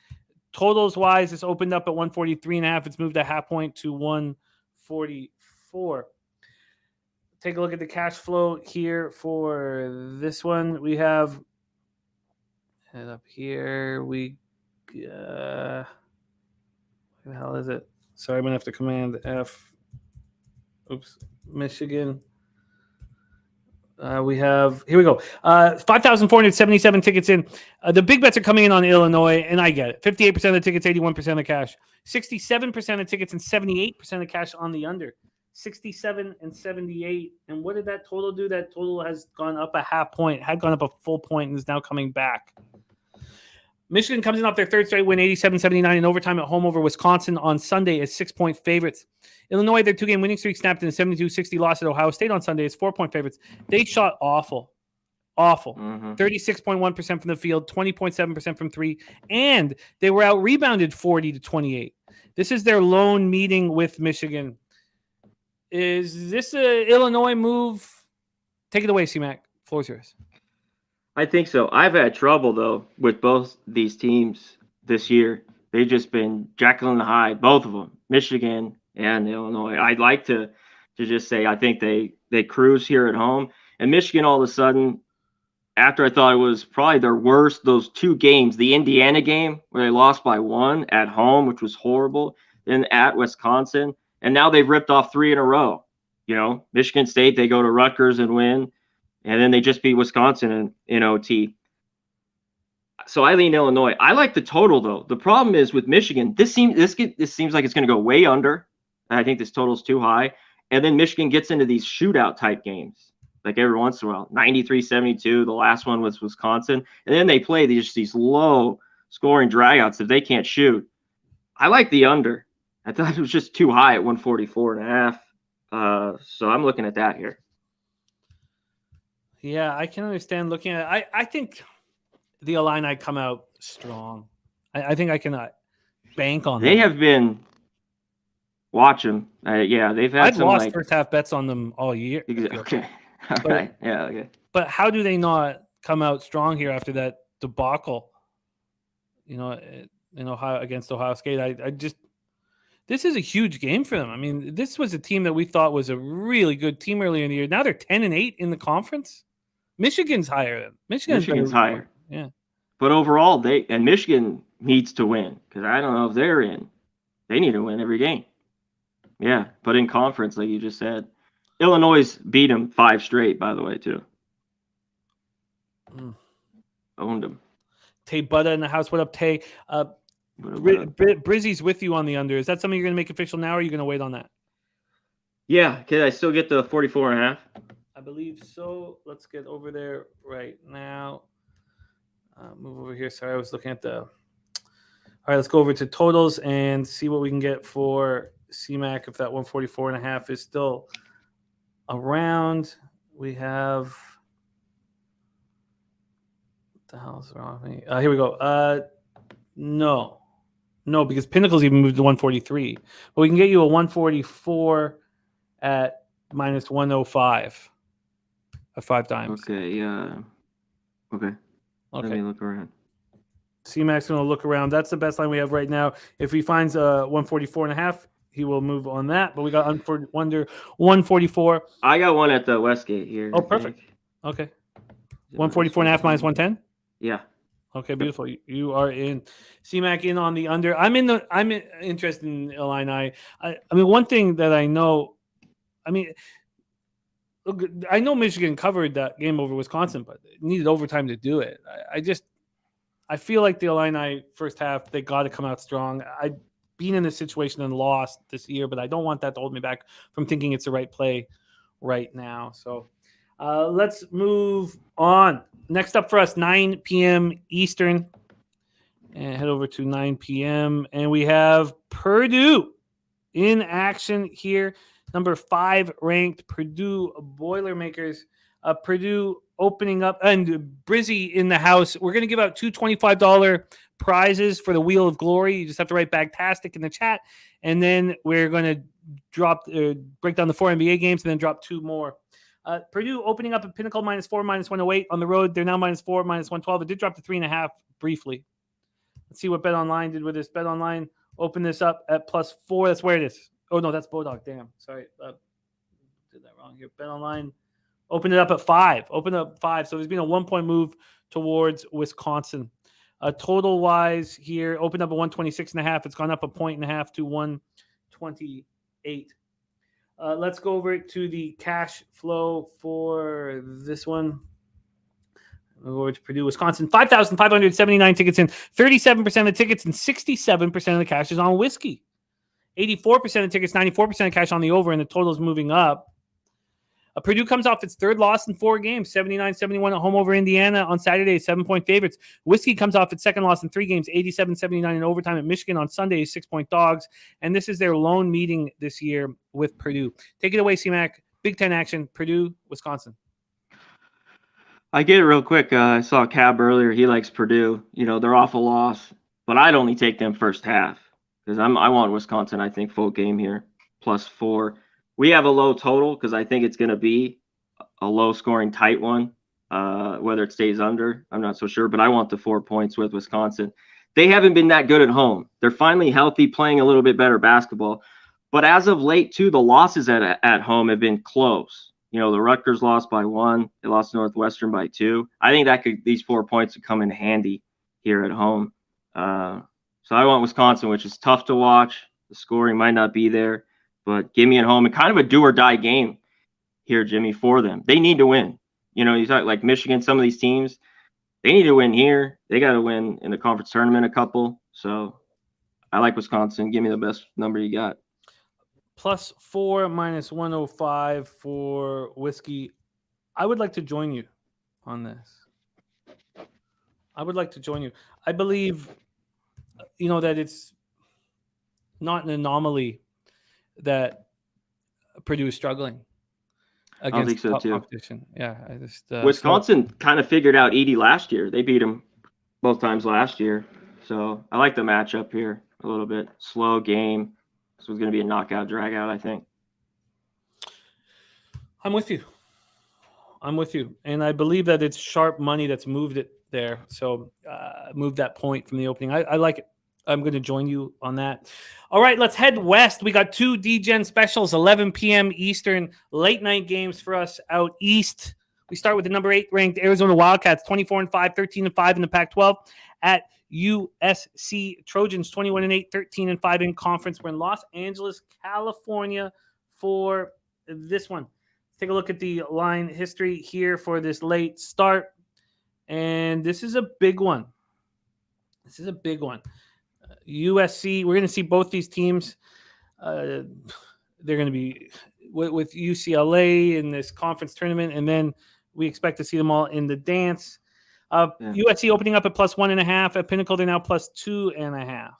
Totals wise, it's opened up at 143.5. It's moved a half point to 144. Take a look at the cash flow here for this one. We have head up here. Where the hell is it? Sorry, I'm gonna have to command F. Oops, Michigan. We have here we go. 5,477 tickets in. The big bets are coming in on Illinois, and I get it. 58% of the tickets, 81% of cash. 67% of tickets and 78% of cash on the under. 67 and 78. And what did that total do? That total has gone up a half point, had gone up a full point, and is now coming back. Michigan comes in off their third straight win, 87-79 in overtime at home over Wisconsin on Sunday as 6-point favorites. Illinois, their 2-game winning streak snapped in a 72-60 loss at Ohio State on Sunday as 4-point favorites. They shot awful. 36.1% from the field, 20.7% from three, and they were out-rebounded 40-28. This is their lone meeting with Michigan. Is this a Illinois move? Take it away, C-Mac. Floor's yours. I think so. I've had trouble, though, with both these teams this year. They've just been Jekyll and Hyde, both of them, Michigan and Illinois. I'd like to just say I think they cruise here at home. And Michigan, all of a sudden, after I thought it was probably their worst, those two games, the Indiana game where they lost by 1 at home, which was horrible, then at Wisconsin, and now they've ripped off 3 in a row. Michigan State, they go to Rutgers and win. And then they just beat Wisconsin in OT. So I lean Illinois. I like the total, though. The problem is with Michigan, this seems like it's going to go way under. I think this total is too high. And then Michigan gets into these shootout type games, like every once in a while. 93-72, the last one was Wisconsin. And then they play these low scoring dragouts if they can't shoot. I like the under. I thought it was just too high at 144.5. So I'm looking at that here. Yeah, I can understand looking at it. I think the Illini come out strong. I think I can bank on them. They have been – watch them. Yeah, they've had I've lost first half bets on them all year. Okay. All right. Yeah, okay. But how do they not come out strong here after that debacle, against Ohio State? I just – this is a huge game for them. I mean, this was a team that we thought was a really good team earlier in the year. Now they're 10-8 in the conference. Michigan's higher. Michigan's higher. Yeah. But overall, Michigan needs to win because I don't know if they're in. They need to win every game. Yeah, but in conference, like you just said, Illinois beat them 5 straight, by the way, too. Owned them. Tay Butta in the house. What up, Tay? Brizzy's with you on the under. Is that something you're going to make official now, or are you going to wait on that? Yeah. Can I still get the 44.5? I believe so. Let's get over there right now. Move over here. Sorry, I was looking at the. All right, let's go over to totals and see what we can get for CMAC if that 144.5 is still around. We have. What the hell is wrong with me? Here we go. No, because Pinnacle's even moved to 143. But we can get you a 144 at -105. 5 times. Okay. Okay. Let me look around. C-Mac's going to look around. That's the best line we have right now. If he finds a 144.5, he will move on that. But we got under 144. I got one at the Westgate here. Oh, perfect. Okay. 144.5 -110. Yeah. Okay, beautiful. You are in. C-Mac in on the under. I'm interested in Illini. I mean, one thing that I know. I know Michigan covered that game over Wisconsin, but it needed overtime to do it. I feel like the Illini first half, they got to come out strong. I've been in this situation and lost this year, but I don't want that to hold me back from thinking it's the right play right now. So let's move on. Next up for us, 9 p.m. Eastern. And head over to 9 p.m. And we have Purdue in action here. Number 5 ranked Purdue Boilermakers. Purdue opening up, and Brizzy in the house. We're going to give out 2 $25 prizes for the Wheel of Glory. You just have to write Bagtastic in the chat. And then we're going to break down the 4 NBA games and then drop 2 more. Purdue opening up at Pinnacle -4, -108 on the road. They're now -4, -112. It did drop to 3.5 briefly. Let's see what BetOnline did with this. BetOnline opened this up at +4. That's where it is. Oh, no, that's Bodog. Damn. Sorry. Did that wrong here. BetOnline opened it up at 5. Opened up 5. So there's been a 1-point move towards Wisconsin. Total-wise here, opened up at 126.5. It's gone up 1.5 to 128. Let's go over to the cash flow for this one. We'll go over to Purdue, Wisconsin. 5,579 tickets in. 37% of the tickets and 67% of the cash is on whiskey. 84% of tickets, 94% of cash on the over, and the total is moving up. Purdue comes off its 3rd loss in 4 games, 79-71 at home over Indiana on Saturday, 7-point favorites. Whiskey comes off its 2nd loss in 3 games, 87-79 in overtime at Michigan on Sunday, 6-point dogs. And this is their lone meeting this year with Purdue. Take it away, C-Mac. Big Ten action, Purdue, Wisconsin. I get it real quick. I saw Cab earlier. He likes Purdue. They're off a loss, but I'd only take them first half because I want Wisconsin, I think, full game here, +4. We have a low total because I think it's going to be a low-scoring, tight one. Whether it stays under, I'm not so sure, but I want the 4 points with Wisconsin. They haven't been that good at home. They're finally healthy, playing a little bit better basketball. But as of late, too, the losses at home have been close. The Rutgers lost by 1. They lost to Northwestern by 2. I think these 4 points would come in handy here at home. So I want Wisconsin, which is tough to watch. The scoring might not be there. But give me at home and kind of a do-or-die game here, Jimmy, for them. They need to win. You talk like Michigan, some of these teams, they need to win here. They got to win in the conference tournament a couple. So I like Wisconsin. Give me the best number you got. +4 -105 for whiskey. I would like to join you on this. I would like to join you. I believe, that it's not an anomaly that Purdue is struggling against I think so too. Competition. Yeah, I just Wisconsin kind of figured out Edey last year. They beat him both times last year, so I like the matchup here a little bit. Slow game. This was going to be a knockout, dragout, I think. I'm with you, and I believe that it's sharp money that's moved it there. So move that point from the opening. I like it. I'm going to join you on that. All right, let's head west. We got 2 D-Gen specials, 11 p.m. Eastern, late night games for us out east. We start with the number 8 ranked Arizona Wildcats, 24-5, 13-5 in the Pac-12 at USC Trojans, 21-8, 13-5 in conference. We're in Los Angeles, California for this one. Let's take a look at the line history here for this late start. And this is a big one. USC, we're going to see both these teams. They're going to be with UCLA in this conference tournament, and then we expect to see them all in the dance. USC opening up at +1.5. At Pinnacle, they're now +2.5.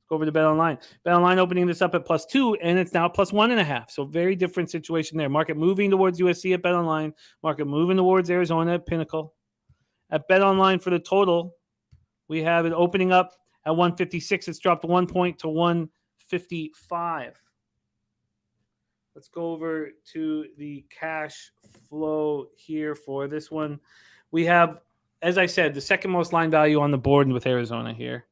Go over to BetOnline. BetOnline opening this up at +2, and it's now +1.5. So very different situation there. Market moving towards USC at BetOnline. Market moving towards Arizona at Pinnacle. At BetOnline for the total, we have it opening up at 156. It's dropped 1 point to 155. Let's go over to the cash flow here for this one. We have, as I said, the second most line value on the board with Arizona here.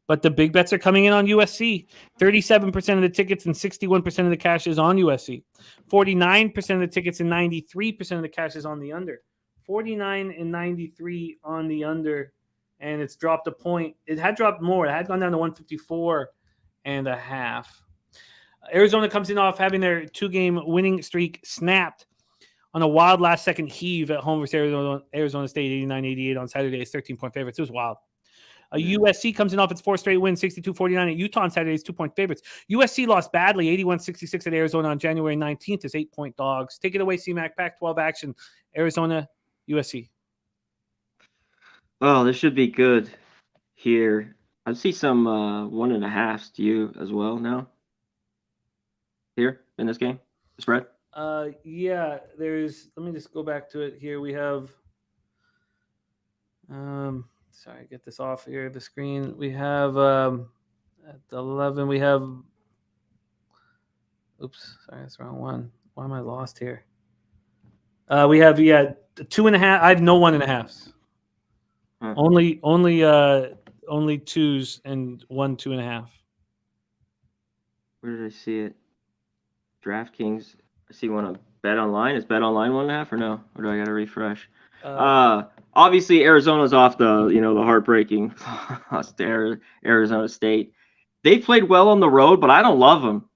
But the big bets are coming in on USC. 37% of the tickets and 61% of the cash is on USC. 49% of the tickets and 93% of the cash is on the under. 49 and 93 on the under. And it's dropped a point. It had dropped more. It had gone down to 154.5. Arizona comes in off having their 2-game winning streak snapped on a wild last-second heave at home versus Arizona State, 89-88 on Saturday. It's 13-point favorites. It was wild. USC comes in off its 4 straight wins, 62-49 at Utah on Saturday's 2-point favorites. USC lost badly, 81-66 at Arizona on January 19th as 8-point dogs. Take it away, C-Mac. Pac-12 action. Arizona, USC. Oh, this should be good here. I see some 1.5s. Do you as well now? Here in this game, the spread. Yeah. Let me just go back to it here. We have. Sorry, get this off here. The screen. We have at 11. We have. Oops, sorry, that's the wrong one. Why am I lost here? We have 2.5. I have no 1.5s. Only 2s and 1 2.5. Where did I see it? DraftKings. I see one on Bet Online. Is Bet Online 1.5 or no? Or do I got to refresh? Obviously Arizona's off the the heartbreaking loss to Arizona State. They played well on the road, but I don't love them,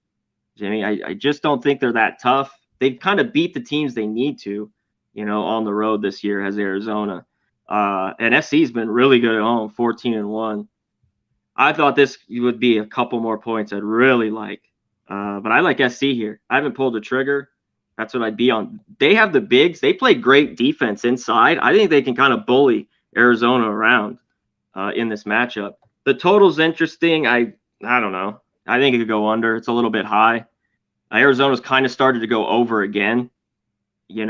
Jimmy. I just don't think they're that tough. They've kind of beat the teams they need to, on the road this year as Arizona. And SC's been really good at home, 14-1. I thought this would be a couple more points I'd really like. But I like SC here. I haven't pulled the trigger. That's what I'd be on. They have the bigs. They play great defense inside. I think they can kind of bully Arizona around in this matchup. The total's interesting. I don't know. I think it could go under. It's a little bit high. Arizona's kind of started to go over again. They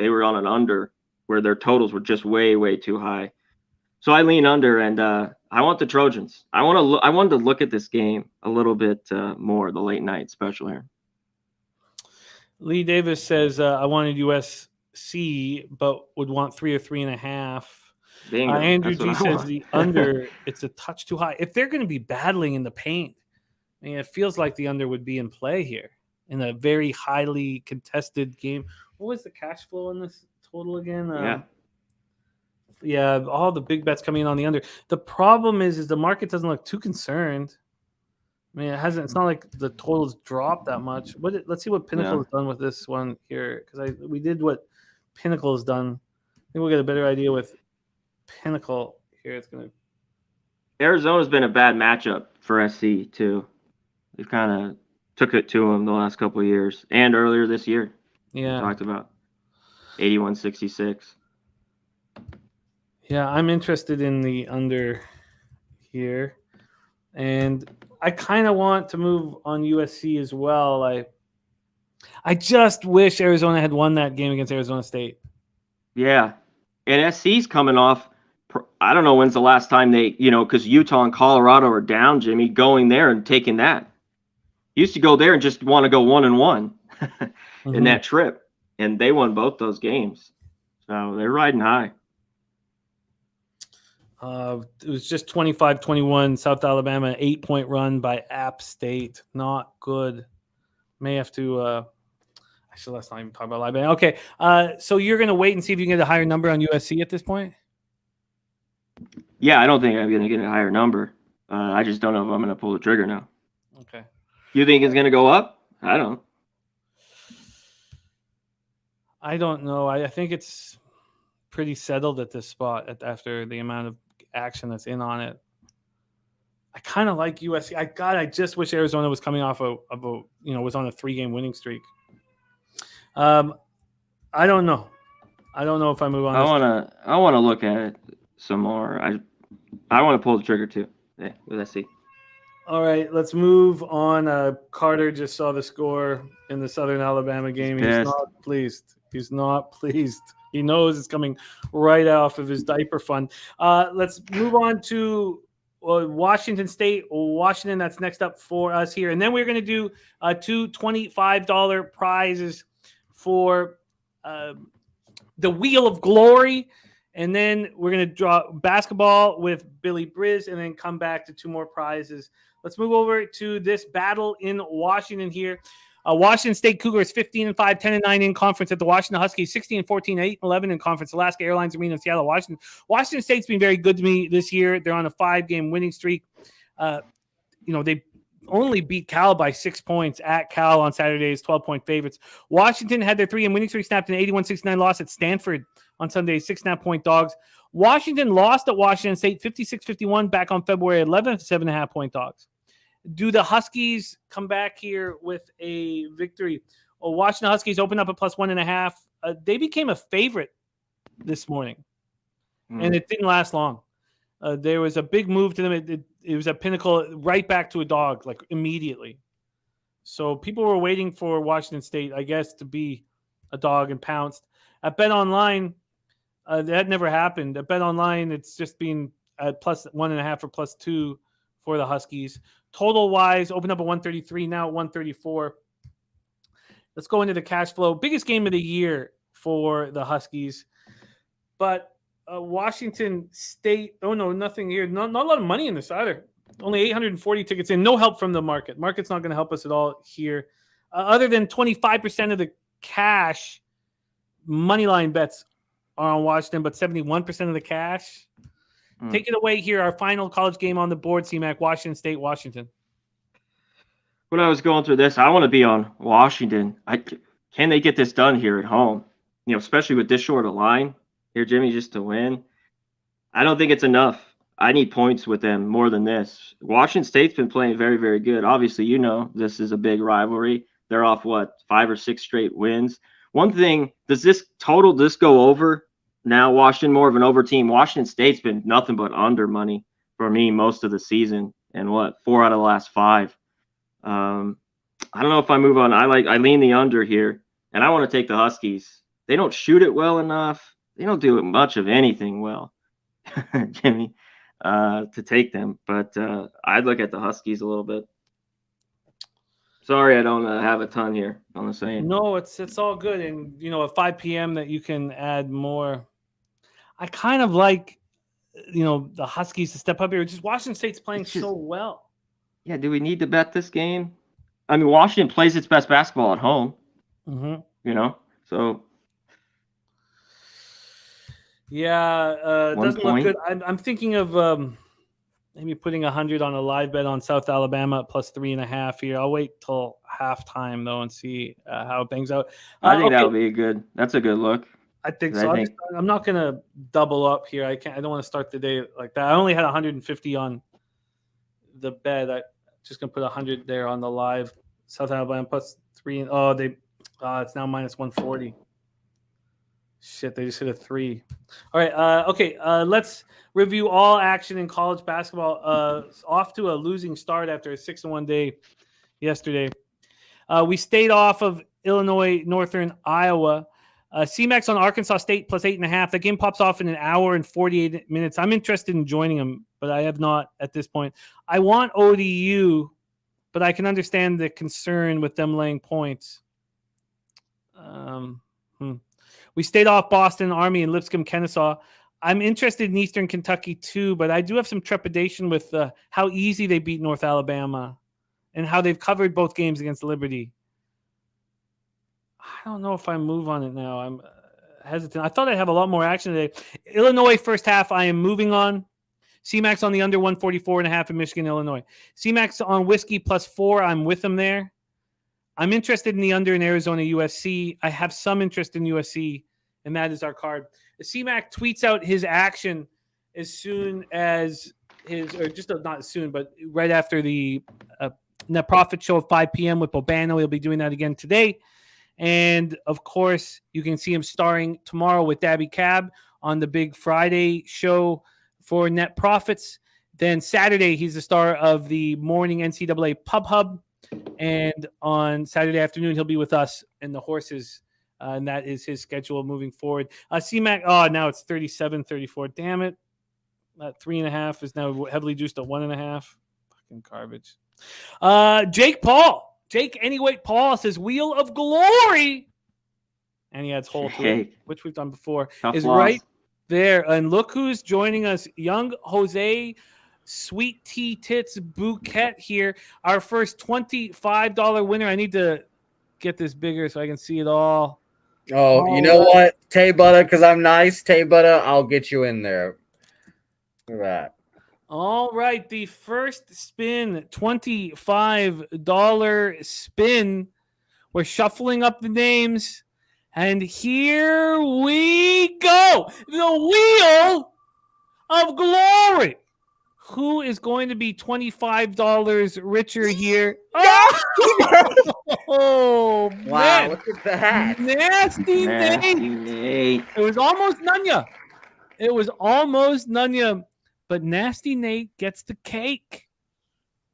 were on an under where their totals were just way, way too high. So I lean under, and I want the Trojans. I wanted to look at this game a little bit more, the late night special here. Lee Davis says, I wanted USC, but would want 3 or 3.5. Andrew G says the under, it's a touch too high. If they're going to be battling in the paint, it feels like the under would be in play here in a very highly contested game. What was the cash flow on this total again? Yeah, all the big bets coming in on the under. The problem is the market doesn't look too concerned. It's not like the totals dropped that much. Let's see what Pinnacle has done with this one here, because we did what Pinnacle has done. I think we'll get a better idea with Pinnacle here. Arizona's been a bad matchup for SC too. They've kind of took it to them the last couple of years and earlier this year. Yeah, we talked about 81-66. Yeah, I'm interested in the under here, and I kind of want to move on USC as well. I just wish Arizona had won that game against Arizona State. Yeah, and SC's coming off. I don't know when's the last time they, because Utah and Colorado are down, Jimmy, going there and taking that. Used to go there and just want to go 1-1 in that trip, and they won both those games. So they're riding high. It was just 25-21, South Alabama, 8-point run by App State. Not good. May have to actually, let's not even talk about Alabama. Okay, so you're going to wait and see if you can get a higher number on USC at this point? Yeah, I don't think I'm going to get a higher number. I just don't know if I'm going to pull the trigger now. Okay. You think it's going to go up? I don't know. I think it's pretty settled at this spot after the amount of action that's in on it. I kind of like USC. I just wish Arizona was coming off was on a 3-game winning streak. I don't know. I don't know if I move on. I want to look at it some more. I want to pull the trigger too. Yeah, let's see. All right, let's move on. Carter just saw the score in the Southern Alabama game. He's not pleased. He's not pleased. He knows it's coming right off of his diaper fund. Let's move on to Washington State. Washington, that's next up for us here. And then we're going to do two $25 prizes for the Wheel of Glory. And then we're going to draw basketball with Billy Briz and then come back to 2 more prizes. Let's move over to this battle in Washington here. Washington State Cougars 15-5, 10-9 in conference at the Washington Huskies, 16-14, 8-11 in conference. Alaska Airlines Arena in Seattle, Washington. Washington State's been very good to me this year. They're on a 5-game winning streak. They only beat Cal by 6 points at Cal on Saturday's 12-point favorites. Washington had their 3-game winning streak snapped in an 81-69 loss at Stanford on Sunday, 6.5-point dogs. Washington lost at Washington State 56-51 back on February 11th, 7.5-point dogs. Do the Huskies come back here with a victory? Washington Huskies opened up at +1.5. They became a favorite this morning, and it didn't last long. There was a big move to them. It was a pinnacle right back to a dog, like immediately. So people were waiting for Washington State, I guess, to be a dog and pounced. At Bet Online, that never happened. At Bet Online, it's just been at +1.5 or +2 for the Huskies. Total wise, opened up at 133, now at 134. Let's go into the cash flow. Biggest game of the year for the Huskies. But Washington State, oh no, nothing here. Not a lot of money in this either. Only 840 tickets in. No help from the market. Market's not going to help us at all here. Other than 25% of the cash money line bets are on Washington, but 71% of the cash. Take it away here. Our final college game on the board, CMAC, Washington State, Washington. When I was going through this, I want to be on Washington. Can they get this done here at home? Especially with this short a line here, Jimmy, just to win. I don't think it's enough. I need points with them more than this. Washington State's been playing very, very good. Obviously, this is a big rivalry. They're off, 5 or 6 straight wins. One thing, does this go over? Now Washington more of an over team. Washington State's been nothing but under money for me most of the season, and 4 out of the last 5. I don't know if I move on. I lean the under here, and I want to take the Huskies. They don't shoot it well enough. They don't do much of anything well, Jimmy, to take them. But I'd look at the Huskies a little bit. Sorry, I don't have a ton here on the same. No, it's all good, and at 5 p.m. that you can add more. I kind of like, the Huskies to step up here. Just Washington State's playing so well. Yeah, do we need to bet this game? I mean, Washington plays its best basketball at home. Mm-hmm. So. Yeah, it doesn't look good. I'm thinking of maybe putting 100 on a live bet on South Alabama at +3.5 here. I'll wait till halftime though and see how it bangs out. I think that'll be that's a good look. I think so. I'm not gonna double up here. I don't want to start the day like that. I only had 150 on the bet. I'm just gonna put 100 there on the live South Alabama +3. It's now -140. Shit, they just hit a 3. All right. Okay. Let's review all action in college basketball. Off to a losing start after a 6-1 day yesterday. We stayed off of Illinois, Northern Iowa. CMAX on Arkansas State +8.5. The game pops off in 1 hour and 48 minutes. I'm interested in joining them, but I have not at this point. I want ODU, but I can understand the concern with them laying points. We stayed off Boston, Army, and Lipscomb, Kennesaw. I'm interested in Eastern Kentucky too, but I do have some trepidation with how easy they beat North Alabama and how they've covered both games against Liberty. I don't know if I move on it now. I'm hesitant. I thought I'd have a lot more action today. Illinois first half, I am moving on. CMAX on the under 144.5 in Michigan, Illinois. CMAX on Whiskey +4. I'm with them there. I'm interested in the under in Arizona, USC. I have some interest in USC, and that is our card. The CMAC tweets out his action as soon as not as soon, but right after the Net Profit show at 5 p.m. with Bobano. He'll be doing that again today. And, of course, you can see him starring tomorrow with Dabby Cab on the big Friday show for Net Profits. Then Saturday, he's the star of the morning NCAA Pub Hub. And on Saturday afternoon, he'll be with us and the horses. And that is his schedule moving forward. CMAC, now it's 37-34. Damn it. That 3.5 is now heavily juiced at 1.5. Fucking garbage. Jake Anyweight Paul says Wheel of Glory. And he adds whole to which we've done before. Tough loss. Right there. And look who's joining us. Young Jose Sweet Tea Tits Bouquet here. Our first $25 winner. I need to get this bigger so I can see it all. Oh, you know what? Tay Butter, because I'm nice. Tay Butter, I'll get you in there. Look at that. All right. The first spin, $25 spin. We're shuffling up the names. And here we go. The Wheel of Glory. Who is going to be $25 richer here? Oh, wow, man. look at that. Nasty Nate. It was almost Nunya. but Nasty Nate gets the cake.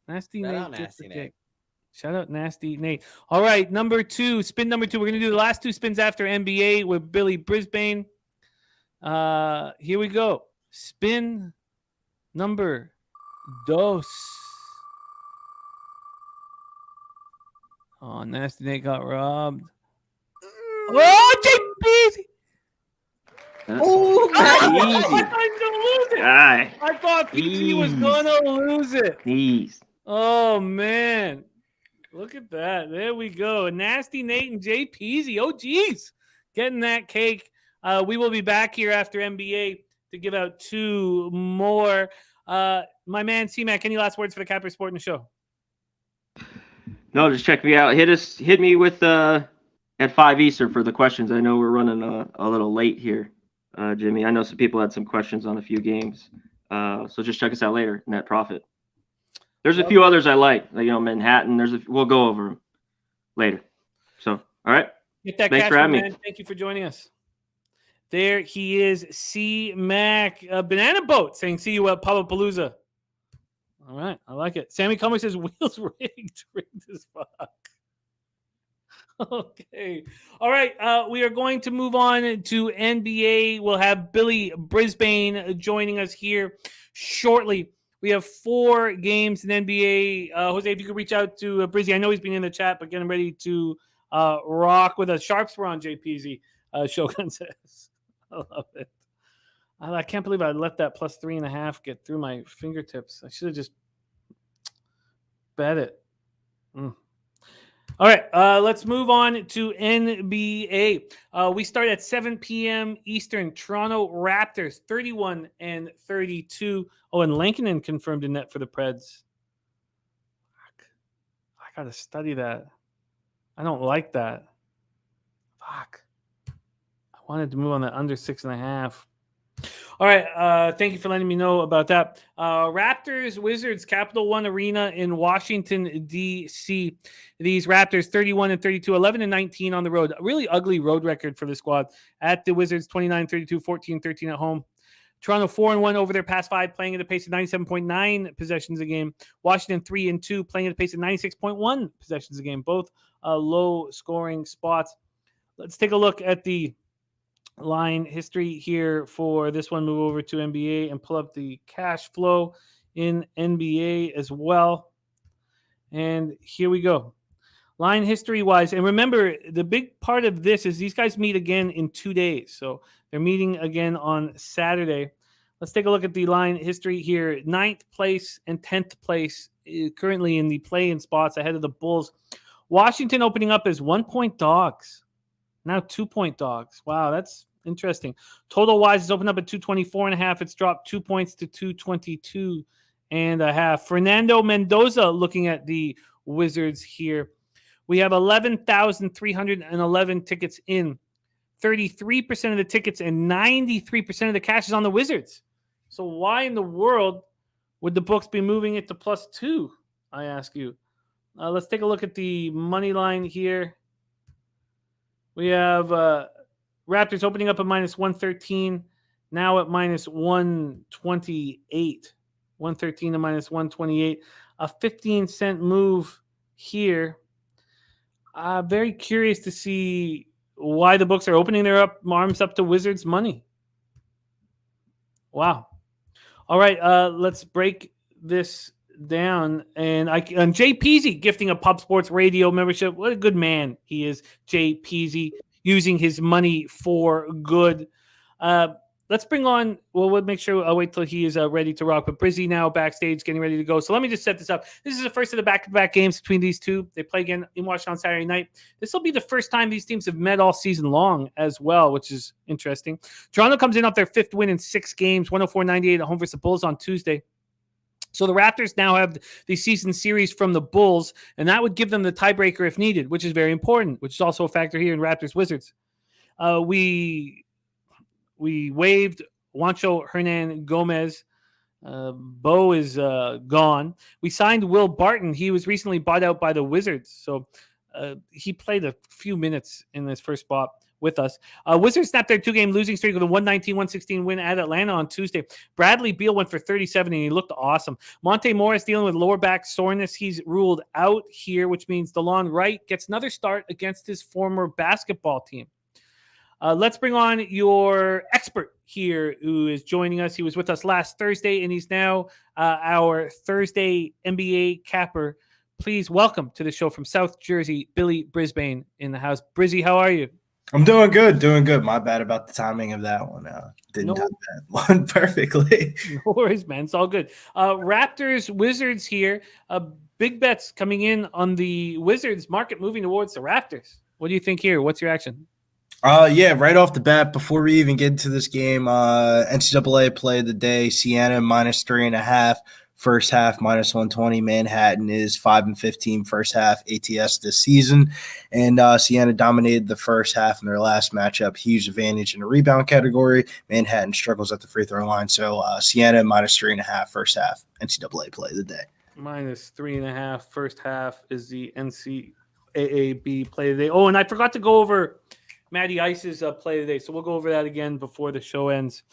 Nasty Shout Nate out gets the Nasty cake. Nate. Shout out Nasty Nate. All right, number 2, spin number 2. We're going to do the last 2 spins after NBA with Billy Brisbane. Here we go. Spin number 2. Oh, Nasty Nate got robbed. Oh, JP! Oh, Easy. I thought he was going to lose it. Guy. I thought PG was going to lose it. Jeez. Oh, man. Look at that. There we go. Nasty Nate and Jay Peasy. Oh, geez. Getting that cake. We will be back here after NBA to give out 2 more. My man, C-Mac, any last words for the Capper Sport in the show? No, just check me out. Hit me with at 5 Eastern for the questions. I know we're running a little late here, Jimmy. I know some people had some questions on a few games. So just check us out later. Net profit. There's a few others I like Manhattan. We'll go over them later. So, all right. Get that Thanks cash, for having man. me. Thank you for joining us. There he is, C-Mac Banana Boat saying, see you at Palapalooza. All right. I like it. Sammy Comer says, wheels rigged as fuck. Okay. All right. We are going to move on to NBA. We'll have Billy Brisbane joining us here shortly. We have 4 games in NBA. Jose, if you could reach out to Brizzy. I know he's been in the chat, but getting ready to rock with us. Sharps were on JPZ, Shogun says. I love it. I can't believe I let that plus 3.5 get through my fingertips. I should have just bet it. All right, let's move on to NBA. We start at 7 p.m. Eastern. Toronto Raptors, 31-32. Oh, and Lankinen confirmed a net for the Preds. Fuck. I got to study that. I don't like that. Fuck. I wanted to move on that under 6.5. All right. Thank you for letting me know about that. Raptors, Wizards, Capital One Arena in Washington, D.C. These Raptors, 31-32, 11-19 on the road. A really ugly road record for the squad. At the Wizards, 29-32, 14-13 at home. Toronto 4-1 over their past 5, playing at a pace of 97.9 possessions a game. Washington 3-2, playing at a pace of 96.1 possessions a game. Both low-scoring spots. Let's take a look at the line history here for this one. Move over to NBA and pull up the cash flow in NBA as well. And here we go. Line history wise. And remember, the big part of this is these guys meet again in 2 days. So they're meeting again on Saturday. Let's take a look at the line history here. 9th place and 10th place currently in the play-in spots ahead of the Bulls. Washington opening up as 1-point dogs. Now 2-point dogs. Wow, that's interesting. Total wise, it's opened up at 224.5. It's dropped 2 points to 222.5. Fernando Mendoza looking at the Wizards here. We have 11,311 tickets in. 33% of the tickets and 93% of the cash is on the Wizards. So why in the world would the books be moving it to +2? I ask you. Let's take a look at the money line here. We have Raptors opening up at -113, now at -128. 113 to -128. A 15-cent move here. Very curious to see why the books are opening their arms up to Wizards money. Wow. All right, let's break this down. And Jay Peasy gifting a Pub Sports Radio membership. What a good man he is, Jay Peasy, using his money for good. Let's bring on, we'll make sure I'll wait till he is ready to rock. But Brizzy now backstage getting ready to go. So let me just set this up. This is the first of the back-to-back games between these two. They play again in Washington on Saturday night. This will be the first time these teams have met all season long as well, which is interesting. Toronto comes in off their 5th win in 6 games, 104-98 at home versus the Bulls on Tuesday. So the Raptors now have the season series from the Bulls, and that would give them the tiebreaker if needed, which is very important, which is also a factor here in Raptors-Wizards. We waived Juancho Hernan Gomez. Bo is gone. We signed Will Barton. He was recently bought out by the Wizards, so he played a few minutes in this first spot. with us. Wizards snapped their 2-game losing streak with a 119-116 win at Atlanta on Tuesday. Bradley Beal went for 37, and he looked awesome. Monte Morris dealing with lower back soreness. He's ruled out here, which means DeLon Wright gets another start against his former basketball team. Let's bring on your expert here who is joining us. He was with us last Thursday, and he's now our Thursday NBA capper. Please welcome to the show from South Jersey, Billy Brisbane in the house. Brizzy, how are you? I'm doing good. My bad about the timing of that one. Didn't have that one perfectly. No worries, man. It's all good. Raptors, Wizards here. Big bets coming in on the Wizards, market moving towards the Raptors. What do you think here? What's your action? Yeah, right off the bat, before we even get into this game, NCAA play of the day, Siena -3.5, first half -120. Manhattan is 5-15 first half ATS this season, and Siena dominated the first half in their last matchup. Huge advantage in the rebound category. Manhattan struggles at the free throw line, so Siena -3.5 first half NCAA play of the day. -3.5 first half is the NCAAB play of the day. Oh, and I forgot to go over Matty Ice's play today, so we'll go over that again before the show ends.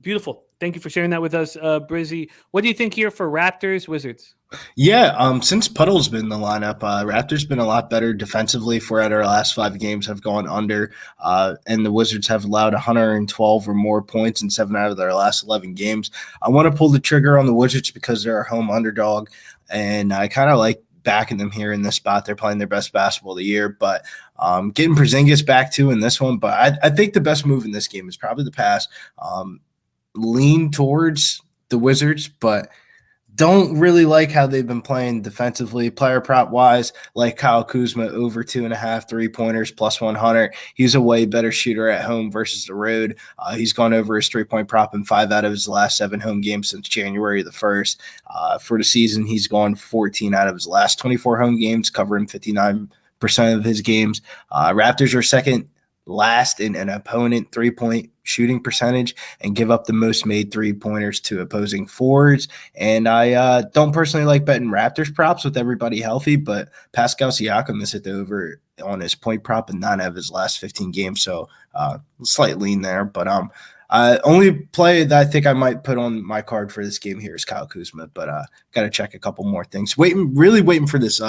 Beautiful. Thank you for sharing that with us, Brizzy. What do you think here for Raptors, Wizards? Yeah, since Puddle's been in the lineup, Raptors been a lot better defensively. 4 out of our last 5 games have gone under, and the Wizards have allowed 112 or more points in 7 out of their last 11 games. I want to pull the trigger on the Wizards because they're a home underdog, and I kind of like backing them here in this spot. They're playing their best basketball of the year, but getting Porzingis back too in this one. But I think the best move in this game is probably the pass. Lean towards the Wizards, but don't really like how they've been playing defensively. Player prop wise, like Kyle Kuzma over 2.5 3-pointers +100. He's a way better shooter at home versus the road. He's gone over his 3-point prop in 5 out of his last 7 home games since January the 1st. For the season, he's gone 14 out of his last 24 home games, covering 59% of his games. Raptors are second last in an opponent 3-point shooting percentage and give up the most made 3-pointers to opposing forwards. And I don't personally like betting Raptors props with everybody healthy, but Pascal Siakam has hit the over on his point prop in 9 of his last 15 games. So slight lean there, but only play that I think I might put on my card for this game here is Kyle Kuzma, but got to check a couple more things. Really waiting for this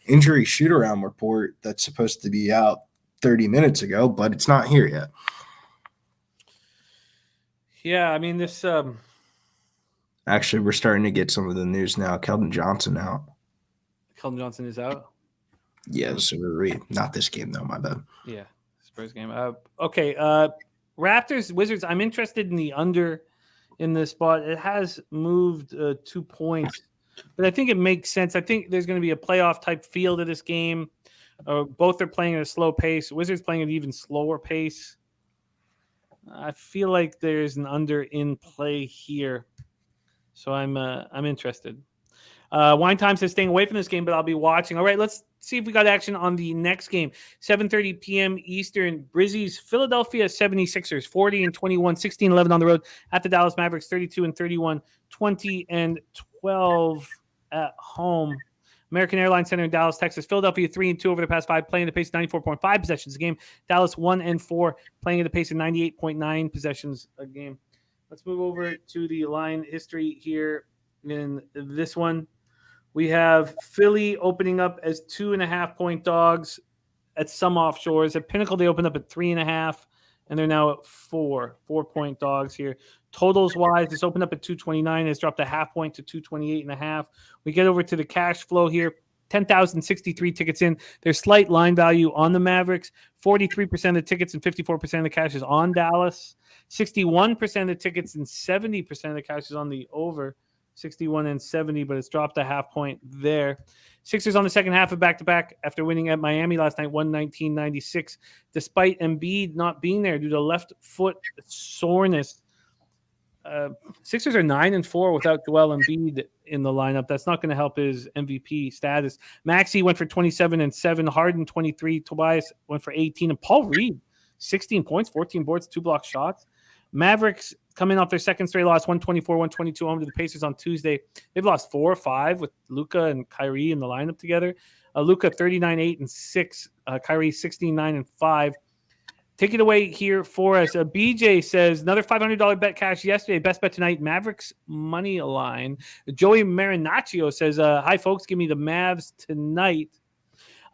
injury shoot-around report that's supposed to be out 30 minutes ago, but it's not here yet. Yeah, I mean, this Actually, we're starting to get some of the news now. Keldon Johnson out. Keldon Johnson is out? Yeah, so not this game, though, my bad. Yeah, Spurs game. Okay, Raptors, Wizards, I'm interested in the under in this spot. It has moved 2 points, but I think it makes sense. I think there's going to be a playoff-type feel to this game. Both are playing at a slow pace. Wizards playing at an even slower pace. I feel like there's an under in play here, so I'm interested. Wine Time says staying away from this game, but I'll be watching. All right, let's see if we got action on the next game. 7:30 p.m. Eastern. Brizzy's Philadelphia 76ers 40-21, 16-11 on the road at the Dallas Mavericks 32-31, 20-12 at home. American Airlines Center in Dallas, Texas. Philadelphia 3-2 over the past 5, playing at the pace of 94.5 possessions a game. Dallas 1-4, playing at the pace of 98.9 possessions a game. Let's move over to the line history here in this one. We have Philly opening up as 2.5-point dogs at some offshores. At Pinnacle, they opened up at 3.5, and they're now at 4-point dogs here. Totals wise, this opened up at 229. It's dropped a half point to 228.5. We get over to the cash flow here. 10,063 tickets in. There's slight line value on the Mavericks. 43% of the tickets and 54% of the cash is on Dallas. 61% of the tickets and 70% of the cash is on the over. 61 and 70, but it's dropped a half point there. Sixers on the second half of back-to-back after winning at Miami last night, 119-96, despite Embiid not being there due to left foot soreness. Sixers are 9-4 without Joel Embiid in the lineup. That's not going to help his MVP status. Maxey went for 27 and 7. Harden 23. Tobias went for 18. And Paul Reed 16 points, 14 boards, 2 block shots. Mavericks coming off their second straight loss, 124-122 home to the Pacers on Tuesday. They've lost 4 or 5 with Luka and Kyrie in the lineup together. Luka 39-8 and 6. Kyrie 16-9 and 5. Take it away here for us. BJ says another $500 bet cash yesterday. Best bet tonight, Mavericks money line. Joey Marinaccio says, hi, folks, give me the Mavs tonight.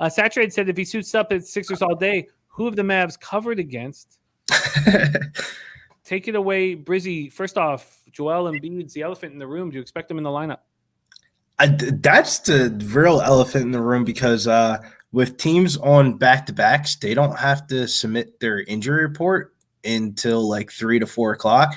Saturated said if he suits up at Sixers all day, who have the Mavs covered against? Take it away, Brizzy. First off, Joel Embiid's the elephant in the room. Do you expect him in the lineup? That's the real elephant in the room because with teams on back-to-backs, they don't have to submit their injury report until like 3 to 4 o'clock.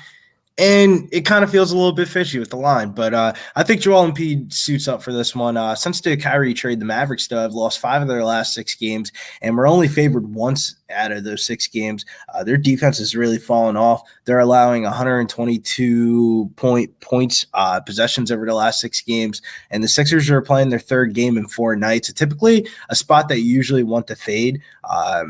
And it kind of feels a little bit fishy with the line. But I think Joel Embiid suits up for this one. Since the Kyrie trade, the Mavericks still have lost 5 of their last 6 games, and we're only favored once out of those 6 games. Their defense has really fallen off. They're allowing 122 points possessions over the last 6 games, and the Sixers are playing their 3rd game in 4 nights. So typically a spot that you usually want to fade. I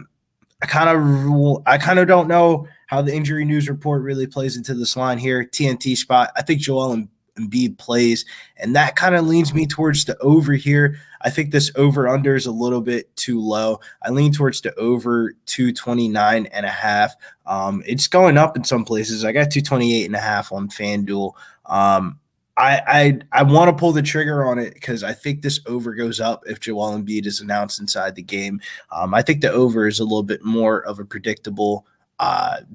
kind of don't know how the injury news report really plays into this line here. TNT spot. I think Joel Embiid plays, and that kind of leans me towards the over here. I think this over-under is a little bit too low. I lean towards the over 229.5. It's going up in some places. I got 228.5 on FanDuel. I want to pull the trigger on it because I think this over goes up if Joel Embiid is announced inside the game. I think the over is a little bit more of a predictable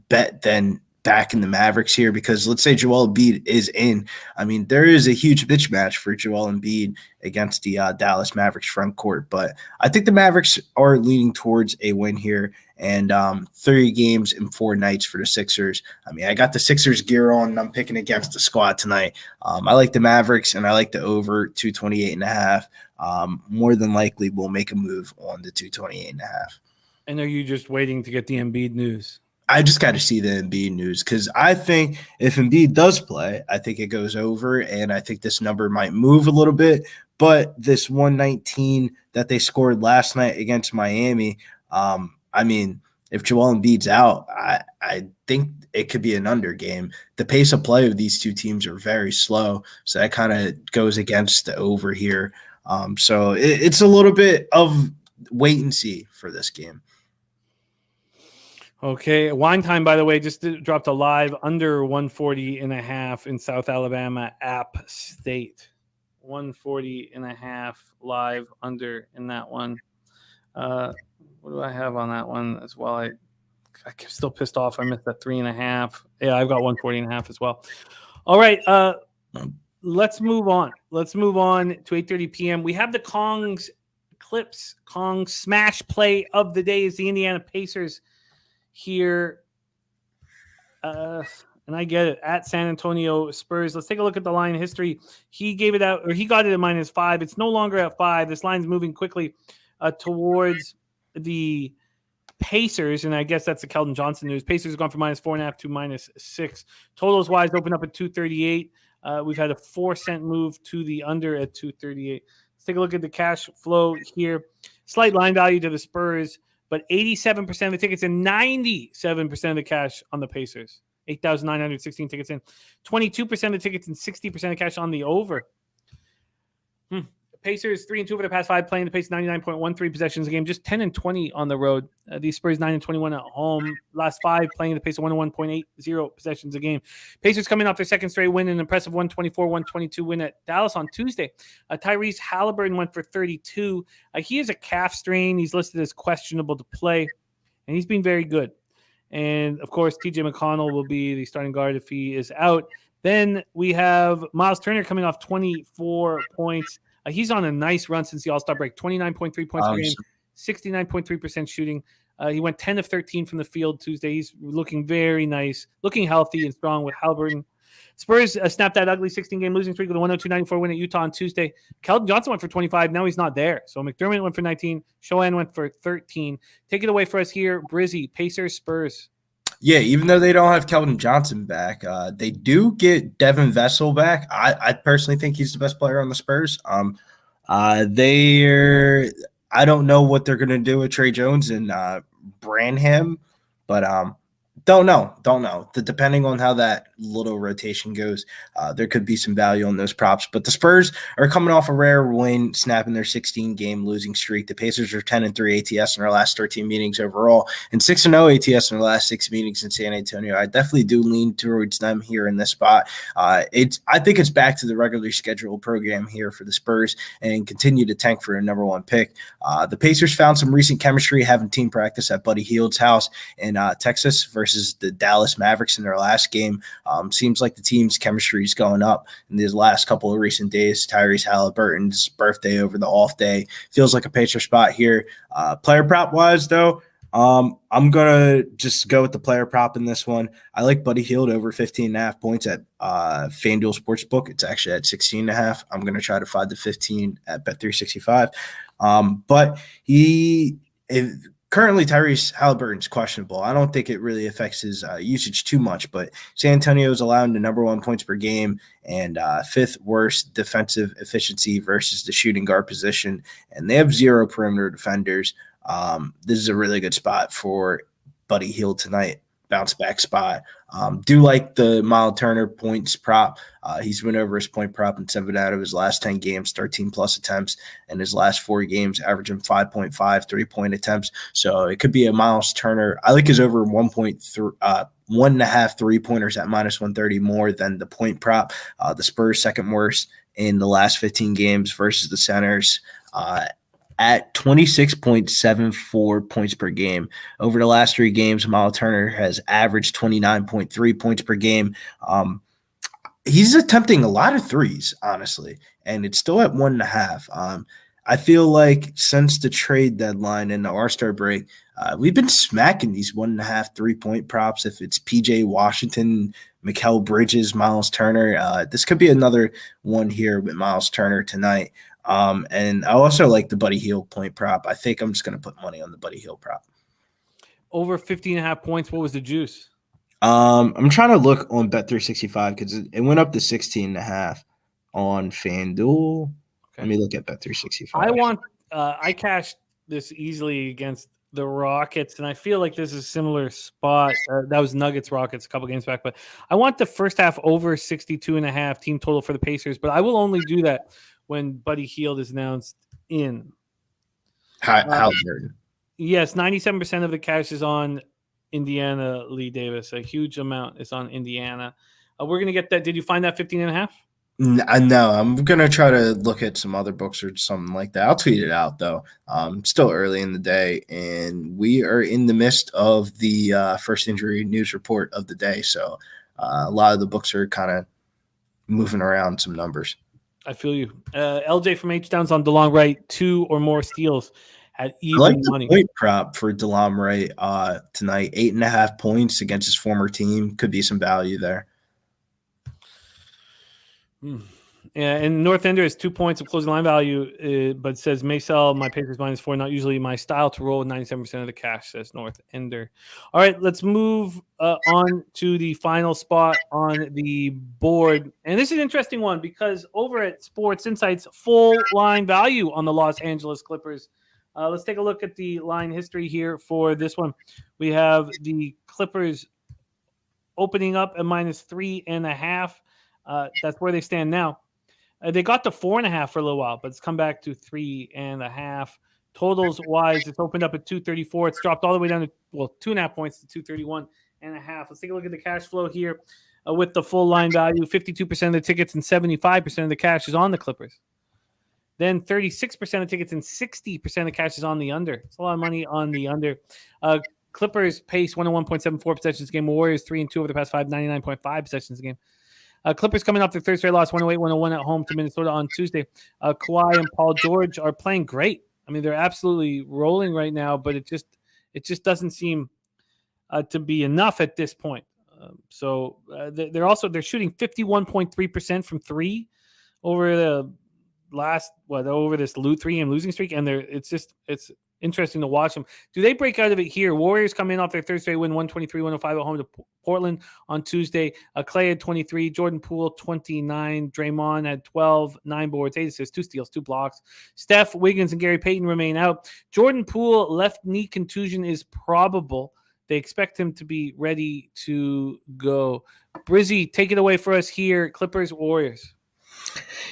bet than back in the Mavericks here because let's say Joel Embiid is in. I mean, there is a huge bitch match for Joel Embiid against the Dallas Mavericks front court, but I think the Mavericks are leaning towards a win here and 3 games in 4 nights for the Sixers. I mean, I got the Sixers gear on and I'm picking against the squad tonight. I like the Mavericks and I like the over 228.5. More than likely we'll make a move on the 228.5. And are you just waiting to get the Embiid news? I just got to see the Embiid news because I think if Embiid does play, I think it goes over, and I think this number might move a little bit. But this 119 that they scored last night against Miami, I mean, if Joel Embiid's out, I think it could be an under game. The pace of play of these two teams are very slow, so that kind of goes against the over here. So it's a little bit of wait and see for this game. Okay, Wine Time, by the way, just dropped a live under 140.5 in South Alabama App State. 140.5 live under in that one. What do I have on that one as well? I'm still pissed off. I missed that 3.5. Yeah, I've got 140.5 as well. All right, let's move on. Let's move on to 8:30 p.m. We have the Kong smash play of the day is the Indiana Pacers here, and I get it, at San Antonio Spurs. Let's take a look at the line history. He gave it out, or he got it at -5. It's no longer at 5. This line's moving quickly towards the Pacers, and I guess that's the Keldon Johnson news. Pacers have gone from -4.5 to -6. Totals wise open up at 238. We've had a 4-cent move to the under at 238. Let's take a look at the cash flow here. Slight line value to the Spurs, but 87% of the tickets and 97% of the cash on the Pacers. 8,916 tickets in. 22% of the tickets and 60% of cash on the over. Pacers 3-2 over the past 5, playing the Pacers 99.13 possessions a game, just 10-20 on the road. These Spurs 9-21 at home. Last 5 playing the Pacers 101.80 possessions a game. Pacers coming off their second straight win, an impressive 124-122 win at Dallas on Tuesday. Tyrese Halliburton went for 32. He has a calf strain. He's listed as questionable to play, and he's been very good. And of course, TJ McConnell will be the starting guard if he is out. Then we have Miles Turner coming off 24 points. He's on a nice run since the All-Star break. 29.3 points per game, 69.3% shooting. He went 10 of 13 from the field Tuesday. He's looking very nice, looking healthy and strong with Halliburton. Spurs snapped that ugly 16-game losing streak with a 102-94 win at Utah on Tuesday. Keldon Johnson went for 25. Now he's not there. So McDermott went for 19. Shohan went for 13. Take it away for us here, Brizzy, Pacers, Spurs. Yeah, even though they don't have Keldon Johnson back, they do get Devin Vessel back. I personally think he's the best player on the Spurs. I don't know what they're going to do with Trey Jones and Branham, but Don't know. Depending on how that little rotation goes, there could be some value on those props. But the Spurs are coming off a rare win, snapping their 16-game losing streak. The Pacers are 10-3 ATS in their last 13 meetings overall, and 6-0 ATS in their last 6 meetings in San Antonio. I definitely do lean towards them here in this spot. I think it's back to the regularly scheduled program here for the Spurs and continue to tank for a number 1 pick. The Pacers found some recent chemistry having team practice at Buddy Hield's house in Texas versus the Dallas Mavericks in their last game. Seems like the team's chemistry is going up in these last couple of recent days. Tyrese Halliburton's birthday over the off day feels like a Pacer spot here. Player prop wise, though, I'm going to just go with the player prop in this one. I like Buddy Hield over 15.5 points at FanDuel Sportsbook. It's actually at 16.5. I'm going to try to find the 15 at Bet365. But currently, Tyrese Halliburton's questionable. I don't think it really affects his usage too much, but San Antonio is allowing the number 1 points per game and 5th worst defensive efficiency versus the shooting guard position, and they have 0 perimeter defenders. This is a really good spot for Buddy Hield tonight. Bounce back spot. Do like the Miles Turner points prop. He's went over his point prop in 7 out of his last 10 games, 13+ attempts, and his last 4 games averaging 5.5 3-point attempts. So it could be a Miles Turner. I like his over 1.3, 1.5 3-pointers at -130 more than the point prop. The Spurs second worst in the last 15 games versus the Centers. At 26.74 points per game. Over the last 3 games, Miles Turner has averaged 29.3 points per game. He's attempting a lot of threes, honestly, and it's still at 1.5. I feel like since the trade deadline and the All-Star break, we've been smacking these 1.5 3-point props. If it's PJ Washington, Mikal Bridges, Miles Turner, this could be another one here with Miles Turner tonight. And I also like the Buddy Hield point prop. I think I'm just going to put money on the Buddy Hield prop. Over 15.5 points. What was the juice? I'm trying to look on Bet365 because it went up to 16.5 on FanDuel. Okay. Let me look at Bet365. I cashed this easily against the Rockets, and I feel like this is a similar spot. That was Nuggets Rockets a couple games back, but I want the first half over 62.5 team total for the Pacers, but I will only do that when Buddy Hield is announced in. Halliburton. Yes, 97% of the cash is on Indiana, Lee Davis. A huge amount is on Indiana. We're going to get that. Did you find that 15.5? No, I'm going to try to look at some other books or something like that. I'll tweet it out, though. Still early in the day, and we are in the midst of the first injury news report of the day, so a lot of the books are kind of moving around some numbers. I feel you. LJ from H-Downs on DeLong Wright, 2 or more steals at even I like money. The point prop for DeLong Wright tonight, 8.5 points against his former team. Could be some value there. Yeah, and North Ender is 2 points of closing line value, but says may sell my Pacers -4. Not usually my style to roll 97% of the cash, says North Ender. All right, let's move on to the final spot on the board. And this is an interesting one because over at Sports Insights, full line value on the Los Angeles Clippers. Let's take a look at the line history here for this one. We have the Clippers opening up at -3.5. That's where they stand now. They got to 4.5 for a little while, but it's come back to 3.5. Totals wise, it's opened up at 234. It's dropped all the way down to 2.5 points to 231.5. Let's take a look at the cash flow here with the full line value. 52% of the tickets and 75% of the cash is on the Clippers. Then 36% of tickets and 60% of the cash is on the under. It's a lot of money on the under. Clippers pace 101.74 possessions a game. Warriors 3-2 over the past 5, 99.5 possessions a game. Clippers coming off their third straight loss, 108-101 at home to Minnesota on Tuesday. Kawhi and Paul George are playing great. I mean, they're absolutely rolling right now, but it just doesn't seem to be enough at this point. They're shooting 51.3% from 3 over the over this 3-game losing streak, and it's interesting to watch them. Do they break out of it here? Warriors come in off their third straight win, 123-105 at home to Portland on Tuesday. Clay had 23, Jordan Poole 29, Draymond had 12, 9 boards, 8 assists, 2 steals, 2 blocks. Steph, Wiggins, and Gary Payton remain out. Jordan Poole left knee contusion is probable. They expect him to be ready to go. Brizzy, take it away for us here. Clippers, Warriors.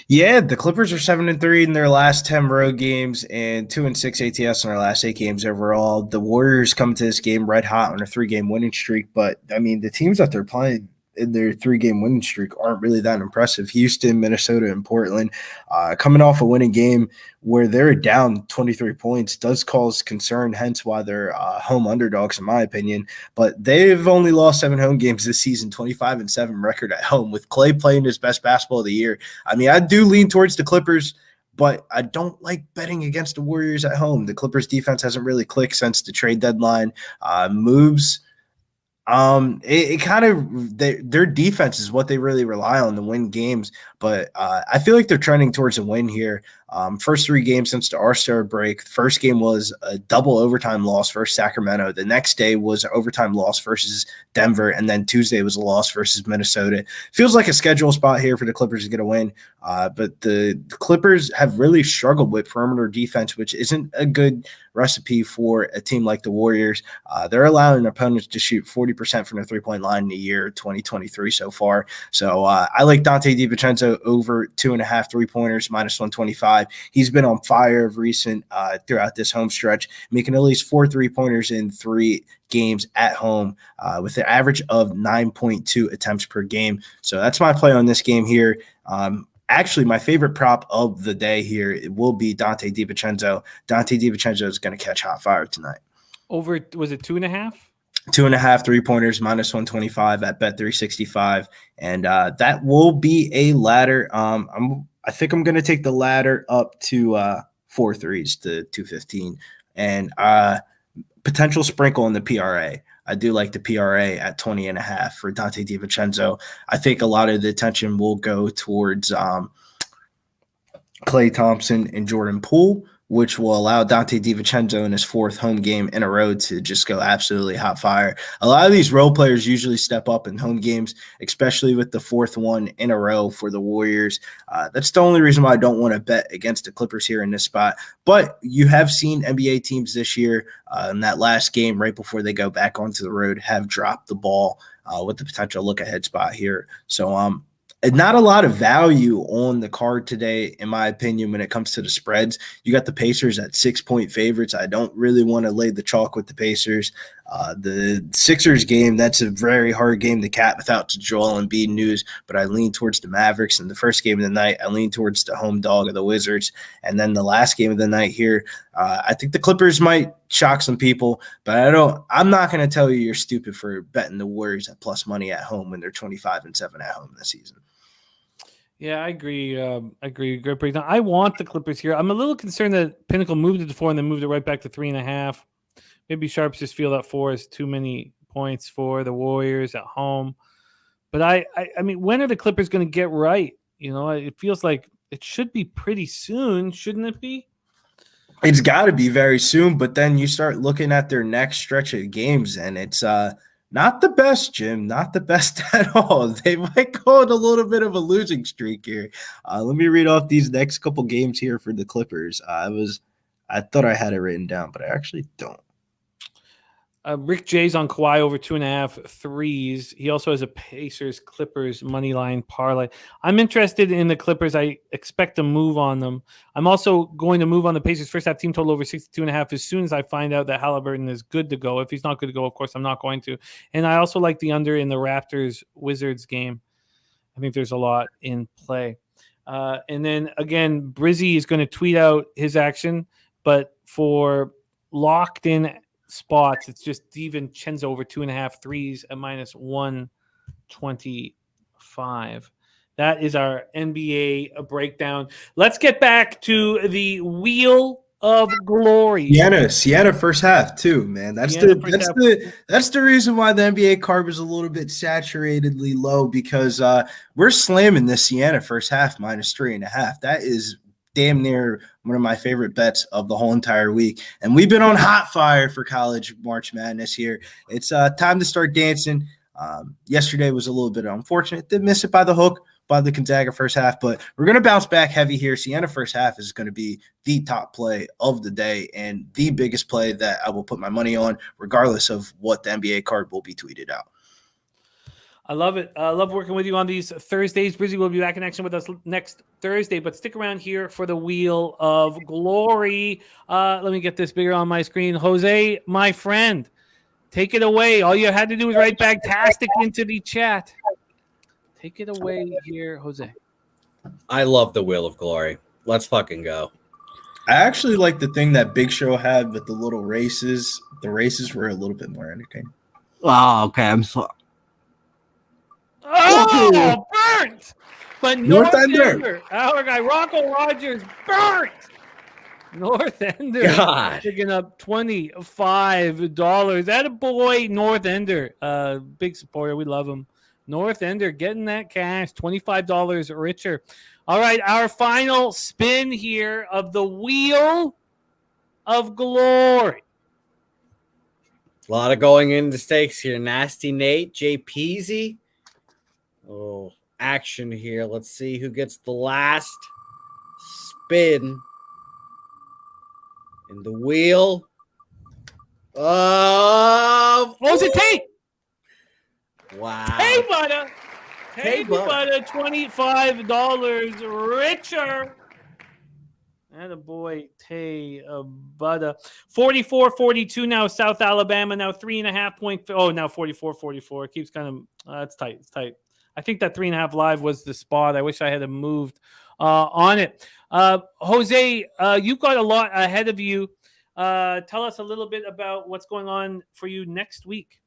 Yeah, the Clippers are 7-3 in their last 10 road games and 2-6 ATS in their last 8 games overall. The Warriors come to this game red hot on a 3-game winning streak, but I mean the teams that they're playing in their 3-game winning streak aren't really that impressive. Houston, Minnesota, and Portland, coming off a winning game where they're down 23 points does cause concern, hence why they're home underdogs in my opinion. But they've only lost 7 home games this season, 25-7 record at home, with Clay playing his best basketball of the year. I mean, I do lean towards the Clippers, but I don't like betting against the Warriors at home. The Clippers defense hasn't really clicked since the trade deadline. Moves – it kind of their defense is what they really rely on to win games, but I feel like they're trending towards a win here. First 3 games since the All-Star break. First game was a double overtime loss versus Sacramento. The next day was an overtime loss versus Denver, and then Tuesday was a loss versus Minnesota. Feels like a schedule spot here for the Clippers to get a win, but the Clippers have really struggled with perimeter defense, which isn't a good recipe for a team like the Warriors. They're allowing opponents to shoot 40% from the three-point line in the year 2023 so far. So I like Dante DiVincenzo over 2.5 3-pointers, -125. He's been on fire of recent throughout this home stretch, making at least 4 3-pointers in 3 games at home with an average of 9.2 attempts per game. So that's my play on this game here. Actually, my favorite prop of the day here, it will be Dante DiVincenzo. Dante DiVincenzo is going to catch hot fire tonight. Over, was it 2.5? 2.5 3-pointers, -125 at Bet365. And that will be a ladder. I think I'm going to take the ladder up to 4 threes to 215. And potential sprinkle in the PRA. I do like the PRA at 20.5 for Dante DiVincenzo. I think a lot of the attention will go towards Klay Thompson and Jordan Poole, which will allow Dante DiVincenzo in his 4th home game in a row to just go absolutely hot fire. A lot of these role players usually step up in home games, especially with the 4th one in a row for the Warriors. That's the only reason why I don't want to bet against the Clippers here in this spot. But you have seen NBA teams this year in that last game right before they go back onto the road have dropped the ball with the potential look-ahead spot here. So not a lot of value on the card today, in my opinion, when it comes to the spreads. You got the Pacers at 6-point favorites. I don't really want to lay the chalk with the Pacers. The Sixers game, that's a very hard game to cap without Joel Embiid news, but I lean towards the Mavericks. In the first game of the night, I lean towards the home dog of the Wizards. And then the last game of the night here, I think the Clippers might shock some people, but I'm not going to tell you you're stupid for betting the Warriors at plus money at home when they're 25-7 at home this season. Yeah, I agree. Great breakdown. I want the Clippers here. I'm a little concerned that Pinnacle moved it to 4 and then moved it right back to 3.5. Maybe Sharps just feel that 4 is too many points for the Warriors at home. But I mean, when are the Clippers going to get right? You know, it feels like it should be pretty soon, shouldn't it be? It's got to be very soon, but then you start looking at their next stretch of games, and it's not the best, Jim. Not the best at all. They might go on a little bit of a losing streak here. Let me read off these next couple games here for the Clippers. I thought I had it written down, but I actually don't. Rick J's on Kawhi over 2.5 threes. He also has a Pacers Clippers money line parlay. I'm interested in the Clippers. I expect to move on them. I'm also going to move on the Pacers first half team total over 62.5 as soon as I find out that Halliburton is good to go. If he's not good to go, of course, I'm not going to. And I also like the under in the Raptors Wizards game. I think there's a lot in play. And then again, Brizzy is going to tweet out his action, but for locked in spots, it's just DiVincenzo over 2.5 threes at -125. That is our NBA breakdown. Let's get back to the Wheel of Glory. Sienna first half too, man. That's the reason why the NBA card was a little bit saturatedly low, because we're slamming this Sienna first half -3.5. That is damn near one of my favorite bets of the whole entire week. And we've been on hot fire for college March Madness here. It's time to start dancing. Yesterday was a little bit unfortunate. Did miss it by the hook. by the Gonzaga first half, but we're going to bounce back heavy here. Siena first half is going to be the top play of the day and the biggest play that I will put my money on, regardless of what the NBA card will be tweeted out. I love it. I love working with you on these Thursdays. Brizzy will be back in action with us next Thursday, but stick around here for the Wheel of Glory. Let me get this bigger on my screen. Jose, my friend, take it away. All you had to do was write Bagtastic into the chat. Take it away here, Jose. I love the Wheel of Glory. Let's fucking go. I actually like the thing that Big Show had with the little races. The races were a little bit more entertaining. Oh, okay. I'm sorry. Oh, burnt! But North Ender. Ender, our guy Rocco Rogers, burnt! North Ender God. picking up $25. That a boy, North Ender. Big supporter. We love him. North Ender getting that cash, $25 richer. All right, our final spin here of the Wheel of Glory. A lot of going into stakes here. Nasty Nate, Jay Peasy. Oh, action here. Let's see who gets the last spin in the wheel of... What was it, Tate? Wow. Hey, butter. Hey, Hey, butter. $25 richer. And a boy, Tay Butter. 44-42 now, South Alabama. Now 3.5 point. Oh, now 44-44. It keeps kind of, it's tight. It's tight. I think that 3.5 live was the spot. I wish I had moved on it. Jose, you've got a lot ahead of you. Tell us a little bit about what's going on for you next week.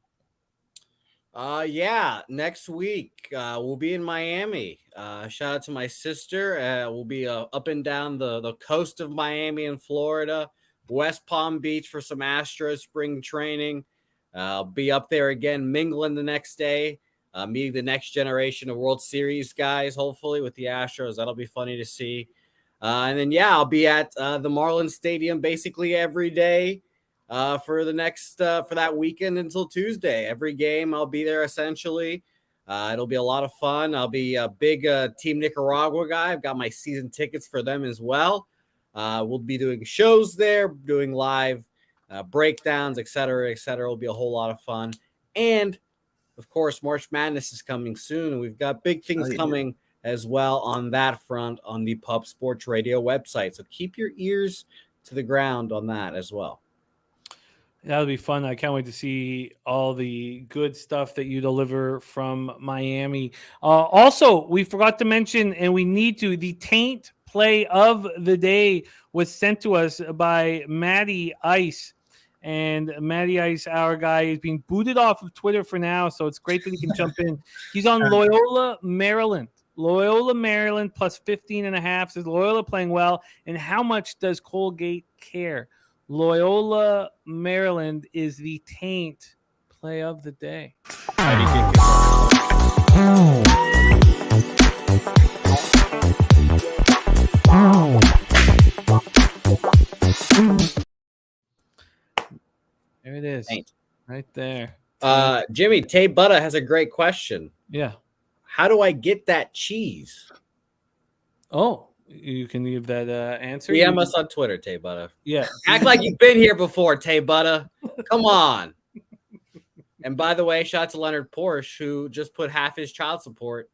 Yeah, next week we'll be in Miami. Shout out to my sister. We'll be up and down the coast of Miami in Florida, West Palm Beach for some Astros spring training. I'll be up there again, mingling the next day, meeting the next generation of World Series guys, hopefully with the Astros. That'll be funny to see. And then, yeah, I'll be at the Marlins Stadium basically every day. For the next for that weekend until Tuesday. Every game I'll be there essentially. It'll be a lot of fun. I'll be a big Team Nicaragua guy. I've got my season tickets for them as well. We'll be doing shows there, doing live breakdowns, etc., etc. It'll be a whole lot of fun. And of course, March Madness is coming soon, and we've got big things coming as well on that front on the Pub Sports Radio website. So keep your ears to the ground on that as well. That'll be fun. I can't wait to see all the good stuff that you deliver from Miami. Also, we forgot to mention, and we need to, the Taint play of the day was sent to us by Matty Ice. And Matty Ice, our guy, is being booted off of Twitter for now, so it's great that he can jump in. He's on Loyola, Maryland. Loyola, Maryland, plus 15.5. Says Loyola playing well. And how much does Colgate care? Loyola, Maryland is the Taint play of the day. There it is. Taint. Right there. Jimmy, Tay Butta has a great question. Yeah. How do I get that cheese? Oh, you can leave that answer. DM us on Twitter, Tay Butta. Yeah. Act like you've been here before, Tay Butta. Come on. And by the way, shout out to Leonard Porsche, who just put half his child support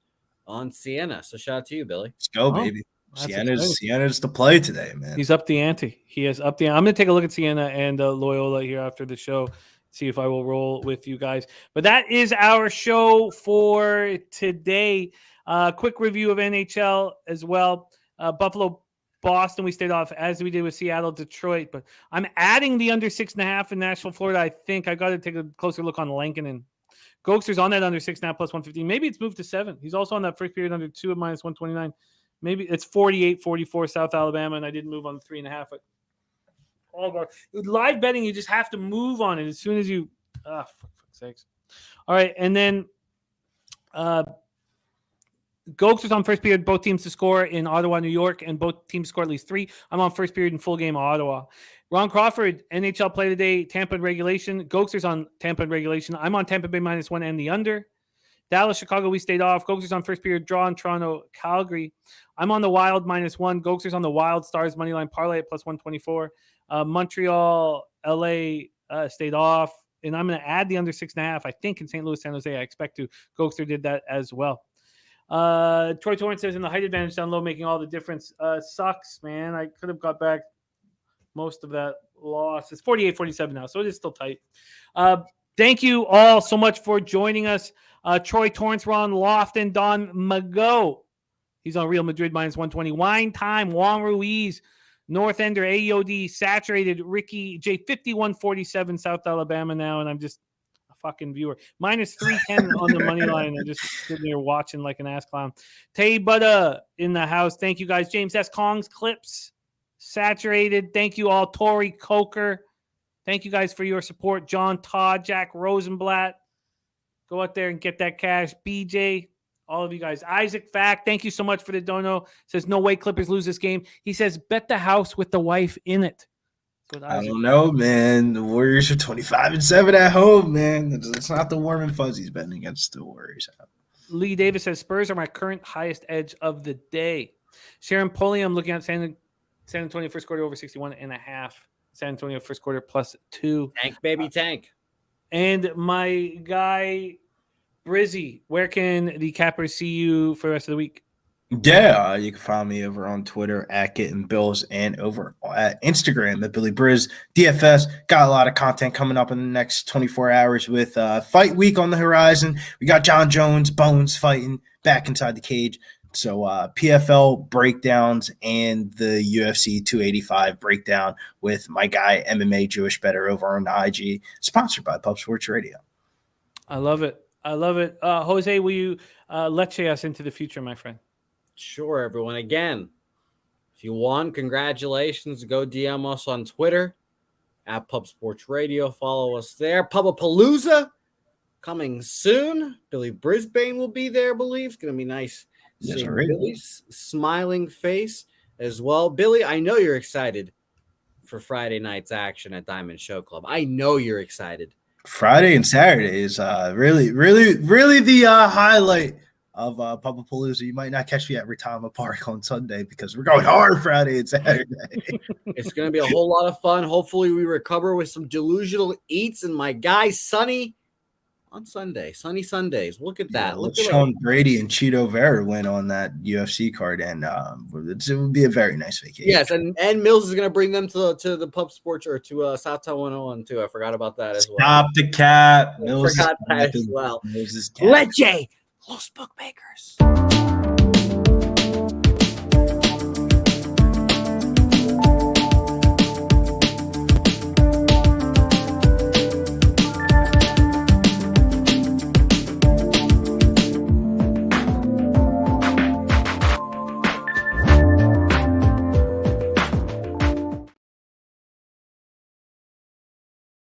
on Siena. So shout out to you, Billy. Let's go, baby. Siena's the play today, man. He's up the ante. He is up the ante. I'm going to take a look at Siena and Loyola here after the show, see if I will roll with you guys. But that is our show for today. Quick review of NHL as well. Buffalo, Boston, we stayed off as we did with Seattle, Detroit. But I'm adding the under 6.5 in Nashville, Florida. I think I got to take a closer look on Lankinen. Gogster's on that under 6.5 plus 115. Maybe it's moved to 7. He's also on that first period under 2 at minus 129. Maybe it's 48-44 South Alabama, and I didn't move on the 3.5. But live betting, you just have to move on it as soon as you. For fuck's sakes! All right, and then Goldster's on first period, both teams to score in Ottawa, New York, and both teams score at least 3. I'm on first period in full game Ottawa. Ron Crawford, NHL play today, Tampa in regulation. Goldster's on Tampa in regulation. I'm on Tampa Bay -1 and the under. Dallas, Chicago, we stayed off. Gogster's on first period draw in Toronto, Calgary. I'm on the Wild -1. Gogster's on the Wild Stars moneyline parlay at +124. Montreal, LA stayed off. And I'm going to add the under 6.5, I think, in St. Louis, San Jose. I expect to. Gogster did that as well. Troy Torrance says, in the height advantage down low, making all the difference. Sucks, man. I could have got back most of that loss. It's 48-47 now, so it is still tight. Thank you all so much for joining us. Troy Torrance, Ron Lofton, Don Mago. He's on Real Madrid -120. Wine Time, Juan Ruiz, North Ender, AOD, Saturated, Ricky J, 51-47, South Alabama now, and I'm just a fucking viewer. -310 on the money line. I'm just sitting here watching like an ass clown. Tay Butta in the house. Thank you guys. James S. Kong's Clips, Saturated. Thank you all. Tori Coker. Thank you guys for your support. John Todd, Jack Rosenblatt. Go out there and get that cash. BJ, all of you guys. Isaac Fack, thank you so much for the dono. Says, no way Clippers lose this game. He says, bet the house with the wife in it. I don't know, man. The Warriors are 25-7 at home, man. It's not the warm and fuzzies betting against the Warriors. Lee Davis says, Spurs are my current highest edge of the day. Sharon Pulliam looking at San Antonio first quarter over 61.5. San Antonio first quarter +2. Tank, baby, tank. And my guy, Brizzy, where can the Cappers see you for the rest of the week? Yeah, you can find me over on Twitter at Getting Bills and over at Instagram at Billy Briz DFS. Got a lot of content coming up in the next 24 hours with Fight Week on the horizon. We got John Jones, Bones fighting back inside the cage. So PFL breakdowns and the UFC 285 breakdown with my guy MMA Jewish Better over on IG, sponsored by Pub Sports Radio. I love it. I love it. Jose, will you let's us into the future, my friend? Sure, everyone. Again, if you want, congratulations. Go DM us on Twitter at Pub Sports Radio. Follow us there. Pubapalooza coming soon. Billy Brisbane will be there, I believe. It's going to be nice. Yes, seeing right. Billy's smiling face as well. Billy, I know you're excited for Friday night's action at Diamond Show Club. I know you're excited. Friday and Saturday is really the highlight of Pubapalooza. You might not catch me at Retama Park on Sunday because we're going hard Friday and Saturday. It's going to be a whole lot of fun. Hopefully we recover with some delusional eats and my guy Sonny on Sunday. Sunny Sundays. Look at that. Yeah, Look let at Sean Brady and Cheeto Vera win on that UFC card, and it would be a very nice vacation. Yes, and Mills is going to bring them to the Pub Sports or to Southtown 101 too. I forgot about that as well. Stop the cap. I forgot that as well. Mills is cap. Leche, Los Bookmakers.